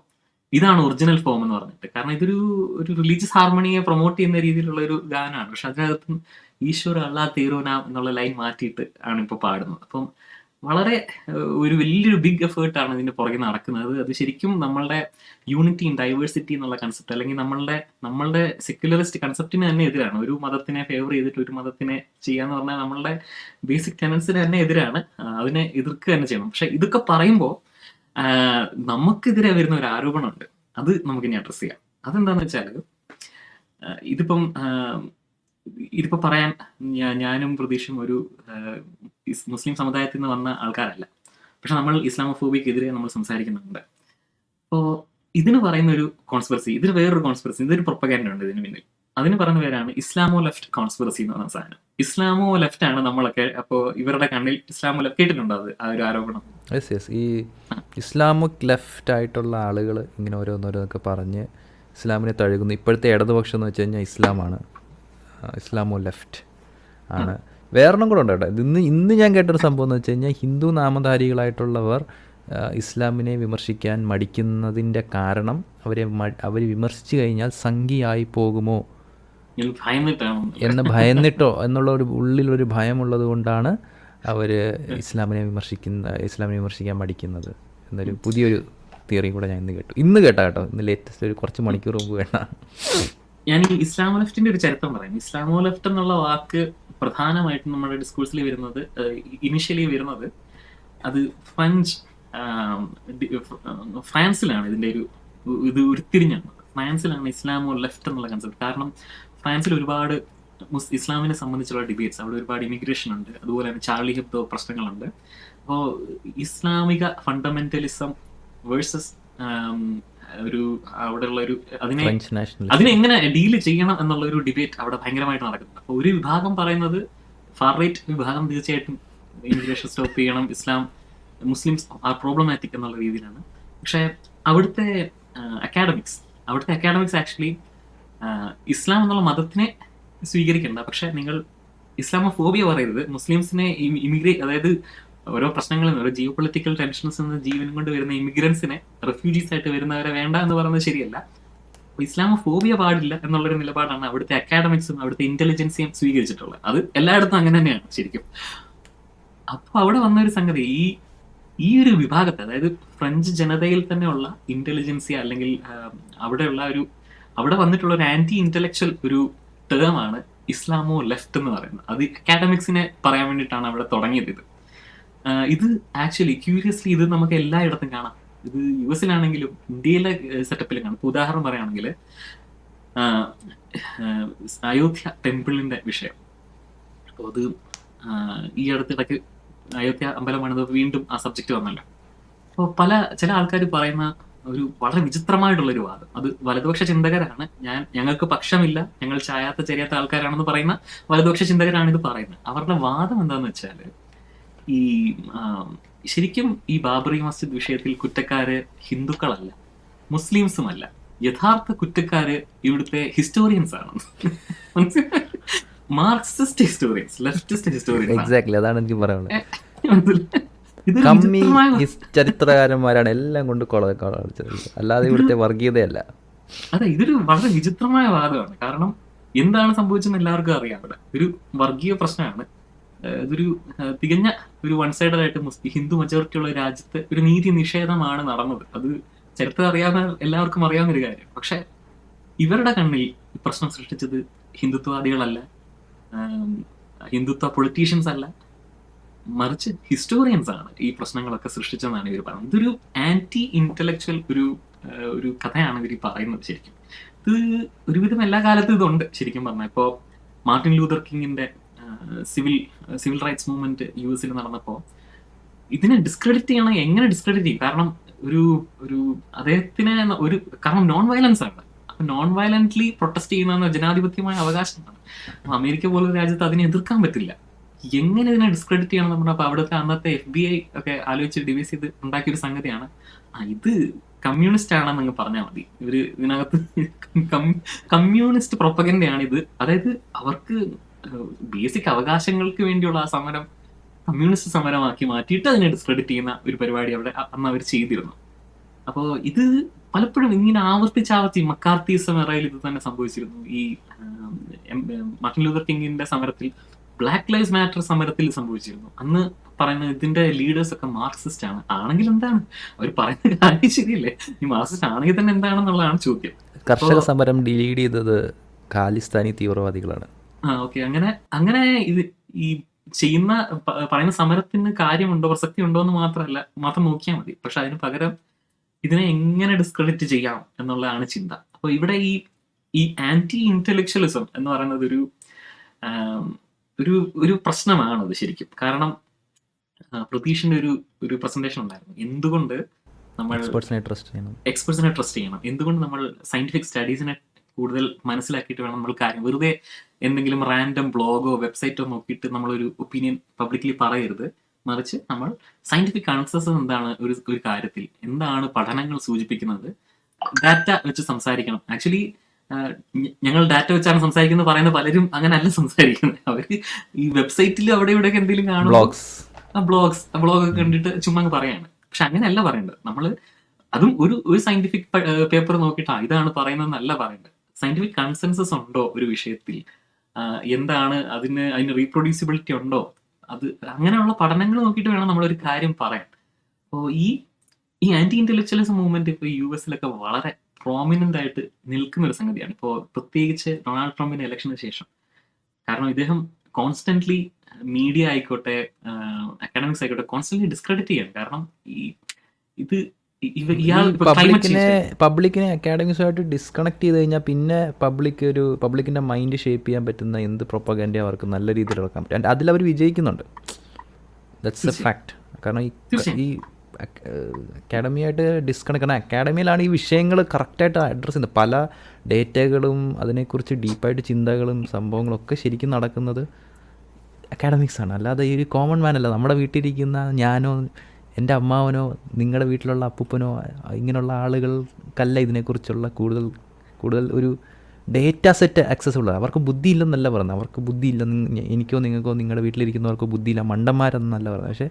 ഇതാണ് ഒറിജിനൽ ഫോം എന്ന് പറഞ്ഞിട്ട്. കാരണം ഇതൊരു റിലീജിയസ് ഹാർമണിയെ പ്രൊമോട്ട് ചെയ്യുന്ന രീതിയിലുള്ള ഒരു ഗാനമാണ്. പക്ഷെ അതിനകത്ത് ഈശ്വര അള്ളാ തേരോനാം എന്നുള്ള ലൈൻ മാറ്റിയിട്ട് ആണ് ഇപ്പോൾ പാടുന്നത്. അപ്പം വളരെ ഒരു വലിയൊരു ബിഗ് എഫേർട്ടാണ് ഇതിന്റെ പുറകെ നടക്കുന്നത്. അത് ശരിക്കും നമ്മളുടെ യൂണിറ്റി ഇൻ ഡൈവേഴ്സിറ്റി എന്നുള്ള കൺസെപ്റ്റ്, അല്ലെങ്കിൽ നമ്മളുടെ സെക്യുലറിസ്റ്റ് കൺസെപ്റ്റിന് തന്നെ എതിരാണ്. ഒരു മതത്തിനെ ഫേവർ ചെയ്തിട്ട് ഒരു മതത്തിനെ ചെയ്യാന്ന് പറഞ്ഞാൽ നമ്മളുടെ ബേസിക് ടെനൻസിന് തന്നെ എതിരാണ്. അതിനെ എതിർക്കുക തന്നെ ചെയ്യണം. പക്ഷെ ഇതൊക്കെ പറയുമ്പോൾ നമുക്കെതിരെ വരുന്ന ഒരു ആരോപണമുണ്ട്, അത് നമുക്കിനി അഡ്രസ് ചെയ്യാം. അതെന്താന്ന് വെച്ചാൽ ഇതിപ്പോ പറയാൻ ഞാനും പ്രതീക്ഷയും ഒരു മുസ്ലിം സമുദായത്തിൽ നിന്ന് വന്ന ആൾക്കാരല്ല. പക്ഷെ നമ്മൾ ഇസ്ലാമോഫോബിക്കെതിരെ നമ്മൾ സംസാരിക്കുന്നുണ്ട്. അപ്പോൾ ഇതിന് പറയുന്ന ഒരു കോൺസ്പിറസി, ഇതിന് വേറൊരു കോൺസ്പിറസി, ഇതൊരു പ്രൊപ്പഗൻഡ ഉണ്ട് ഇതിന് പിന്നിൽ. അതിന് പറയുന്ന പേരാണ് ഇസ്ലാമോ ലെഫ്റ്റ് കോൺസ്പിറസി എന്ന് പറയുന്ന സാധനം. ഇസ്ലാമോ ലെഫ്റ്റ് ആണ് നമ്മളൊക്കെ. അപ്പോൾ ഇവരുടെ കണ്ണിൽ ഇസ്ലാമോ ലെഫ്റ്റ് കേട്ടിട്ടുണ്ടോ അത് ആ ഒരു ആരോപണം? ഈ ഇസ്ലാമിക് ലെഫ്റ്റ് ആയിട്ടുള്ള ആളുകൾ ഇങ്ങനെ ഓരോന്നോരോന്നൊക്കെ പറഞ്ഞ് ഇസ്ലാമിനെ തഴുകുന്നു. ഇപ്പോഴത്തെ ഇടതുപക്ഷം എന്ന് വെച്ച് കഴിഞ്ഞാൽ ഇസ്ലാമാണ്, ഇസ്ലാമോ ലെഫ്റ്റ് ആണ്. വേറൊന്നും കൂടെ ഉണ്ട് കേട്ടോ. ഇന്ന് ഞാൻ കേട്ടൊരു സംഭവം എന്ന് വെച്ച് കഴിഞ്ഞാൽ ഹിന്ദു നാമധാരികളായിട്ടുള്ളവർ ഇസ്ലാമിനെ വിമർശിക്കാൻ മടിക്കുന്നതിൻ്റെ കാരണം അവർ വിമർശിച്ചു കഴിഞ്ഞാൽ സംഘിയായി പോകുമോ എന്ന് ഭയന്നിട്ടോ എന്നുള്ള ഉള്ളിലൊരു ഭയമുള്ളത് കൊണ്ടാണ് അവർ ഇസ്ലാമിനെ വിമർശിക്കാൻ മടിക്കുന്നത് എന്നൊരു പുതിയൊരു തിയറി കൂടെ ഞാൻ ഇന്ന് കേട്ടോ. ഇന്ന് ലേറ്റസ്റ്റ് ഒരു കുറച്ച് മണിക്കൂർ മുമ്പ് കേട്ടാ. ഞാൻ ഈ ഇസ്ലാമോ ലെഫ്റ്റിന്റെ ഒരു ചരിത്രം പറയാം. ഇസ്ലാമോ ലെഫ്റ്റ് എന്നുള്ള വാക്ക് പ്രധാനമായിട്ടും നമ്മുടെ ഡിസ്കോഴ്സിൽ വരുന്നത്, ഇനിഷ്യലി വരുന്നത് അത് ഫ്രാൻസിലാണ്. ഇതിന്റെ ഇത് ഉരുത്തിരിഞ്ഞാണ്. ഫ്രാൻസിലാണ് ഇസ്ലാമോ ലെഫ്റ്റ് എന്നുള്ള കൺസെപ്റ്റ്. കാരണം ഫ്രാൻസിൽ ഒരുപാട് ഇസ്ലാമിനെ സംബന്ധിച്ചുള്ള ഡിബേറ്റ്സ്, അവിടെ ഒരുപാട് ഇമിഗ്രേഷൻ ഉണ്ട്, അതുപോലെ തന്നെ ചാർലി ഹെബ്ഡോ പ്രശ്നങ്ങളുണ്ട്. അപ്പോൾ ഇസ്ലാമിക ഫണ്ടമെന്റലിസം വേഴ്സസ് ഒരു അവിടെയുള്ള ഒരു അതിനെ എങ്ങനെ ഡീല് ചെയ്യണം എന്നുള്ള ഒരു ഡിബേറ്റ് അവിടെ ഭയങ്കരമായിട്ട് നടക്കുന്നത്. അപ്പോൾ ഒരു വിഭാഗം പറയുന്നത്, ഫാർ റൈറ്റ് വിഭാഗം തീർച്ചയായിട്ടും ഇമിഗ്രേഷൻ സ്റ്റോപ്പ് ചെയ്യണം, മുസ്ലിംസ് ആർ പ്രോബ്ലമാറ്റിക് എന്നുള്ള രീതിയിലാണ്. പക്ഷേ അവിടുത്തെ അക്കാഡമിക്സ് ആക്ച്വലി ഇസ്ലാം എന്നുള്ള മതത്തിനെ സ്വീകരിക്കണ്ട, പക്ഷെ നിങ്ങൾ ഇസ്ലാമോഫോബിയ പറയരുത്, മുസ്ലിംസിനെ അതായത് ഓരോ പ്രശ്നങ്ങളിൽ ഓരോ ജിയോ പൊളിറ്റിക്കൽ ടെൻഷൻസ് നിന്ന് ജീവൻ കൊണ്ട് വരുന്ന ഇമിഗ്രൻസിനെ, റെഫ്യൂജീസ് ആയിട്ട് വരുന്നവരെ വേണ്ട എന്ന് പറയുന്നത് ശരിയല്ല. അപ്പോൾ ഇസ്ലാമോഫോബിയ പാടില്ല എന്നുള്ളൊരു നിലപാടാണ് അവിടുത്തെ അക്കാഡമിക്സും അവിടുത്തെ ഇന്റലിജൻസിയും സ്വീകരിച്ചിട്ടുള്ളത്. അത് എല്ലായിടത്തും അങ്ങനെ തന്നെയാണ് ശരിക്കും. അപ്പോൾ അവിടെ വന്നൊരു സംഗതി, ഈ ഒരു വിഭാഗത്തെ, അതായത് ഫ്രഞ്ച് ജനതയിൽ തന്നെയുള്ള ഇന്റലിജൻസിയ അല്ലെങ്കിൽ അവിടെ വന്നിട്ടുള്ള ഒരു ആന്റി ഇന്റലക്ച്വൽ ഒരു ടേമാണ് ഇസ്ലാമോ ലെഫ്റ്റ് എന്ന് പറയുന്നത്. അത് അക്കാഡമിക്സിനെ പറയാൻ വേണ്ടിയിട്ടാണ് അവിടെ തുടങ്ങിയത്. ഇത് ആക്ച്വലി ക്യൂരിയസ്ലി ഇത് നമുക്ക് എല്ലായിടത്തും കാണാം. ഇത് US-ലാണെങ്കിലും ഇന്ത്യയിലെ സെറ്റപ്പിൽ കാണാം. ഉദാഹരണം പറയുകയാണെങ്കിൽ അയോധ്യ ടെമ്പിളിന്റെ വിഷയം. അപ്പോൾ അത് ഈ അടുത്തിടയ്ക്ക് അയോധ്യ അമ്പലമാണത് വീണ്ടും ആ സബ്ജക്റ്റ് വന്നല്ലോ. അപ്പോൾ ചില ആൾക്കാർ പറയുന്ന ഒരു വളരെ വിചിത്രമായിട്ടുള്ളൊരു വാദം, അത് വലതുപക്ഷ ചിന്തകരാണ്, ഞങ്ങൾക്ക് പക്ഷമില്ല, ഞങ്ങൾ ചായാത്ത ആൾക്കാരാണെന്ന് പറയുന്ന വലതുപക്ഷ ചിന്തകരാണ് ഇത് പറയുന്നത്. അവരുടെ വാദം എന്താണെന്ന് വെച്ചാൽ, ശരിക്കും ഈ ബാബറി മസ്ജിദ് വിഷയത്തിൽ കുറ്റക്കാര് ഹിന്ദുക്കളല്ല, മുസ്ലിംസുമല്ല, യഥാർത്ഥ കുറ്റക്കാര് ഇവിടുത്തെ ഹിസ്റ്റോറിയൻസ് ആണ്. Marxist historians, leftist historians. Exactly, അതാണ് എനിക്ക് പറയാനുള്ളത്. ചരിത്രകാരന്മാരാണ് എല്ലാം കൊണ്ട് അല്ലാതെ ഇവിടുത്തെ വർഗീയതയല്ല. അതെ, ഇതൊരു വളരെ വിചിത്രമായ വാദമാണ്. കാരണം എന്താണ് സംഭവിച്ചെന്ന് എല്ലാവർക്കും അറിയാം. അവിടെ ഒരു വർഗീയ പ്രശ്നമാണ്. ഇതൊരു തികഞ്ഞ ഒരു വൺ സൈഡഡ് ആയിട്ട് ഹിന്ദു മെജോറിറ്റി ഉള്ള രാജ്യത്ത് ഒരു നീതി നിഷേധമാണ് നടന്നത്. അത് ചരിത്രം അറിയാവുന്ന എല്ലാവർക്കും അറിയാവുന്ന ഒരു കാര്യം. പക്ഷെ ഇവരുടെ കണ്ണിൽ പ്രശ്നം സൃഷ്ടിച്ചത് ഹിന്ദുത്വവാദികളല്ല, ഹിന്ദുത്വ പൊളിറ്റീഷ്യൻസ് അല്ല, മറിച്ച് ഹിസ്റ്റോറിയൻസ് ആണ് ഈ പ്രശ്നങ്ങളൊക്കെ സൃഷ്ടിച്ചതെന്നാണ് ഇവർ പറയുന്നത്. ഇതൊരു ആന്റി ഇന്റലക്ച്വൽ ഒരു കഥയാണ് ഇവർ പറയുന്നത്. ശരിക്കും ഇത് ഒരുവിധം എല്ലാ കാലത്തും ഇതുണ്ട് ശരിക്കും പറഞ്ഞാൽ. ഇപ്പോൾ മാർട്ടിൻ ലൂതർ കിങ്ങിന്റെ സിവിൽ റൈറ്റ്സ് മൂവ്മെന്റ് US-ൽ നടന്നപ്പോൾ ഇതിനെ ഡിസ്ക്രെഡിറ്റ് ചെയ്യണം. എങ്ങനെ ഡിസ്ക്രെഡിറ്റ് ചെയ്യും? കാരണം ഒരു അദ്ദേഹത്തിന് കാരണം നോൺ വയലൻസ് ആണ്. അപ്പൊ നോൺ വയലന്റ്ലി പ്രൊട്ടസ്റ്റ് ചെയ്യുന്ന ജനാധിപത്യമായ അവകാശമാണ്. അമേരിക്ക പോലൊരു രാജ്യത്ത് അതിനെ എതിർക്കാൻ പറ്റില്ല. എങ്ങനെ ഇതിനെ ഡിസ്ക്രെഡിറ്റ് ചെയ്യണം നമ്മൾ? അപ്പൊ അവിടുത്തെ അന്നത്തെ FBI ഒക്കെ ആലോചിച്ച് ഡിവൈസ് ചെയ്ത് ഉണ്ടാക്കിയൊരു സംഗതിയാണ്, ഇത് കമ്മ്യൂണിസ്റ്റ് ആണെന്ന് പറഞ്ഞാൽ മതി. ഇവര് ഇതിനകത്ത് കമ്മ്യൂണിസ്റ്റ് പ്രൊപ്പഗൻഡയാണ് ഇത്. അതായത് അവർക്ക് ബേസിക് അവകാശങ്ങൾക്ക് വേണ്ടിയുള്ള ആ സമരം കമ്മ്യൂണിസ്റ്റ് സമരമാക്കി മാറ്റിയിട്ട് അതിനെ ഡിസ്ക്രെഡിറ്റ് ചെയ്യുന്ന ഒരു പരിപാടി അവിടെ അന്ന് അവർ ചെയ്തിരുന്നു. അപ്പോൾ ഇത് പലപ്പോഴും ഇങ്ങനെ ആവർത്തിച്ചാവർത്തി മക്കാർത്തിസം എറയിൽ ഇത് തന്നെ സംഭവിച്ചിരുന്നു. ഈ മാർട്ടിൻ ലൂതർ കിങ്ങിന്റെ സമരത്തിൽ, ബ്ലാക്ക് ലൈവ്സ് മാറ്റർ സമരത്തിൽ സംഭവിച്ചിരുന്നു. അന്ന് പറയുന്നത് ഇതിന്റെ ലീഡേഴ്സ് ഒക്കെ മാർക്സിസ്റ്റ് ആണ്. ആണെങ്കിൽ എന്താണ് അവർ പറയുന്ന കാര്യം ശരിയല്ലേ? ഈ മാർക്സിസ്റ്റ് ആണെങ്കിൽ തന്നെ എന്താണെന്നുള്ളതാണ് ചോദ്യം. കർഷക സമരം ലീഡ് ചെയ്തത് ഖാലിസ്ഥാനി തീവ്രവാദികളാണ്. ഓക്കെ, അങ്ങനെ ഇത് ഈ പറയുന്ന സമരത്തിന് കാര്യമുണ്ടോ, പ്രസക്തി ഉണ്ടോ എന്ന് മാത്രം നോക്കിയാൽ മതി. പക്ഷെ അതിന് പകരം ഇതിനെ എങ്ങനെ ഡിസ്ക്രെഡിറ്റ് ചെയ്യാം എന്നുള്ളതാണ് ചിന്ത. അപ്പൊ ഇവിടെ ഈ ആന്റി ഇന്റലക്ച്വലിസം എന്ന് പറയുന്നത് ഒരു പ്രശ്നമാണത് ശരിക്കും. കാരണം പ്രതീഷിന്റെ ഒരു പ്രസന്റേഷൻ ഉണ്ടായിരുന്നു, എന്തുകൊണ്ട് നമ്മൾ എക്സ്പെർട്സിനെ ട്രസ്റ്റ് ചെയ്യണം, എന്തുകൊണ്ട് നമ്മൾ സയന്റിഫിക് സ്റ്റഡീസിനെ കൂടുതൽ മനസ്സിലാക്കിയിട്ട് വേണം നമ്മൾ കാര്യം, വെറുതെ എന്തെങ്കിലും റാൻഡം ബ്ലോഗോ വെബ്സൈറ്റോ നോക്കിയിട്ട് നമ്മളൊരു ഒപ്പീനിയൻ പബ്ലിക്കലി പറയരുത്, മറിച്ച് നമ്മൾ സയന്റിഫിക് ആൻസേഴ്സ് എന്താണ് ഒരു കാര്യത്തിൽ, എന്താണ് പഠനങ്ങൾ സൂചിപ്പിക്കുന്നത്, ഡാറ്റ വെച്ച് സംസാരിക്കണം. ആക്ച്വലി ഞങ്ങൾ ഡാറ്റ വെച്ചാണ് സംസാരിക്കുന്നത് പറയുന്ന പലരും അങ്ങനെ അല്ല സംസാരിക്കുന്നത്. അവര് ഈ വെബ്സൈറ്റിൽ അവിടെ ഇവിടെയൊക്കെ എന്തെങ്കിലും കാണുമ്പോൾ ബ്ലോഗ്സ് ബ്ലോഗ് ഒക്കെ കണ്ടിട്ട് ചുമ്മാ അങ്ങ് പറയാണ്. പക്ഷെ അങ്ങനെയല്ല പറയേണ്ടത്. നമ്മള് അതും ഒരു സയന്റിഫിക് പേപ്പർ നോക്കിയിട്ടാ ഇതാണ് പറയുന്നതെന്നല്ല പറയേണ്ടത്. സയന്റിഫിക് കൺസെൻസസ് ഉണ്ടോ ഒരു വിഷയത്തിൽ, എന്താണ് അതിന് റീപ്രൊഡ്യൂസിബിലിറ്റി ഉണ്ടോ, അത് അങ്ങനെയുള്ള പഠനങ്ങൾ നോക്കിയിട്ട് വേണം നമ്മളൊരു കാര്യം പറയാൻ. അപ്പോൾ ഈ ആന്റി ഇന്റലക്ച്വലിസം മൂവ്മെന്റ് ഇപ്പോൾ യു എസിലൊക്കെ വളരെ പ്രോമിനന്റ് ആയിട്ട് നിൽക്കുന്ന ഒരു സംഗതിയാണ്. ഇപ്പോൾ പ്രത്യേകിച്ച് ഡൊണാൾഡ് ട്രംപിന്റെ ഇലക്ഷന് ശേഷം. കാരണം ഇദ്ദേഹം കോൺസ്റ്റന്റ്ലി മീഡിയ ആയിക്കോട്ടെ അക്കാഡമിക്സ് ആയിക്കോട്ടെ കോൺസ്റ്റന്റ്ലി ഡിസ്ക്രെഡിറ്റ് ചെയ്യാണ്. കാരണം ഇത് ഇയാൾ പബ്ലിക്കിനെ അക്കാഡമിക്സുമായിട്ട് ഡിസ്കണക്ട് ചെയ്ത് കഴിഞ്ഞാൽ പിന്നെ പബ്ലിക്കിന്റെ മൈൻഡ് ഷേപ്പ് ചെയ്യാൻ പറ്റുന്ന എന്ത് പ്രൊപ്പഗൻഡ അവർക്ക് നല്ല രീതിയിൽ ഇറക്കാൻ പറ്റും. അതിലവർ വിജയിക്കുന്നുണ്ട്. That's a fact. കാരണം ഈ അക്കാഡമിയായിട്ട് ഡിസ്കണക്ട്, കാരണം അക്കാഡമിയിലാണ് ഈ വിഷയങ്ങൾ കറക്റ്റായിട്ട് അഡ്രസ്സ് ചെയ്യുന്നത്. പല ഡേറ്റകളും അതിനെക്കുറിച്ച് ഡീപ്പായിട്ട് ചിന്തകളും സംഭവങ്ങളൊക്കെ ശരിക്കും നടക്കുന്നത് അക്കാഡമിക്സാണ്. അല്ലാതെ ഈ ഒരു കോമൺ മാനല്ല. നമ്മുടെ വീട്ടിലിരിക്കുന്ന ഞാനോ എൻ്റെ അമ്മാവനോ നിങ്ങളുടെ വീട്ടിലുള്ള അപ്പൂപ്പനോ ഇങ്ങനെയുള്ള ആളുകൾക്കല്ല ഇതിനെക്കുറിച്ചുള്ള കൂടുതൽ ഒരു ഡേറ്റ സെറ്റ് ആക്സസിബിൾ. അവർക്ക് ബുദ്ധിയില്ലെന്നല്ല പറയുന്നത്. അവർക്ക് ബുദ്ധിയില്ലെന്ന് എനിക്കോ നിങ്ങൾക്കോ നിങ്ങളുടെ വീട്ടിലിരിക്കുന്നവർക്കോ ബുദ്ധിയില്ല, മണ്ടന്മാരെന്നല്ല പറയുന്നത്. പക്ഷേ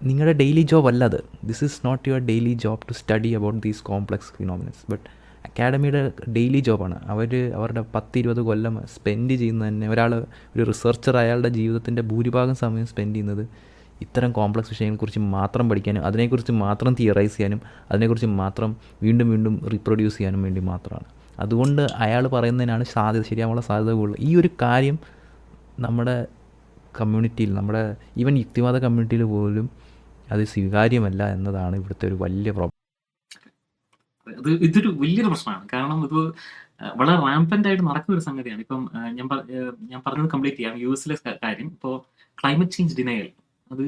നിങ്ങളുടെ ഡെയിലി ജോബ് അല്ല അത്. This is not your daily job to study about these complex phenomenons. But അക്കാഡമിയുടെ ഡെയിലി ജോബാണ്. അവരുടെ 10-20 കൊല്ലം സ്പെൻഡ് ചെയ്യുന്നത് തന്നെ, ഒരു റിസർച്ചർ അയാളുടെ ജീവിതത്തിൻ്റെ ഭൂരിഭാഗം സമയം സ്പെൻഡ് ചെയ്യുന്നത് ഇത്തരം കോംപ്ലക്സ് വിഷയങ്ങളെക്കുറിച്ച് മാത്രം പഠിക്കാനും അതിനെക്കുറിച്ച് മാത്രം തിയറൈസ് ചെയ്യാനും അതിനെക്കുറിച്ച് മാത്രം വീണ്ടും വീണ്ടും റീപ്രൊഡ്യൂസ് ചെയ്യാനും വേണ്ടി മാത്രമാണ്. അതുകൊണ്ട് അയാൾ പറയുന്നതിനാണ് ശരിയാവാനുള്ള സാധ്യത കൂടുതൽ. ഈ ഒരു കാര്യം നമ്മുടെ കമ്മ്യൂണിറ്റിയിൽ, നമ്മുടെ ഈവൻ യുക്തിവാദ കമ്മ്യൂണിറ്റിയിൽ പോലും അത് സ്വീകാര്യമല്ല എന്നതാണ് ഇവിടുത്തെ ഒരു വലിയ പ്രോബ്ലം. ഇതൊരു വലിയൊരു പ്രശ്നമാണ്. കാരണം ഇത് വളരെ റാമ്പന്റ് ആയിട്ട് നടക്കുന്ന ഒരു സംഗതിയാണ്. ഇപ്പം ഞാൻ പറഞ്ഞത് കംപ്ലീറ്റ് ചെയ്യാം. യു എസിലെ കാര്യം, ഇപ്പോൾ ക്ലൈമറ്റ് ചേഞ്ച് ഡിനയൽ അത്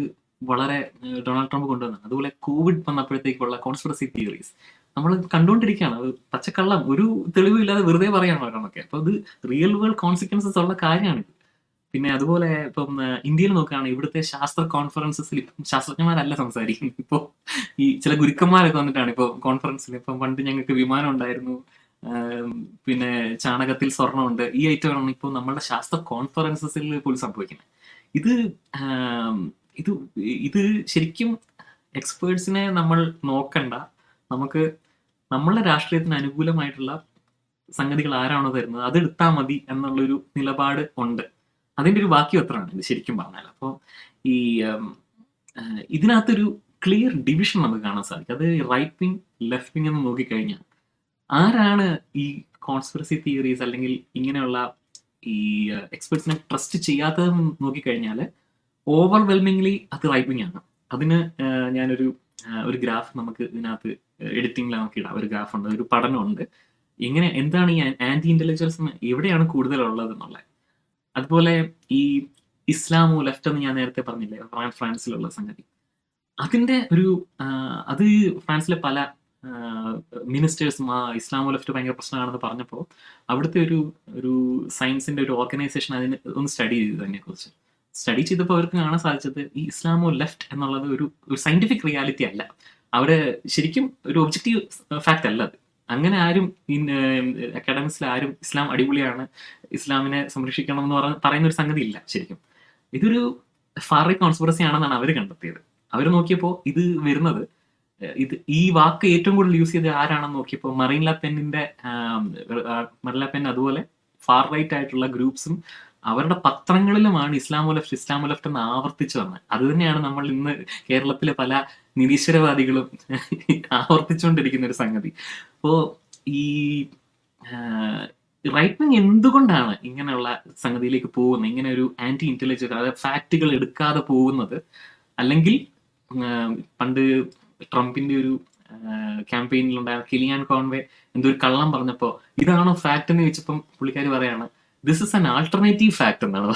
വളരെ ഡൊണാൾഡ് ട്രംപ് കൊണ്ടുവന്നതാണ്. അതുപോലെ കോവിഡ് വന്നപ്പോഴത്തേക്കുള്ള കോൺസ്പിറസി തിയറീസ് നമ്മൾ കണ്ടുകൊണ്ടിരിക്കുകയാണ്. അത് പച്ചക്കള്ളം, ഒരു തെളിവില്ലാതെ വെറുതെ പറയാണ് ഓരോന്നൊക്കെ. അപ്പോൾ അത് റിയൽ വേൾഡ് കോൺസിക്വൻസസ് ഉള്ള കാര്യമാണിത്. പിന്നെ അതുപോലെ ഇപ്പം ഇന്ത്യയിൽ നോക്കുകയാണെങ്കിൽ ഇവിടുത്തെ ശാസ്ത്ര കോൺഫറൻസസിൽ ഇപ്പം ശാസ്ത്രജ്ഞന്മാരല്ല സംസാരിക്കുന്നത്. ഇപ്പോൾ ഈ ചില ഗുരുക്കന്മാരൊക്കെ വന്നിട്ടാണ് ഇപ്പോൾ കോൺഫറൻസിൽ. ഇപ്പം പണ്ട് ഞങ്ങൾക്ക് വിമാനം ഉണ്ടായിരുന്നു, പിന്നെ ചാണകത്തിൽ സ്വർണ്ണമുണ്ട്, ഈ ഐറ്റമാണ് ഇപ്പോൾ നമ്മളുടെ ശാസ്ത്ര കോൺഫറൻസസിൽ പോലും സംഭവിക്കുന്നത്. ഇത് ശരിക്കും എക്സ്പേർട്സിനെ നമ്മൾ നോക്കണ്ട. നമുക്ക് നമ്മളുടെ രാഷ്ട്രീയത്തിന് അനുകൂലമായിട്ടുള്ള സംഗതികൾ ആരാണോ തരുന്നത് അത് എടുത്താൽ മതി എന്നുള്ളൊരു നിലപാട് ഉണ്ട്. അതിൻ്റെ ഒരു ബാക്കിപത്രമാണ് ഇത് ശരിക്കും പറഞ്ഞാൽ. അപ്പോൾ ഇതിനകത്തൊരു ക്ലിയർ ഡിവിഷൻ നമുക്ക് കാണാൻ സാധിക്കും. അത് റൈറ്റ് വിങ് ലെഫ്റ്റ് വിങ് എന്ന് നോക്കിക്കഴിഞ്ഞാൽ ആരാണ് ഈ കോൺസ്പിറസി തിയറീസ് അല്ലെങ്കിൽ ഇങ്ങനെയുള്ള ഈ എക്സ്പെർട്സിനെ ട്രസ്റ്റ് ചെയ്യാത്തതെന്ന് നോക്കിക്കഴിഞ്ഞാൽ ഓവർവെൽമിംഗ്ലി അത് റൈറ്റ് വിങ് ആണ്. അതിന് ഞാനൊരു ഗ്രാഫ് നമുക്ക് ഇതിനകത്ത് എഡിറ്റിംഗിൽ നമുക്ക് ഇടാം. ഒരു ഗ്രാഫ് ഉണ്ട്, ഒരു പഠനമുണ്ട്, എന്താണ് ഈ ആന്റി ഇന്റലക്ച്വൽസ് എവിടെയാണ് കൂടുതലുള്ളത് എന്നുള്ളത്. അതുപോലെ ഈ ഇസ്ലാമോ ലെഫ്റ്റ് എന്ന് ഞാൻ നേരത്തെ പറഞ്ഞില്ലേ, ഫ്രാൻസിലുള്ള സംഗതി, അതിന്റെ അത് ഫ്രാൻസിലെ പല മിനിസ്റ്റേഴ്സും ഇസ്ലാമോ ലെഫ്റ്റ് ഭയങ്കര പ്രശ്നമാണെന്ന് പറഞ്ഞപ്പോൾ അവിടുത്തെ ഒരു സയൻസിന്റെ ഒരു ഓർഗനൈസേഷൻ അതിന് ഒന്ന് സ്റ്റഡി ചെയ്തു. അതിനെക്കുറിച്ച് സ്റ്റഡി ചെയ്തപ്പോൾ അവർക്ക് കാണാൻ സാധിച്ചത് ഈ ഇസ്ലാമോ ലെഫ്റ്റ് എന്നുള്ളത് ഒരു സയന്റിഫിക് റിയാലിറ്റി അല്ല. അവിടെ ശരിക്കും ഒരു ഒബ്ജക്റ്റീവ് ഫാക്ട് അല്ല അത്. അങ്ങനെ ആരും അക്കാഡമിക്സിൽ ആരും ഇസ്ലാം അടിപൊളിയാണ്, ഇസ്ലാമിനെ സംരക്ഷിക്കണം എന്ന് പറയുന്ന ഒരു സംഗതി ഇല്ല. ശരിക്കും ഇതൊരു ഫാർ റൈറ്റ് കോൺസ്പിറസി ആണെന്നാണ് അവർ കണ്ടെത്തിയത്. അവർ നോക്കിയപ്പോൾ ഇത് വരുന്നത്, ഈ വാക്ക് ഏറ്റവും കൂടുതൽ യൂസ് ചെയ്ത് ആരാണെന്ന് നോക്കിയപ്പോൾ മറീൻ ലെ പെൻ അതുപോലെ ഫാർ റൈറ്റ് ആയിട്ടുള്ള ഗ്രൂപ്പ്സും അവരുടെ പത്രങ്ങളിലുമാണ് ഇസ്ലാമോ ലെഫ്റ്റ് എന്ന് ആവർത്തിച്ചു വന്നത്. അത് തന്നെയാണ് നമ്മൾ ഇന്ന് കേരളത്തിലെ പല നിരീശ്വരവാദികളും ആവർത്തിച്ചുകൊണ്ടിരിക്കുന്ന ഒരു സംഗതി. അപ്പോൾ ഈ റൈറ്റ് വിങ് എന്തുകൊണ്ടാണ് ഇങ്ങനെയുള്ള സംഗതിയിലേക്ക് പോകുന്നത്, ഇങ്ങനെ ഒരു ആന്റി ഇന്റലക്ച്വൽ, അതായത് ഫാക്റ്റുകൾ എടുക്കാതെ പോകുന്നത്? അല്ലെങ്കിൽ പണ്ട് ട്രംപിന്റെ ഒരു ക്യാമ്പയിനിലുണ്ടായ കിലിയാൻ കോൺവേ എന്തോ ഒരു കള്ളം പറഞ്ഞപ്പോൾ ഇതാണോ ഫാക്ട് എന്ന് ചോദിച്ചപ്പം പുള്ളിക്കാർ പറയാണ് this is an alternative fact എന്നാണ്.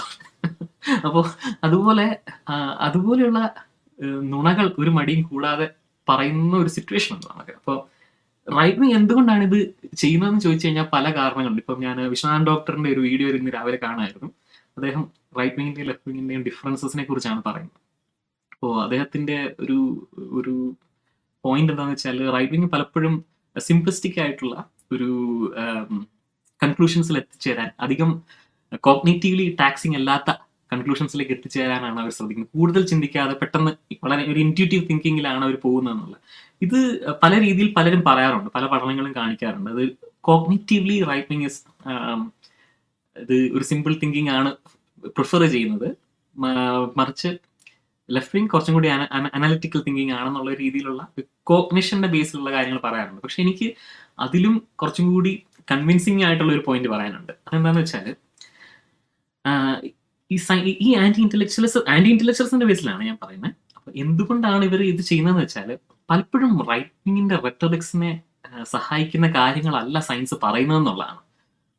അപ്പോൾ അതുപോലെയുള്ള നുണകൾ ഒരു മടിയും കൂടാതെ പറയുന്ന ഒരു സിറ്റുവേഷൻ ഉണ്ട് നമുക്ക്. അപ്പോൾ റൈറ്റ് വിങ് എന്തുകൊണ്ടാണ് ഇത് ചെയ്യുന്നതെന്ന് ചോദിച്ചു കഴിഞ്ഞാൽ പല കാരണങ്ങളുണ്ട്. ഇപ്പം ഞാൻ വിശ്വനാഥൻ ഡോക്ടറിന്റെ ഒരു വീഡിയോ ഇന്ന് രാവിലെ കാണാമായിരുന്നു. അദ്ദേഹം റൈറ്റ് വിങ്ങിന്റെയും ലെഫ്റ്റ് വിങ്ങിന്റെയും ഡിഫറൻസസിനെ കുറിച്ചാണ് പറയുന്നത്. അപ്പോൾ അദ്ദേഹത്തിന്റെ ഒരു പോയിന്റ് എന്താണെന്ന് വെച്ചാൽ റൈറ്റ് വിങ് പലപ്പോഴും സിംപ്ലിസ്റ്റിക് ആയിട്ടുള്ള ഒരു കൺക്ലൂഷൻസിൽ എത്തിച്ചേരാൻ, അധികം കോഗ്നിറ്റീവ്ലി ടാക്സിങ് അല്ലാത്ത കൺക്ലൂഷൻസിലേക്ക് എത്തിച്ചേരാനാണ് അവർ ശ്രദ്ധിക്കുന്നത്. കൂടുതൽ ചിന്തിക്കാതെ പെട്ടെന്ന് വളരെ ഒരു ഇൻറ്റ്യൂട്ടീവ് തിങ്കിങ്ങിലാണ് അവർ പോകുന്നതെന്നുള്ളത്. ഇത് പല രീതിയിൽ പലരും പറയാറുണ്ട്, പല പഠനങ്ങളും കാണിക്കാറുണ്ട്. അത് കോഗ്നിറ്റീവ്ലി റൈറ്റ് വിങ് ഇസ് ഇത് ഒരു സിമ്പിൾ തിങ്കിങ് ആണ് പ്രിഫർ ചെയ്യുന്നത്, മറിച്ച് ലെഫ്റ്റ് വിങ് കുറച്ചും കൂടി അനലിറ്റിക്കൽ തിങ്കിങ് ആണെന്നുള്ള രീതിയിലുള്ള കോഗ്നിഷന്റെ ബേസിലുള്ള കാര്യങ്ങൾ പറയാറുണ്ട്. പക്ഷെ എനിക്ക് അതിലും കുറച്ചും കൂടി കൺവിൻസിങ് ആയിട്ടുള്ള ഒരു പോയിന്റ് പറയാനുണ്ട്. അതെന്താന്ന് വെച്ചാൽ ഈ ആന്റി ഇന്റലക്ച്വൽസിന്റെ ബേസിലാണ് ഞാൻ പറയുന്നത്. അപ്പൊ എന്തുകൊണ്ടാണ് ഇവർ ഇത് ചെയ്യുന്നതെന്ന് വെച്ചാൽ, പലപ്പോഴും റൈറ്റ് വിങ്ങിന്റെ റെട്ടറിക്സിനെ സഹായിക്കുന്ന കാര്യങ്ങളല്ല സയൻസ് പറയുന്നതെന്നുള്ളതാണ്.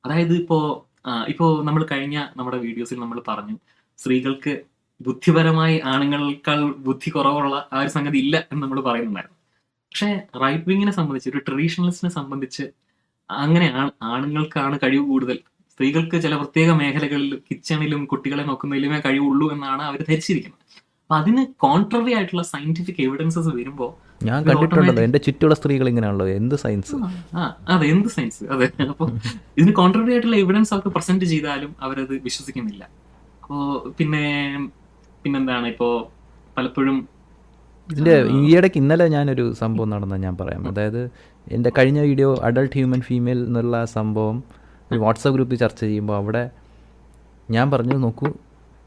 അതായത് ഇപ്പോ നമ്മൾ കഴിഞ്ഞ നമ്മുടെ വീഡിയോസിൽ നമ്മൾ പറഞ്ഞു, സ്ത്രീകൾക്ക് ബുദ്ധിപരമായി ആണുങ്ങളേക്കാൾ ബുദ്ധി കുറവുള്ള ആ ഒരു സംഗതി ഇല്ല എന്ന് നമ്മൾ പറയുന്നുണ്ടായിരുന്നു. പക്ഷെ റൈറ്റ് വിങ്ങിനെ സംബന്ധിച്ച്, ഒരു ട്രഡീഷണലിസ്റ്റിനെ സംബന്ധിച്ച് അങ്ങനെയാണ്, ആണുങ്ങൾക്കാണ് കഴിവ് കൂടുതൽ, സ്ത്രീകൾക്ക് ചില പ്രത്യേക മേഖലകളിൽ കിച്ചണിലും കുട്ടികളെ നോക്കുന്നതിലുമേ കഴിവുള്ളൂ എന്നാണ് അവർ ധരിച്ചിരിക്കുന്നത്. അപ്പൊ അതിന് കോൺട്രറി ആയിട്ടുള്ള സയന്റിഫിക് എവിഡൻസസ് വരുമ്പോൾ ഞാൻ കണ്ടിട്ടുണ്ടല്ലോ, എന്റെ ചുറ്റുള്ള സ്ത്രീകൾ ഇങ്ങനെയാണല്ലോ, എന്ത് സയൻസ്, അതെ എന്ത് സയൻസ്, അതെ. അപ്പൊ ഇതിന് കോൺട്രറി ആയിട്ടുള്ള എവിഡൻസ് അവർക്ക് പ്രസന്റ് ചെയ്താലും അവരത് വിശ്വസിക്കുന്നില്ല. അപ്പോ പിന്നെന്താണ്, ഇപ്പോ പലപ്പോഴും ഇതിൻ്റെ ഈയിടയ്ക്ക് ഇന്നലെ ഞാനൊരു സംഭവം നടന്ന ഞാൻ പറയാം. അതായത് എൻ്റെ കഴിഞ്ഞ വീഡിയോ അഡൾട്ട് ഹ്യൂമൻ ഫീമെയിൽ എന്നുള്ള സംഭവം ഒരു വാട്സപ്പ് ഗ്രൂപ്പിൽ ചർച്ച ചെയ്യുമ്പോൾ അവിടെ ഞാൻ പറഞ്ഞു, നോക്കൂ,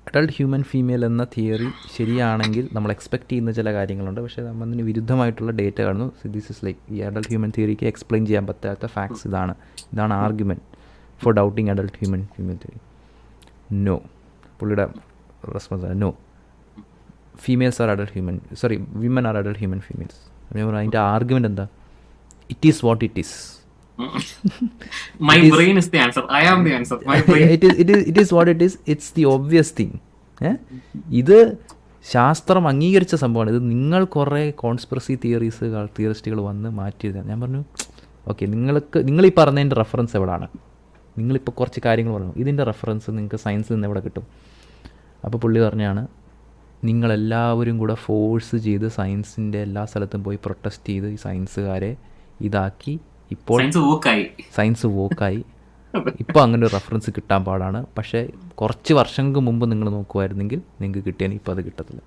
അഡൾട്ട് ഹ്യൂമൻ ഫീമെയിൽ എന്ന തിയറി ശരിയാണെങ്കിൽ നമ്മൾ എക്സ്പെക്ട് ചെയ്യുന്ന ചില കാര്യങ്ങളുണ്ട്, പക്ഷേ നമ്മൾ അതിന് വിരുദ്ധമായിട്ടുള്ള ഡേറ്റ കാണുന്നു. ദിസ് ഇസ് ലൈക്ക് ഈ അഡൾട്ട് ഹ്യൂമൻ തിയറിക്ക് എക്സ്പ്ലെയിൻ ചെയ്യാൻ പറ്റാത്ത ഫാക്ട്സ് ഇതാണ് argument for doubting adult human female theory. No, പുള്ളിയുടെ response no, females are adult human, sorry women are adult human females. അതിൻ്റെ ആർഗ്യുമെൻ്റ് എന്താ? It is what it is. My brain is the answer. I am the answer. My brain. It is what it is. It's the obvious thing. ഇത് ശാസ്ത്രം അംഗീകരിച്ച സംഭവമാണ്. ഇത് നിങ്ങൾ കുറേ conspiracy തിയറിസ്റ്റുകൾ വന്ന് മാറ്റിയത്. ഞാൻ പറഞ്ഞു, ഓക്കെ, നിങ്ങൾ ഈ പറഞ്ഞതിൻ്റെ റെഫറൻസ് എവിടെയാണ്? നിങ്ങളിപ്പോൾ കുറച്ച് കാര്യങ്ങൾ പറഞ്ഞു, ഇതിൻ്റെ റെഫറൻസ് നിങ്ങൾക്ക് സയൻസിൽ നിന്ന് എവിടെ കിട്ടും? അപ്പോൾ പുള്ളി പറഞ്ഞാണ്, നിങ്ങളെല്ലാവരും കൂടെ ഫോഴ്സ് ചെയ്ത് സയൻസിൻ്റെ എല്ലാ സ്ഥലത്തും പോയി പ്രൊട്ടസ്റ്റ് ചെയ്ത് ഈ സയൻസുകാരെ ഇതാക്കി, ഇപ്പോൾ സയൻസ് വോക്കായി. ഇപ്പോൾ അങ്ങനെ ഒരു റെഫറൻസ് കിട്ടാൻ പാടാണ്. പക്ഷേ കുറച്ച് വർഷങ്ങൾക്ക് മുമ്പ് നിങ്ങൾ നോക്കുമായിരുന്നെങ്കിൽ നിങ്ങൾക്ക് കിട്ടിയാൽ ഇപ്പോൾ അത് കിട്ടത്തില്ല.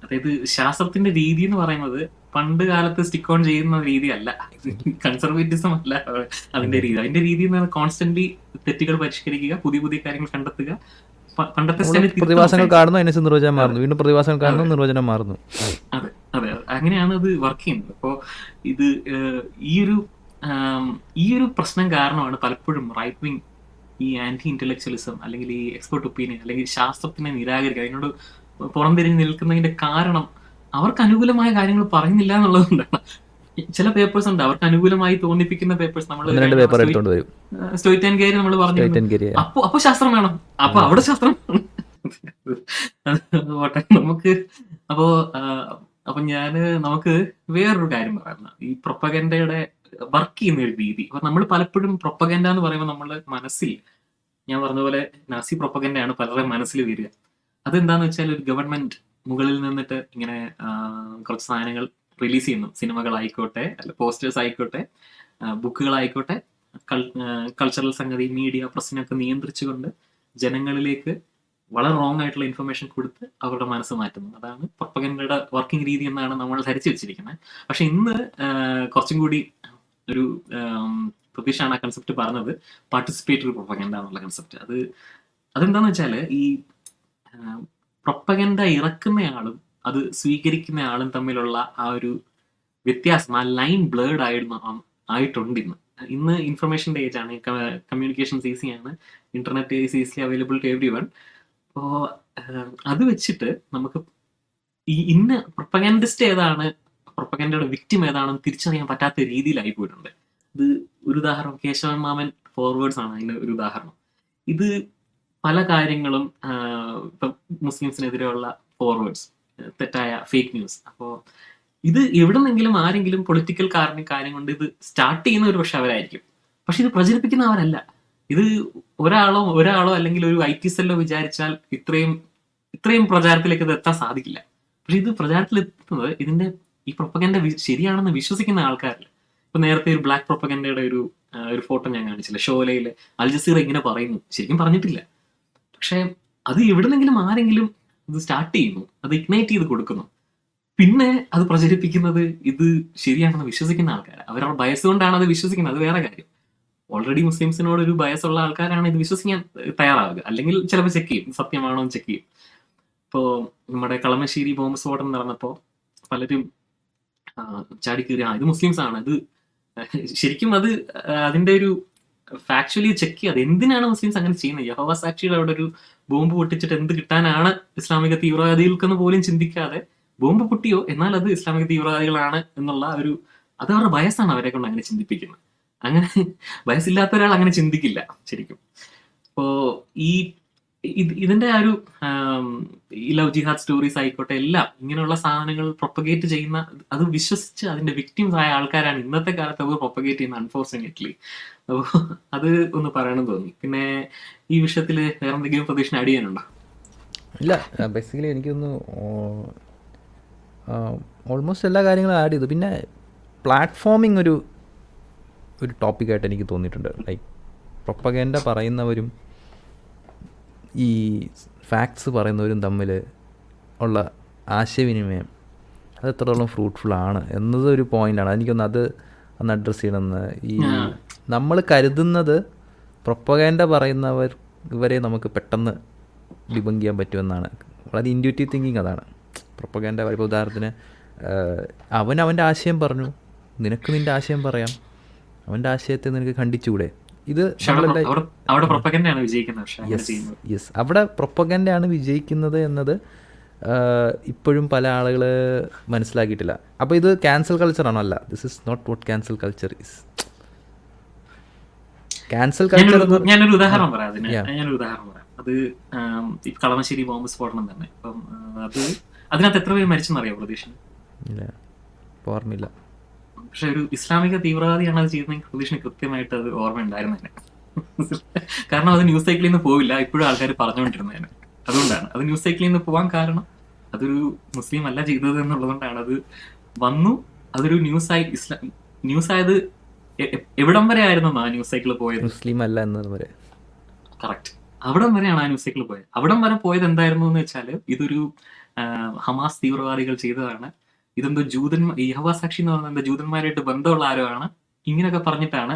അതായത് ശാസ്ത്രത്തിന്റെ രീതി എന്ന് പറയുന്നത് പണ്ട് കാലത്ത് സ്റ്റിക്ക് ഓൺ ചെയ്യുന്ന രീതിയല്ല, കൺസർവേറ്റിസം അല്ല അതിന്റെ രീതി. അതിന്റെ രീതി എന്ന് പറഞ്ഞാൽ കോൺസ്റ്റന്റ്ലി തെറ്റുകൾ പരിഷ്കരിക്കുക, പുതിയ പുതിയ കാര്യങ്ങൾ കണ്ടെത്തുക. പണ്ടത്തെ പ്രതിഭാസങ്ങൾ കാണുന്നു, അതിനനുസരിച്ച് നിർവചനം മാറുന്നു, വീണ്ടും പ്രതിഭാസങ്ങൾ കാണുന്നു, നിർവചനം മാറുന്നു. അതെ അതെ, അങ്ങനെയാണ് അത് വർക്ക് ചെയ്യുന്നത്. അപ്പോൾ ഇത് ഈ ഒരു പ്രശ്നം കാരണമാണ് പലപ്പോഴും റൈറ്റ് വിങ് ഈ ആന്റി ഇന്റലക്ച്വലിസം അല്ലെങ്കിൽ ഈ എക്സ്പെർട്ട് ഒപ്പീനിയൻ അല്ലെങ്കിൽ ശാസ്ത്രത്തിനെ നിരാകരിക്കുക, അതിനോട് പുറംതിരിഞ്ഞ് നിൽക്കുന്നതിന്റെ കാരണം അവർക്ക് അനുകൂലമായ കാര്യങ്ങൾ പറയുന്നില്ല എന്നുള്ളതുകൊണ്ടാണ്. ചില പേപ്പേഴ്സ് ഉണ്ട് അവർക്ക് അനുകൂലമായി തോന്നിപ്പിക്കുന്ന പേപ്പേഴ്സ്. നമ്മൾ സ്റ്റോയിറ്റ് ആൻഡ് ഗെയർ നമ്മൾ പറഞ്ഞു, അപ്പൊ ശാസ്ത്രം വേണം, അപ്പൊ അവിടെ ശാസ്ത്രം നമുക്ക്. അപ്പൊ നമുക്ക് വേറൊരു കാര്യം പറയുന്നത്, ഈ പ്രൊപ്പഗൻഡയുടെ വർക്ക് ചെയ്യുന്ന ഒരു രീതി. അപ്പൊ നമ്മൾ പലപ്പോഴും പ്രൊപ്പഗൻഡ എന്ന് പറയുമ്പോൾ നമ്മൾ മനസ്സിൽ, ഞാൻ പറഞ്ഞ പോലെ നാസി പ്രൊപ്പഗൻഡയാണ് പലരുടെ മനസ്സിൽ വരിക. അതെന്താന്ന് വെച്ചാൽ, ഒരു ഗവൺമെന്റ് മുകളിൽ നിന്നിട്ട് ഇങ്ങനെ കുറച്ച് സാധനങ്ങൾ റിലീസ് ചെയ്യുന്നു, സിനിമകളായിക്കോട്ടെ, അല്ല പോസ്റ്റേഴ്സ് ആയിക്കോട്ടെ, ബുക്കുകളായിക്കോട്ടെ, കൾച്ചറൽ സംഗതി, മീഡിയ, പ്രസിനൊക്കെ നിയന്ത്രിച്ചുകൊണ്ട് ജനങ്ങളിലേക്ക് വളരെ റോങ് ആയിട്ടുള്ള ഇൻഫർമേഷൻ കൊടുത്ത് അവരുടെ മനസ്സ് മാറ്റുന്നു. അതാണ് പ്രൊപ്പഗൻഡയുടെ വർക്കിംഗ് രീതി എന്നാണ് നമ്മൾ ധരിച്ചു വെച്ചിരിക്കുന്നത്. പക്ഷെ ഇന്ന് കുറച്ചും കൂടി ഒരു പ്രതീക്ഷയാണ് ആ കൺസെപ്റ്റ് പറഞ്ഞത്, പാർട്ടിസിപ്പേറ്ററി പ്രൊപ്പഗൻഡ എന്നുള്ള കൺസെപ്റ്റ്. അതെന്താന്ന് വെച്ചാൽ, ഈ പ്രൊപ്പഗൻഡ ഇറക്കുന്നയാളും അത് സ്വീകരിക്കുന്ന ആളും തമ്മിലുള്ള ആ ഒരു വ്യത്യാസം, ആ ലൈൻ ബ്ലേഡ് ആയിട്ടുണ്ട്. ഇന്ന് ഇൻഫർമേഷൻ്റെ ഏജ് ആണ്, കമ്മ്യൂണിക്കേഷൻസ് ഈസിയാണ്, internet is easily available to everyone. അപ്പോൾ അത് വെച്ചിട്ട് നമുക്ക് ഈ ഇന്ന് പ്രൊപ്പഗൻഡിസ്റ്റ് ഏതാണ്, പ്രൊപ്പഗൻഡയുടെ വിക്ടിം ഏതാണെന്ന് തിരിച്ചറിയാൻ പറ്റാത്ത രീതിയിലായി പോയിട്ടുണ്ട്. ഇത് ഒരു ഉദാഹരണം, കേശവൻ മാമൻ ഫോർവേഡ്സ് ആണ് അതിന് ഒരു ഉദാഹരണം. ഇത് പല കാര്യങ്ങളും ഇപ്പം മുസ്ലിംസിനെതിരെയുള്ള ഫോർവേഡ്സ്, തെറ്റായ ഫേക്ക് ന്യൂസ്. അപ്പോൾ ഇത് എവിടെ നിന്നെങ്കിലും ആരെങ്കിലും പൊളിറ്റിക്കൽ കാര്യം കൊണ്ട് ഇത് സ്റ്റാർട്ട് ചെയ്യുന്ന ഒരു പക്ഷെ അവരായിരിക്കും, പക്ഷെ ഇത് പ്രചരിപ്പിക്കുന്നവരല്ല. ഇത് ഒരാളോ അല്ലെങ്കിൽ ഒരു IT സെല്ലോ വിചാരിച്ചാൽ ഇത്രയും പ്രചാരത്തിലേക്ക് ഇത് എത്താൻ സാധിക്കില്ല. പക്ഷെ ഇത് പ്രചാരത്തിൽ എത്തുന്നത് ഈ പ്രൊപ്പഗൻഡ ശരിയാണെന്ന് വിശ്വസിക്കുന്ന ആൾക്കാരില്ല. ഇപ്പൊ നേരത്തെ ഒരു ബ്ലാക്ക് പ്രൊപ്പഗൻഡയുടെ ഒരു ഫോട്ടോ ഞാൻ കാണിച്ചില്ല, ഷോലയിലെ അൽ ജസീറ ഇങ്ങനെ പറയുന്നു, ശരിക്കും പറഞ്ഞിട്ടില്ല, പക്ഷെ അത് എവിടെന്നെങ്കിലും ആരെങ്കിലും ഇത് സ്റ്റാർട്ട് ചെയ്യുന്നു, അത് ഇഗ്നൈറ്റ് ചെയ്ത് കൊടുക്കുന്നു, പിന്നെ അത് പ്രചരിപ്പിക്കുന്നത് ഇത് ശരിയാണെന്ന് വിശ്വസിക്കുന്ന ആൾക്കാർ. അവരവരുടെ ബയസ് കൊണ്ടാണ് അത് വിശ്വസിക്കുന്നത്, അത് വേറെ കാര്യം. ഓൾറെഡി മുസ്ലിംസിനോട് ഒരു ബയസ് ഉള്ള ആൾക്കാരാണ് ഇത് വിശ്വസിക്കാൻ തയ്യാറാവുക, അല്ലെങ്കിൽ ചിലപ്പോൾ ചെക്ക് ചെയ്യും, സത്യമാണോ എന്ന് ചെക്ക് ചെയ്യും. ഇപ്പോൾ നമ്മുടെ കളമശ്ശേരി ബോംബ് സ്ഫോടനം നടന്നപ്പോൾ പലരും ചാടിക്കേറി ഇത് മുസ്ലിംസ് ആണ്, ഇത് ശരിക്കും അത് അതിന്റെ ഒരു ഫാക്ച്വലി ചെക്ക് ചെയ്യുക, അത് എന്തിനാണ് മുസ്ലിംസ് അങ്ങനെ ചെയ്യുന്നത്. യഹോവ സാക്ഷിയുടെ അവിടെ ഒരു ബോംബ് പൊട്ടിച്ചിട്ട് എന്ത് കിട്ടാനാണ് ഇസ്ലാമിക തീവ്രവാദികൾക്കെന്ന് പോലും ചിന്തിക്കാതെ ബോംബ് പൊട്ടിയോ എന്നാൽ അത് ഇസ്ലാമിക തീവ്രവാദികളാണ് എന്നുള്ള അത് അവരുടെ ബയസാണ് അവരെ കൊണ്ട് അങ്ങനെ ചിന്തിപ്പിക്കുന്നത്. അങ്ങനെ ബയസില്ലാത്ത ഒരാൾ അങ്ങനെ ചിന്തിക്കില്ല ശരിക്കും. അപ്പോ ഇതിന്റെ ഈ ലവ് ജിഹാദ് സ്റ്റോറീസ് ആയിക്കോട്ടെ, എല്ലാം ഇങ്ങനെയുള്ള സാധനങ്ങൾ പ്രൊപ്പഗേറ്റ് ചെയ്യുന്ന, അത് വിശ്വസിച്ച് അതിന്റെ വിക്ടിംസ് ആയ ആൾക്കാരാണ് ഇന്നത്തെ കാലത്ത് അത് പ്രൊപ്പഗേറ്റ് ചെയ്യുന്ന, അൺഫോർച്ചുനേറ്റ്ലി. അപ്പോൾ അത് ഒന്ന് പറയണമെന്ന് തോന്നി. പിന്നെ ഈ വിഷയത്തിൽ വേറെ എന്തെങ്കിലും പ്രതീക്ഷ ആഡ് ചെയ്യാനുണ്ടോ? ഇല്ല, ബേസിക്കലി എനിക്കൊന്ന് ഓൾമോസ്റ്റ് എല്ലാ കാര്യങ്ങളും ആഡ് ചെയ്തു. പിന്നെ പ്ലാറ്റ്ഫോമിങ് ഒരു ടോപ്പിക്കായിട്ട് എനിക്ക് തോന്നിയിട്ടുണ്ട്. ലൈക്ക് പ്രൊപ്പഗൻഡ പറയുന്നവരും ഈ ഫാക്ട്സ് പറയുന്നവരും തമ്മിൽ ഉള്ള ആശയവിനിമയം അത് എത്രത്തോളം ഫ്രൂട്ട്ഫുൾ ആണ് എന്നത് ഒരു പോയിൻ്റാണ്. എനിക്കൊന്ന് ഒന്ന് അഡ്രസ്സ് ചെയ്യണമെന്ന്. ഈ നമ്മൾ കരുതുന്നത് പ്രൊപ്പഗൻഡ പറയുന്നവർ ഇവരെ നമുക്ക് പെട്ടെന്ന് ഡിബങ്ക് ചെയ്യാൻ പറ്റുമെന്നാണ്. വളരെ ഇൻഡ്യൂറ്റീവ് തിങ്കിങ് അതാണ്. പ്രൊപ്പഗൻഡ ഇപ്പോൾ ഉദാഹരണത്തിന് അവൻ്റെ ആശയം പറഞ്ഞു, നിനക്ക് നിൻ്റെ ആശയം പറയാം, അവൻ്റെ ആശയത്തെ നിനക്ക് ഖണ്ഡിച്ചുകൂടെ? ഇത് യെസ്, അവിടെ പ്രൊപ്പഗൻഡയാണ് വിജയിക്കുന്നത് എന്നത് ഇപ്പോഴും പല ആളുകൾ മനസ്സിലാക്കിയിട്ടില്ല. അപ്പോൾ ഇത് ക്യാൻസൽ കൾച്ചറാണോ? അല്ല, this is not what cancel culture is. Cancel culture ഞാനൊരു ഉദാഹരണം പറയാം. അത് ഈ കളമശ്ശേരി ബോംബ് സ്ഫോടനം തന്നെ. അപ്പം അതിനകത്ത് എത്ര പേര് മരിച്ചെന്നറിയോ പ്രതീക്ഷ? ഇല്ല, ഓർമ്മയില്ല. പക്ഷെ ഒരു ഇസ്ലാമിക തീവ്രവാദിയാണ് അത് ചെയ്യുന്നതെങ്കിൽ പ്രതീക്ഷന് കൃത്യമായിട്ട് അത് ഓർമ്മ ഉണ്ടായിരുന്നതിന്. കാരണം അത് ന്യൂസ് സൈക്കിളിൽ നിന്ന് പോവില്ല, ഇപ്പോഴും ആൾക്കാർ പറഞ്ഞുകൊണ്ടിരുന്നതിന്. അതുകൊണ്ടാണ് അത് ന്യൂസ് സൈക്കിളിൽ നിന്ന് പോകാൻ കാരണം. അതൊരു മുസ്ലിം അല്ല ചെയ്തത് എന്നുള്ളതുകൊണ്ടാണ് അത് വന്നു. അതൊരു ന്യൂസ് ആയത് എവിടം വരെ ആയിരുന്നു ആ ന്യൂസ് സൈക്കിൾ പോയത്? മുസ്ലിം അല്ല എന്നത് വരെ. കറക്റ്റ്, അവിടം വരെയാണ് ആ ന്യൂസ് സൈക്കിൾ പോയത്. അവിടം വരെ പോയത് എന്തായിരുന്നു എന്ന് വെച്ചാൽ, ഇതൊരു ഹമാസ് തീവ്രവാദികൾ ചെയ്തതാണ്, ഇതെന്തോ യഹോവ സാക്ഷി എന്ന് പറയുന്നത് ജൂതന്മാരായിട്ട് ബന്ധമുള്ള ആരോ ആണ്, ഇങ്ങനെയൊക്കെ പറഞ്ഞിട്ടാണ്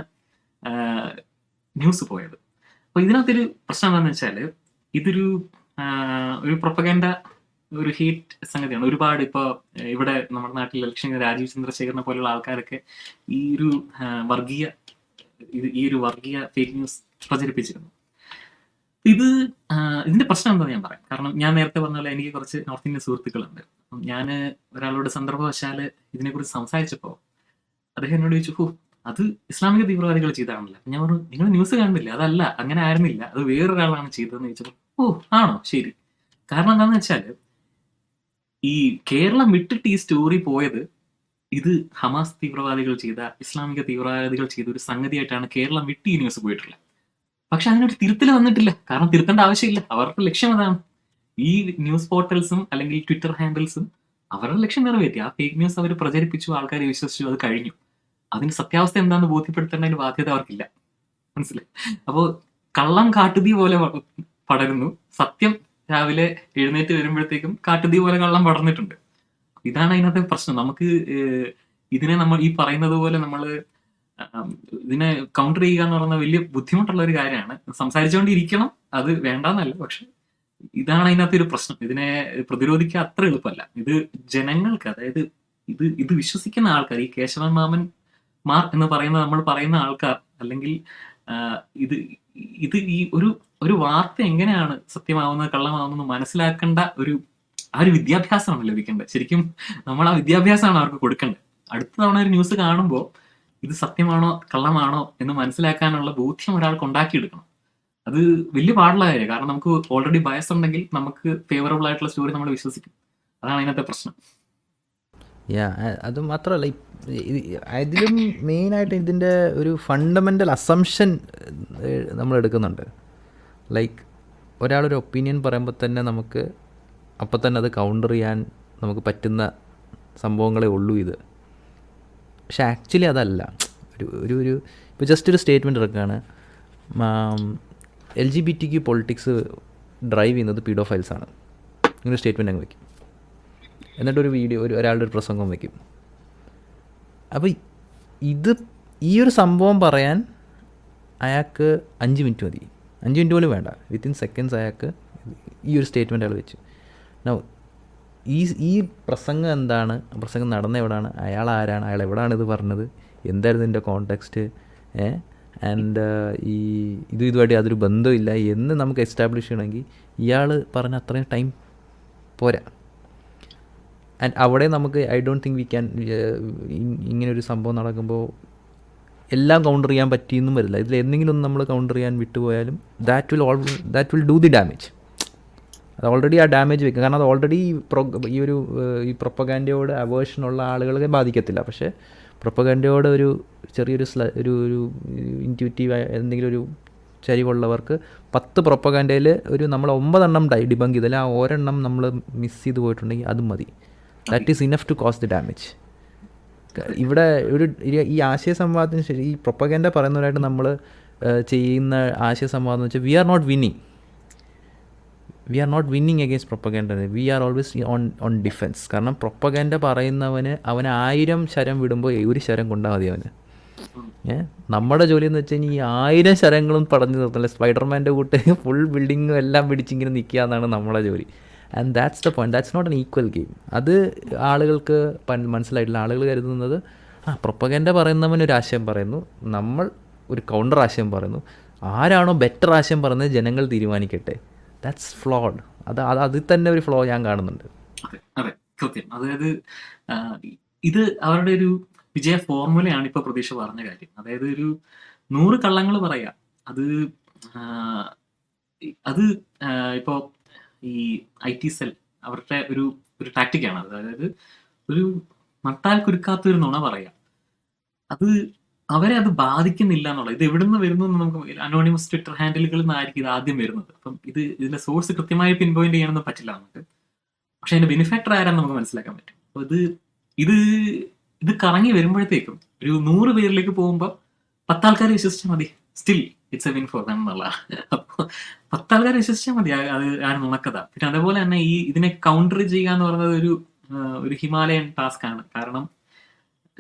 ന്യൂസ് പോയത്. അപ്പൊ ഇതിനകത്തൊരു പ്രശ്നം എന്താണെന്ന് വെച്ചാല്, ഇതൊരു പ്രൊപ്പഗൻഡ, ഒരു ഹേറ്റ് സംഗതിയാണ്. ഒരുപാട് ഇപ്പൊ ഇവിടെ നമ്മുടെ നാട്ടിൽ ഇലക്ഷൻ രാജീവ് ചന്ദ്രശേഖരനെ പോലുള്ള ആൾക്കാരൊക്കെ ഈ ഒരു വർഗീയ ഫേക്ക് ന്യൂസ് പ്രചരിപ്പിച്ചിരുന്നു. ഇതിന്റെ പ്രശ്നം എന്താണെന്ന് ഞാൻ പറയാം. കാരണം ഞാൻ നേരത്തെ പറഞ്ഞ പോലെ എനിക്ക് കുറച്ച് നോർത്ത് ഇന്ത്യൻ സുഹൃത്തുക്കളുണ്ട്. ഞാൻ ഒരാളോട് സന്ദർഭവശാല് ഇതിനെക്കുറിച്ച് സംസാരിച്ചപ്പോൾ അദ്ദേഹം എന്നോട് ചോദിച്ചു, അത് ഇസ്ലാമിക തീവ്രവാദികൾ ചെയ്താണല്ലോ. ഞാൻ പറഞ്ഞു, നിങ്ങൾ ന്യൂസ് കാണുന്നില്ല, അതല്ല, അങ്ങനെ ആയിരുന്നില്ല, അത് വേറൊരാളാണ് ചെയ്തതെന്ന് ചോദിച്ചപ്പോൾ ആണോ, ശരി. കാരണം എന്താണെന്ന് വെച്ചാൽ, ഈ കേരളം വിട്ടിട്ട് ഈ സ്റ്റോറി പോയത് ഇത് ഹമാസ് തീവ്രവാദികൾ ചെയ്ത, ഇസ്ലാമിക തീവ്രവാദികൾ ചെയ്ത ഒരു സംഗതിയായിട്ടാണ് കേരളം വിട്ട് ഈ ന്യൂസ് പോയിട്ടുള്ളത്. പക്ഷെ അതിനൊരു തിരുത്തൽ വന്നിട്ടില്ല. കാരണം തിരുത്തേണ്ട ആവശ്യമില്ല, അവരുടെ ലക്ഷ്യം അതാണ്. ഈ ന്യൂസ് പോർട്ടൽസും അല്ലെങ്കിൽ ട്വിറ്റർ ഹാൻഡിൽസും അവരുടെ ലക്ഷ്യം നിറവേറ്റി. ആ ഫേക്ക് ന്യൂസ് അവർ പ്രചരിപ്പിച്ചു, ആൾക്കാരെ വിശ്വസിച്ചു, അത് കഴിഞ്ഞു. അതിന്റെ സത്യാവസ്ഥ എന്താണെന്ന് ബോധ്യപ്പെടുത്തേണ്ടതിന് ബാധ്യത അവർക്കില്ല. മനസ്സിലായി? അപ്പോൾ കള്ളം കാട്ടുതീ പോലെ പടരുന്നു, സത്യം രാവിലെ എഴുന്നേറ്റ് വരുമ്പോഴത്തേക്കും കാട്ടുതീ പോലെ കള്ളം പടർന്നിട്ടുണ്ട്. ഇതാണ് അതിനകത്തെ പ്രശ്നം. നമുക്ക് ഇതിനെ നമ്മൾ ഈ പറയുന്നത് പോലെ ഇതിനെ കൗണ്ടർ ചെയ്യുക എന്ന് പറയുന്നത് വലിയ ബുദ്ധിമുട്ടുള്ള ഒരു കാര്യമാണ്. സംസാരിച്ചുകൊണ്ടിരിക്കണം, അത് വേണ്ടെന്നല്ല, പക്ഷെ ഇതാണ് അതിനകത്ത് ഒരു പ്രശ്നം. ഇതിനെ പ്രതിരോധിക്കുക അത്ര എളുപ്പമല്ല. ഇത് ജനങ്ങൾക്ക്, അതായത് ഇത് വിശ്വസിക്കുന്ന ആൾക്കാർ, ഈ കേശവൻ മാമന്മാർ എന്ന് നമ്മൾ പറയുന്ന ആൾക്കാർ, അല്ലെങ്കിൽ ഇത് ഈ ഒരു വാർത്ത എങ്ങനെയാണ് സത്യമാവുന്നത് കള്ളമാവുന്നത് മനസ്സിലാക്കേണ്ട ആ ഒരു വിദ്യാഭ്യാസമാണ് ലഭിക്കേണ്ടത്. ശരിക്കും നമ്മൾ ആ വിദ്യാഭ്യാസമാണ് അവർക്ക് കൊടുക്കേണ്ടത്. അടുത്ത തവണ ഒരു ന്യൂസ് കാണുമ്പോൾ ഇത് സത്യമാണോ കള്ളമാണോ എന്ന് മനസ്സിലാക്കാനുള്ള ബോധ്യം ഒരാൾക്ക് ഉണ്ടാക്കിയെടുക്കണം. അത് വലിയ പാടുള്ള കാര്യം. കാരണം നമുക്ക് ഓൾറെഡി ബയസ് ഉണ്ടെങ്കിൽ നമുക്ക് ഫേവറബിൾ ആയിട്ടുള്ള സ്റ്റോറി നമ്മൾ വിശ്വസിക്കും. അതാണ് അതിനകത്തെ പ്രശ്നം. അത് മാത്രമല്ല, അതിലും മെയിനായിട്ട് ഇതിൻ്റെ ഒരു ഫണ്ടമെൻ്റൽ അസംഷൻ നമ്മൾ എടുക്കുന്നുണ്ട്. ലൈക്ക് ഒരാളൊരു ഒപ്പീനിയൻ പറയുമ്പോൾ തന്നെ നമുക്ക് അപ്പം തന്നെ അത് കൗണ്ടർ ചെയ്യാൻ നമുക്ക് പറ്റുന്ന സംഭവങ്ങളേ ഉള്ളൂ ഇത്. പക്ഷെ ആക്ച്വലി അതല്ല. ഒരു ഇപ്പോൾ ജസ്റ്റ് ഒരു സ്റ്റേറ്റ്മെൻറ്റ് ഇറക്കുകയാണ്, LGBT പൊളിറ്റിക്സ് ഡ്രൈവ് ചെയ്യുന്നത് പീഡോഫൈൽസാണ്, ഇങ്ങനെ സ്റ്റേറ്റ്മെൻറ്റ് അങ്ങ് വയ്ക്കും. എന്നിട്ടൊരു വീഡിയോ ഒരാളുടെ ഒരു പ്രസംഗം വയ്ക്കും. അപ്പോൾ ഈ ഒരു സംഭവം പറയാൻ അയാൾക്ക് 5 മിനിറ്റ് മതി, 5 മിനിറ്റ് പോലും വേണ്ട, വിത്തിൻ സെക്കൻഡ്സ് അയാൾക്ക് ഈ ഒരു സ്റ്റേറ്റ്മെൻറ്റ് അയാൾ വെച്ചു. നൗ ഈ പ്രസംഗം എന്താണ്, പ്രസംഗം നടന്ന എവിടെയാണ്, അയാൾ ആരാണ്, അയാൾ എവിടെയാണ് ഇത് പറഞ്ഞത്, എന്തായിരുന്നു ഇതിൻ്റെ കോണ്ടെക്സ്റ്റ്, ആൻഡ് ഇതുമായിട്ട് യാതൊരു ബന്ധമില്ല എന്ന് നമുക്ക് എസ്റ്റാബ്ലിഷ് ചെയ്യണമെങ്കിൽ ഇയാൾ പറഞ്ഞ അത്രയും ടൈം പോരാ. ആൻഡ് അവിടെ നമുക്ക് I don't think we can ഇങ്ങനൊരു സംഭവം നടക്കുമ്പോൾ എല്ലാം കൗണ്ടർ ചെയ്യാൻ പറ്റിയെന്നും വരില്ല. ഇതിൽ എന്തെങ്കിലും ഒന്ന് നമ്മൾ കൗണ്ടർ ചെയ്യാൻ വിട്ടുപോയാലും that will do the damage. അത് ഓൾറെഡി ആ ഡാമേജ് വെക്കും. കാരണം അത് ഓൾറെഡി ഈ പ്രൊപ്പഗാൻഡയോട് അവേർഷനുള്ള ആളുകളെ ബാധിക്കത്തില്ല. പക്ഷേ പ്രൊപ്പഗാൻഡയോട് ഒരു ചെറിയൊരു ഒരു ഇൻറ്റ്യൂറ്റീവ് എന്തെങ്കിലും ഒരു ചരിവുള്ളവർക്ക് 10 പ്രൊപ്പഗാൻഡയിൽ നമ്മൾ 9 എണ്ണം ഡിബങ്ക് ചെയ്താൽ ആ ഒരെണ്ണം നമ്മൾ മിസ് ചെയ്ത് പോയിട്ടുണ്ടെങ്കിൽ അതും മതി. That is enough to cause the damage. ഇവിടെ ഈ ആശയ സംവാദത്തിന് ശേഷം ഈ പ്രൊപ്പഗാൻഡ പറയുന്നവരായിട്ട് നമ്മൾ ചെയ്യുന്ന ആശയ സംവാദം എന്ന് വെച്ചാൽ we are not winning against propaganda, we are always on defence. കാരണം പ്രൊപ്പഗാൻഡ പറയുന്നവന് 1000 ശരം വിടുമ്പോൾ 1 ശരം കൊണ്ടാൽ മതി അവന്. നമ്മുടെ ജോലി എന്ന് വെച്ച് കഴിഞ്ഞാൽ ഈ 1000 ശരങ്ങളും പടഞ്ഞു നിർത്തില്ല. സ്പൈഡർമാൻ്റെ കൂട്ട് ഫുൾ ബിൽഡിങ്ങും എല്ലാം പിടിച്ചിങ്ങനെ നിൽക്കുക എന്നാണ് നമ്മുടെ ജോലി. And that's the point. That's not an equal game. അത് ആളുകൾക്ക് മനസ്സിലായിട്ടില്ല. ആളുകൾ കരുതുന്നത് പ്രൊപ്പഗാൻഡ പറയുന്നവനൊരു ആശയം പറയുന്നു, നമ്മൾ ഒരു കൗണ്ടർ ആശയം പറയുന്നു, ആരാണോ ബെറ്റർ ആശയം പറയുന്നത് ജനങ്ങൾ തീരുമാനിക്കട്ടെ. That's flawed. അതിൽ തന്നെ ഒരു ഫ്ലോ ഞാൻ കാണുന്നുണ്ട്. അതെ, കൃത്യം. അതായത് ഇത് അവരുടെ ഒരു വിജയ ഫോർമുലയാണ് ഇപ്പോൾ പ്രതീക്ഷ പറഞ്ഞ കാര്യം. അതായത് ഒരു 100 കള്ളങ്ങൾ പറയാം. അത് ഇപ്പോൾ ഈ IT സെൽ അവരുടെ ഒരു ടാക്ടിക്കാണ്. അതായത് ഒരു നട്ടാൽ കുരുക്കാത്തൊരു നുണ പറയാം. അവരെ അത് ബാധിക്കുന്നില്ല എന്നുള്ളത്. ഇത് എവിടെ നിന്ന് വരുന്നു എന്ന് നമുക്ക് അനോണിമസ് ട്വിറ്റർ ഹാൻഡിലുകളിൽ നിന്നായിരിക്കും ഇത് ആദ്യം വരുന്നത്. അപ്പം ഇതിന്റെ സോഴ്സ് കൃത്യമായി പിൻ പോയിന്റ് ചെയ്യാനൊന്നും പറ്റില്ല നമുക്ക്. പക്ഷെ അതിന്റെ ബെനിഫാക്ടർ ആരാന്ന് നമുക്ക് മനസ്സിലാക്കാൻ പറ്റും. അപ്പൊ ഇത് കറങ്ങി വരുമ്പോഴത്തേക്കും ഒരു 100 പേരിലേക്ക് പോകുമ്പോൾ 10 ആൾക്കാർ വിശ്വസിച്ചാൽ മതി. Still it's A win for them എന്നുള്ള. അപ്പോൾ 10 ആൾക്കാർ വിശ്വസിച്ചാൽ മതി അത് ആണ് നുണക്കഥ. പിന്നെ അതേപോലെ തന്നെ ഇതിനെ കൗണ്ടർ ചെയ്യുക എന്ന് പറയുന്നത് ഒരു ഹിമാലയൻ ടാസ്ക് ആണ്. കാരണം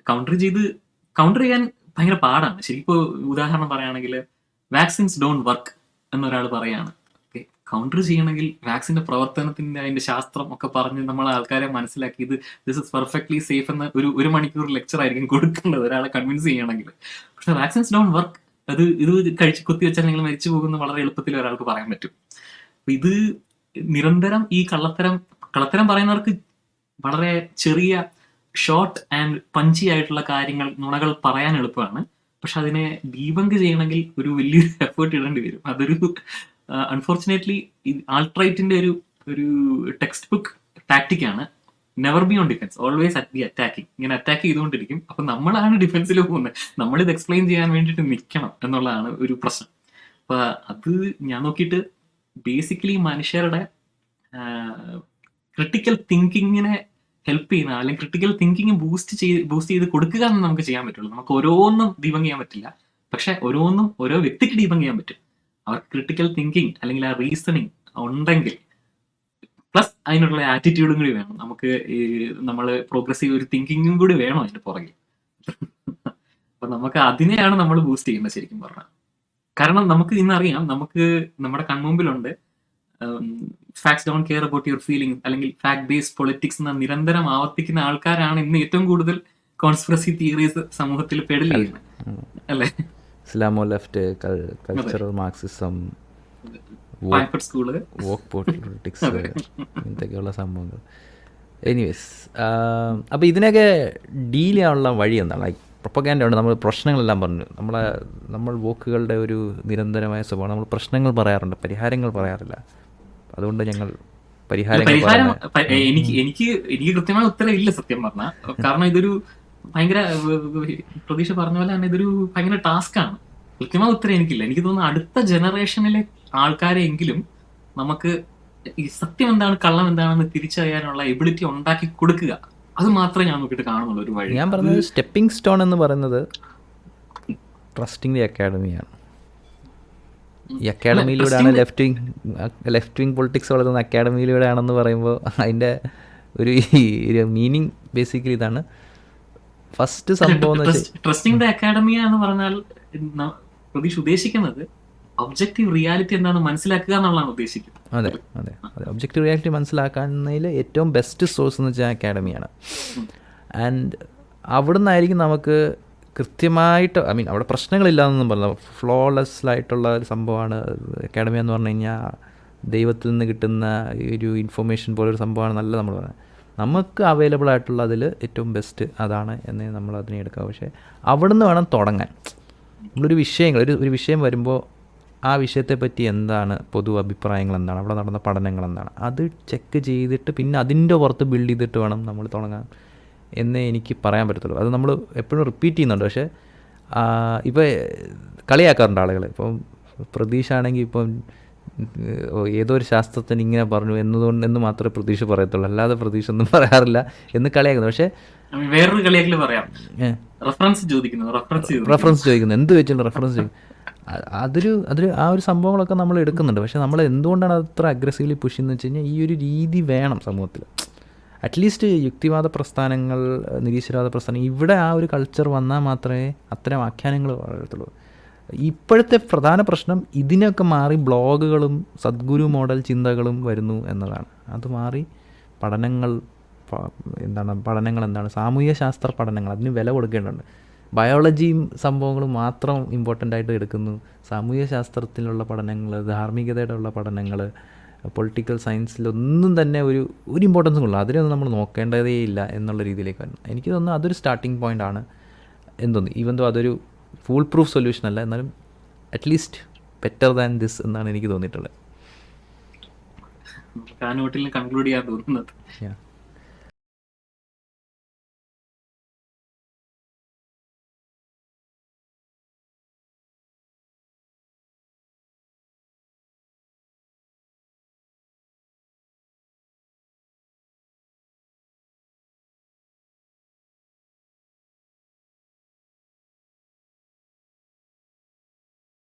കൗണ്ടർ ചെയ്യാൻ ഭയങ്കര പാടാണ്. ശരിക്കും ഉദാഹരണം പറയുകയാണെങ്കിൽ വാക്സിൻസ് ഡോണ്ട് വർക്ക് എന്നൊരാൾ പറയാണ്. കൗണ്ടർ ചെയ്യണമെങ്കിൽ വാക്സിന്റെ പ്രവർത്തനത്തിന്റെ അതിന്റെ ശാസ്ത്രം ഒക്കെ പറഞ്ഞ് നമ്മൾ ആൾക്കാരെ മനസ്സിലാക്കി ദിസ് ഇസ് പെർഫെക്റ്റ്ലി സേഫ് എന്ന ഒരു മണിക്കൂർ ലെക്ചർ ആയിരിക്കും കൊടുക്കേണ്ടത് ഒരാളെ കൺവിൻസ് ചെയ്യണമെങ്കിൽ. പക്ഷെ വാക്സിൻസ് ഡോണ്ട് വർക്ക്, ഇത് കഴിച്ച് കുത്തിവെച്ചാൽ നിങ്ങൾ മരിച്ചു പോകുന്ന വളരെ എളുപ്പത്തിൽ ഒരാൾക്ക് പറയാൻ പറ്റും. അപ്പൊ ഇത് നിരന്തരം ഈ കള്ളത്തരം പറയുന്നവർക്ക് വളരെ ചെറിയ ഷോർട്ട് ആൻഡ് പഞ്ചി ആയിട്ടുള്ള കാര്യങ്ങൾ, നുണകൾ പറയാൻ എളുപ്പമാണ്. പക്ഷെ അതിനെ ഡീബങ്ക് ചെയ്യണമെങ്കിൽ ഒരു വലിയൊരു എഫേർട്ട് ഇടേണ്ടി വരും. അതൊരു അൺഫോർച്ചുനേറ്റ്ലി ആൾട്രൈറ്റിന്റെ ഒരു ടെക്സ്റ്റ് ബുക്ക് ടാക്ടിക്കാണ്. Never be on defence, always at be attacking. ഇങ്ങനെ അറ്റാക്ക് ചെയ്തുകൊണ്ടിരിക്കും. അപ്പൊ നമ്മളാണ് ഡിഫെൻസിൽ പോകുന്നത്. നമ്മളിത് എക്സ്പ്ലെയിൻ ചെയ്യാൻ വേണ്ടിയിട്ട് നിൽക്കണം എന്നുള്ളതാണ് ഒരു പ്രശ്നം. അപ്പൊ അത് ഞാൻ നോക്കിയിട്ട് ബേസിക്കലി മനുഷ്യരുടെ ക്രിട്ടിക്കൽ തിങ്കിങ്ങിനെ ഹെൽപ്പ് ചെയ്യുന്ന, അല്ലെങ്കിൽ ക്രിട്ടിക്കൽ തിങ്കിങ് ബൂസ്റ്റ് ചെയ്ത് കൊടുക്കുക എന്ന് നമുക്ക് ചെയ്യാൻ പറ്റുള്ളൂ. നമുക്ക് ഓരോന്നും ഡീബങ്ക് ചെയ്യാൻ പറ്റില്ല. പക്ഷെ ഓരോന്നും ഓരോ വ്യക്തിക്ക് ഡീബങ്ക് ചെയ്യാൻ പറ്റും. അവർക്ക് ക്രിട്ടിക്കൽ തിങ്കിങ് അല്ലെങ്കിൽ ആ റീസണിങ് ഉണ്ടെങ്കിൽ, പ്ലസ് അതിനുള്ള ആറ്റിറ്റ്യൂഡും കൂടി വേണം. നമുക്ക് നമ്മൾ പ്രോഗ്രസീവ് ഒരു തിങ്കിങ്ങും കൂടി വേണം അതിന്റെ പുറകെ. അപ്പൊ നമുക്ക് അതിനെയാണ് നമ്മൾ ബൂസ്റ്റ് ചെയ്യുന്നത് ശരിക്കും പറഞ്ഞാൽ. കാരണം നമുക്ക് ഇന്നറിയാം, നമുക്ക് നമ്മുടെ കൺമുമ്പിലുണ്ട് facts don't care about your feeling, അല്ലെങ്കിൽ ഫാക്ട് ബേസ്ഡ് പൊളിറ്റിക്സ് എന്ന നിരന്തരം ആവർത്തിക്കുന്ന ആൾക്കാരാണ് ഇന്ന് ഏറ്റവും കൂടുതൽ കോൺസ്പിറസി തിയറീസ് സമൂഹത്തിൽ പെടൽ ചെയ്യുന്നത്, അല്ലേ? Islamo left, cultural Marxism, school, woke politics, ഇങ്ങനത്തെയൊക്കെയുള്ള സംഭവങ്ങൾ. എനിവേസ്, അപ്പോൾ ഇതിനൊക്കെ ഡീൽ ചെയ്യാനുള്ള വഴി എന്താണ്? ലൈക്ക് പ്രൊപ്പഗാൻഡ ഉണ്ട്, നമ്മൾ പ്രശ്നങ്ങളെല്ലാം പറഞ്ഞു, നമ്മൾ വോക്കുകളുടെ ഒരു നിരന്തരമായ സ്വഭാവം. നമ്മൾ പ്രശ്നങ്ങൾ പറയാറുണ്ട്, പരിഹാരങ്ങൾ പറയാറില്ല. അതുകൊണ്ട് ഞങ്ങൾ പരിഹാരം എനിക്ക് കൃത്യമായ ഉത്തരം ഇല്ല സത്യം പറഞ്ഞാൽ. കാരണം ഇതൊരു ഭയങ്കര, പ്രതീക്ഷ പറഞ്ഞ പോലെ തന്നെ ഇതൊരു ഭയങ്കര ടാസ്ക് ആണ്. കൃത്യമായ ഉത്തരം എനിക്കില്ല. എനിക്ക് തോന്നുന്നു അടുത്ത ജനറേഷനിലെ ആൾക്കാരെങ്കിലും നമുക്ക് ഈ സത്യം എന്താണ് കള്ളം എന്താണെന്ന് തിരിച്ചറിയാനുള്ള എബിലിറ്റി ഉണ്ടാക്കി കൊടുക്കുക. അത് മാത്രമേ ഞാൻ നോക്കിയിട്ട് കാണുന്നുള്ളൂ ഒരു വഴി. ഞാൻ പറഞ്ഞത് സ്റ്റെപ്പിംഗ് സ്റ്റോൺ എന്ന് പറയുന്നത് ട്രസ്റ്റിംഗ് ദി അക്കാഡമിയാണ്. ഈ അക്കാഡമിയിലൂടെയാണ് ലെഫ്റ്റ് വിങ് പൊളിറ്റിക്സ് വളരുന്ന അക്കാഡമിയിലൂടെയാണെന്ന് പറയുമ്പോൾ അതിൻ്റെ ഒരു മീനിങ് ബേസിക്കലി ഇതാണ്. ഫസ്റ്റ് സംഭവം എന്ന് വെച്ചാൽ ട്രസ്റ്റിംഗ് ദ അക്കാഡമിയ എന്ന് പറഞ്ഞാൽ പ്രതീക്ഷ ഉദ്ദേശിക്കുന്നത് ഒബ്ജക്റ്റീവ് റിയാലിറ്റി എന്താണെന്ന് മനസ്സിലാക്കുക എന്നുള്ളതാണ് ഉദ്ദേശിക്കുന്നത്. അതെ അതെ അതെ ഒബ്ജക്റ്റീവ് റിയാലിറ്റി മനസ്സിലാക്കുന്നതിൽ ഏറ്റവും ബെസ്റ്റ് സോഴ്സ് എന്ന് വെച്ചാൽ അക്കാഡമിയാണ്. ആൻഡ് അവിടെ നിന്നായിരിക്കും നമുക്ക് കൃത്യമായിട്ട് അവിടെ പ്രശ്നങ്ങളില്ലാന്നൊന്നും പറഞ്ഞില്ല, ഫ്ലോലെസ്സായിട്ടുള്ള ഒരു സംഭവമാണ് അക്കാഡമി എന്ന് പറഞ്ഞു കഴിഞ്ഞാൽ. ദൈവത്തിൽ നിന്ന് കിട്ടുന്ന ഒരു ഇൻഫർമേഷൻ പോലൊരു സംഭവമാണ് നല്ല നമ്മൾ പറയുന്നത്. നമുക്ക് അവൈലബിൾ ആയിട്ടുള്ള അതിൽ ഏറ്റവും ബെസ്റ്റ് അതാണ് എന്ന് നമ്മൾ അതിനെ എടുക്കാം. പക്ഷേ അവിടെ നിന്ന് വേണം തുടങ്ങാൻ. നമ്മളൊരു ഒരു വിഷയം വരുമ്പോൾ ആ വിഷയത്തെപ്പറ്റി എന്താണ് പൊതു അഭിപ്രായങ്ങൾ, എന്താണ് അവിടെ നടന്ന പഠനങ്ങൾ, എന്താണ് അത് ചെക്ക് ചെയ്തിട്ട് പിന്നെ അതിൻ്റെ പുറത്ത് ബിൽഡ് ചെയ്തിട്ട് വേണം നമ്മൾ തുടങ്ങാൻ എന്നേ എനിക്ക് പറയാൻ പറ്റത്തുള്ളൂ. അത് നമ്മൾ എപ്പോഴും റിപ്പീറ്റ് ചെയ്യുന്നുണ്ട്. പക്ഷേ ഇപ്പോൾ കളിയാക്കാറുണ്ട് ആളുകൾ. ഇപ്പം പ്രതീക്ഷ ആണെങ്കിൽ ഇപ്പം ഏതോ ഒരു ശാസ്ത്രത്തിന് ഇങ്ങനെ പറഞ്ഞു എന്ന് മാത്രമേ പ്രതീക്ഷ പറയത്തുള്ളൂ, അല്ലാതെ പ്രതീക്ഷ ഒന്നും പറയാറില്ല എന്ന് കളിയാക്കുന്നു. പക്ഷേ വേറൊരു കളിയാക്കൽ പറയാം, റെഫറൻസ് ചോദിക്കുന്നു, എന്ത് വെച്ചിട്ടുണ്ട് റെഫറൻസ് ചോദിക്കും. അതൊരു ആ ഒരു സംഭവങ്ങളൊക്കെ നമ്മൾ എടുക്കുന്നുണ്ട്. പക്ഷേ നമ്മൾ എന്തുകൊണ്ടാണ് അത്ര അഗ്രസീവ്ലി പുഷ് ചെയ്യുന്നത് വെച്ച് കഴിഞ്ഞാൽ ഈ ഒരു രീതി വേണം സമൂഹത്തിൽ. അറ്റ്ലീസ്റ്റ് യുക്തിവാദ പ്രസ്ഥാനങ്ങൾ, നിരീശ്വരവാദ പ്രസ്ഥാനം, ഇവിടെ ആ ഒരു കൾച്ചർ വന്നാൽ മാത്രമേ അത്തരം ആഖ്യാനങ്ങൾ വളരത്തുള്ളൂ. ഇപ്പോഴത്തെ പ്രധാന പ്രശ്നം ഇതിനൊക്കെ മാറി ബ്ലോഗുകളും സദ്ഗുരു മോഡൽ ചിന്തകളും വരുന്നു എന്നതാണ്. അത് മാറി പഠനങ്ങൾ എന്താണ് സാമൂഹ്യ ശാസ്ത്ര പഠനങ്ങൾ, അതിന് വില കൊടുക്കേണ്ടതുണ്ട്. ബയോളജിയും സംഭവങ്ങളും മാത്രം ഇമ്പോർട്ടൻ്റ് ആയിട്ട് എടുക്കുന്നു. സാമൂഹ്യ ശാസ്ത്രത്തിലുള്ള പഠനങ്ങൾ, ധാർമ്മികതയുടെ ഉള്ള പഠനങ്ങൾ, പൊളിറ്റിക്കൽ സയൻസിലൊന്നും തന്നെ ഒരു ഇമ്പോർട്ടൻസും ഉള്ളൂ. അതിനൊന്നും നമ്മൾ നോക്കേണ്ടതേ ഇല്ല എന്നുള്ള രീതിയിലേക്ക് വരുന്നു. എനിക്ക് തോന്നുന്നു അതൊരു സ്റ്റാർട്ടിങ് പോയിൻ്റ് ആണ് എന്തോന്നു. ഈവൻ ദോ അതൊരു ഫുൾ പ്രൂഫ് സൊല്യൂഷൻ അല്ല, എന്നാലും അറ്റ്ലീസ്റ്റ് ബെറ്റർ ദാൻ ദിസ് എന്നാണ് എനിക്ക് തോന്നിയിട്ടുള്ളത്. കൺക്ലൂഡ് ചെയ്യാൻ തോന്നുന്നത്.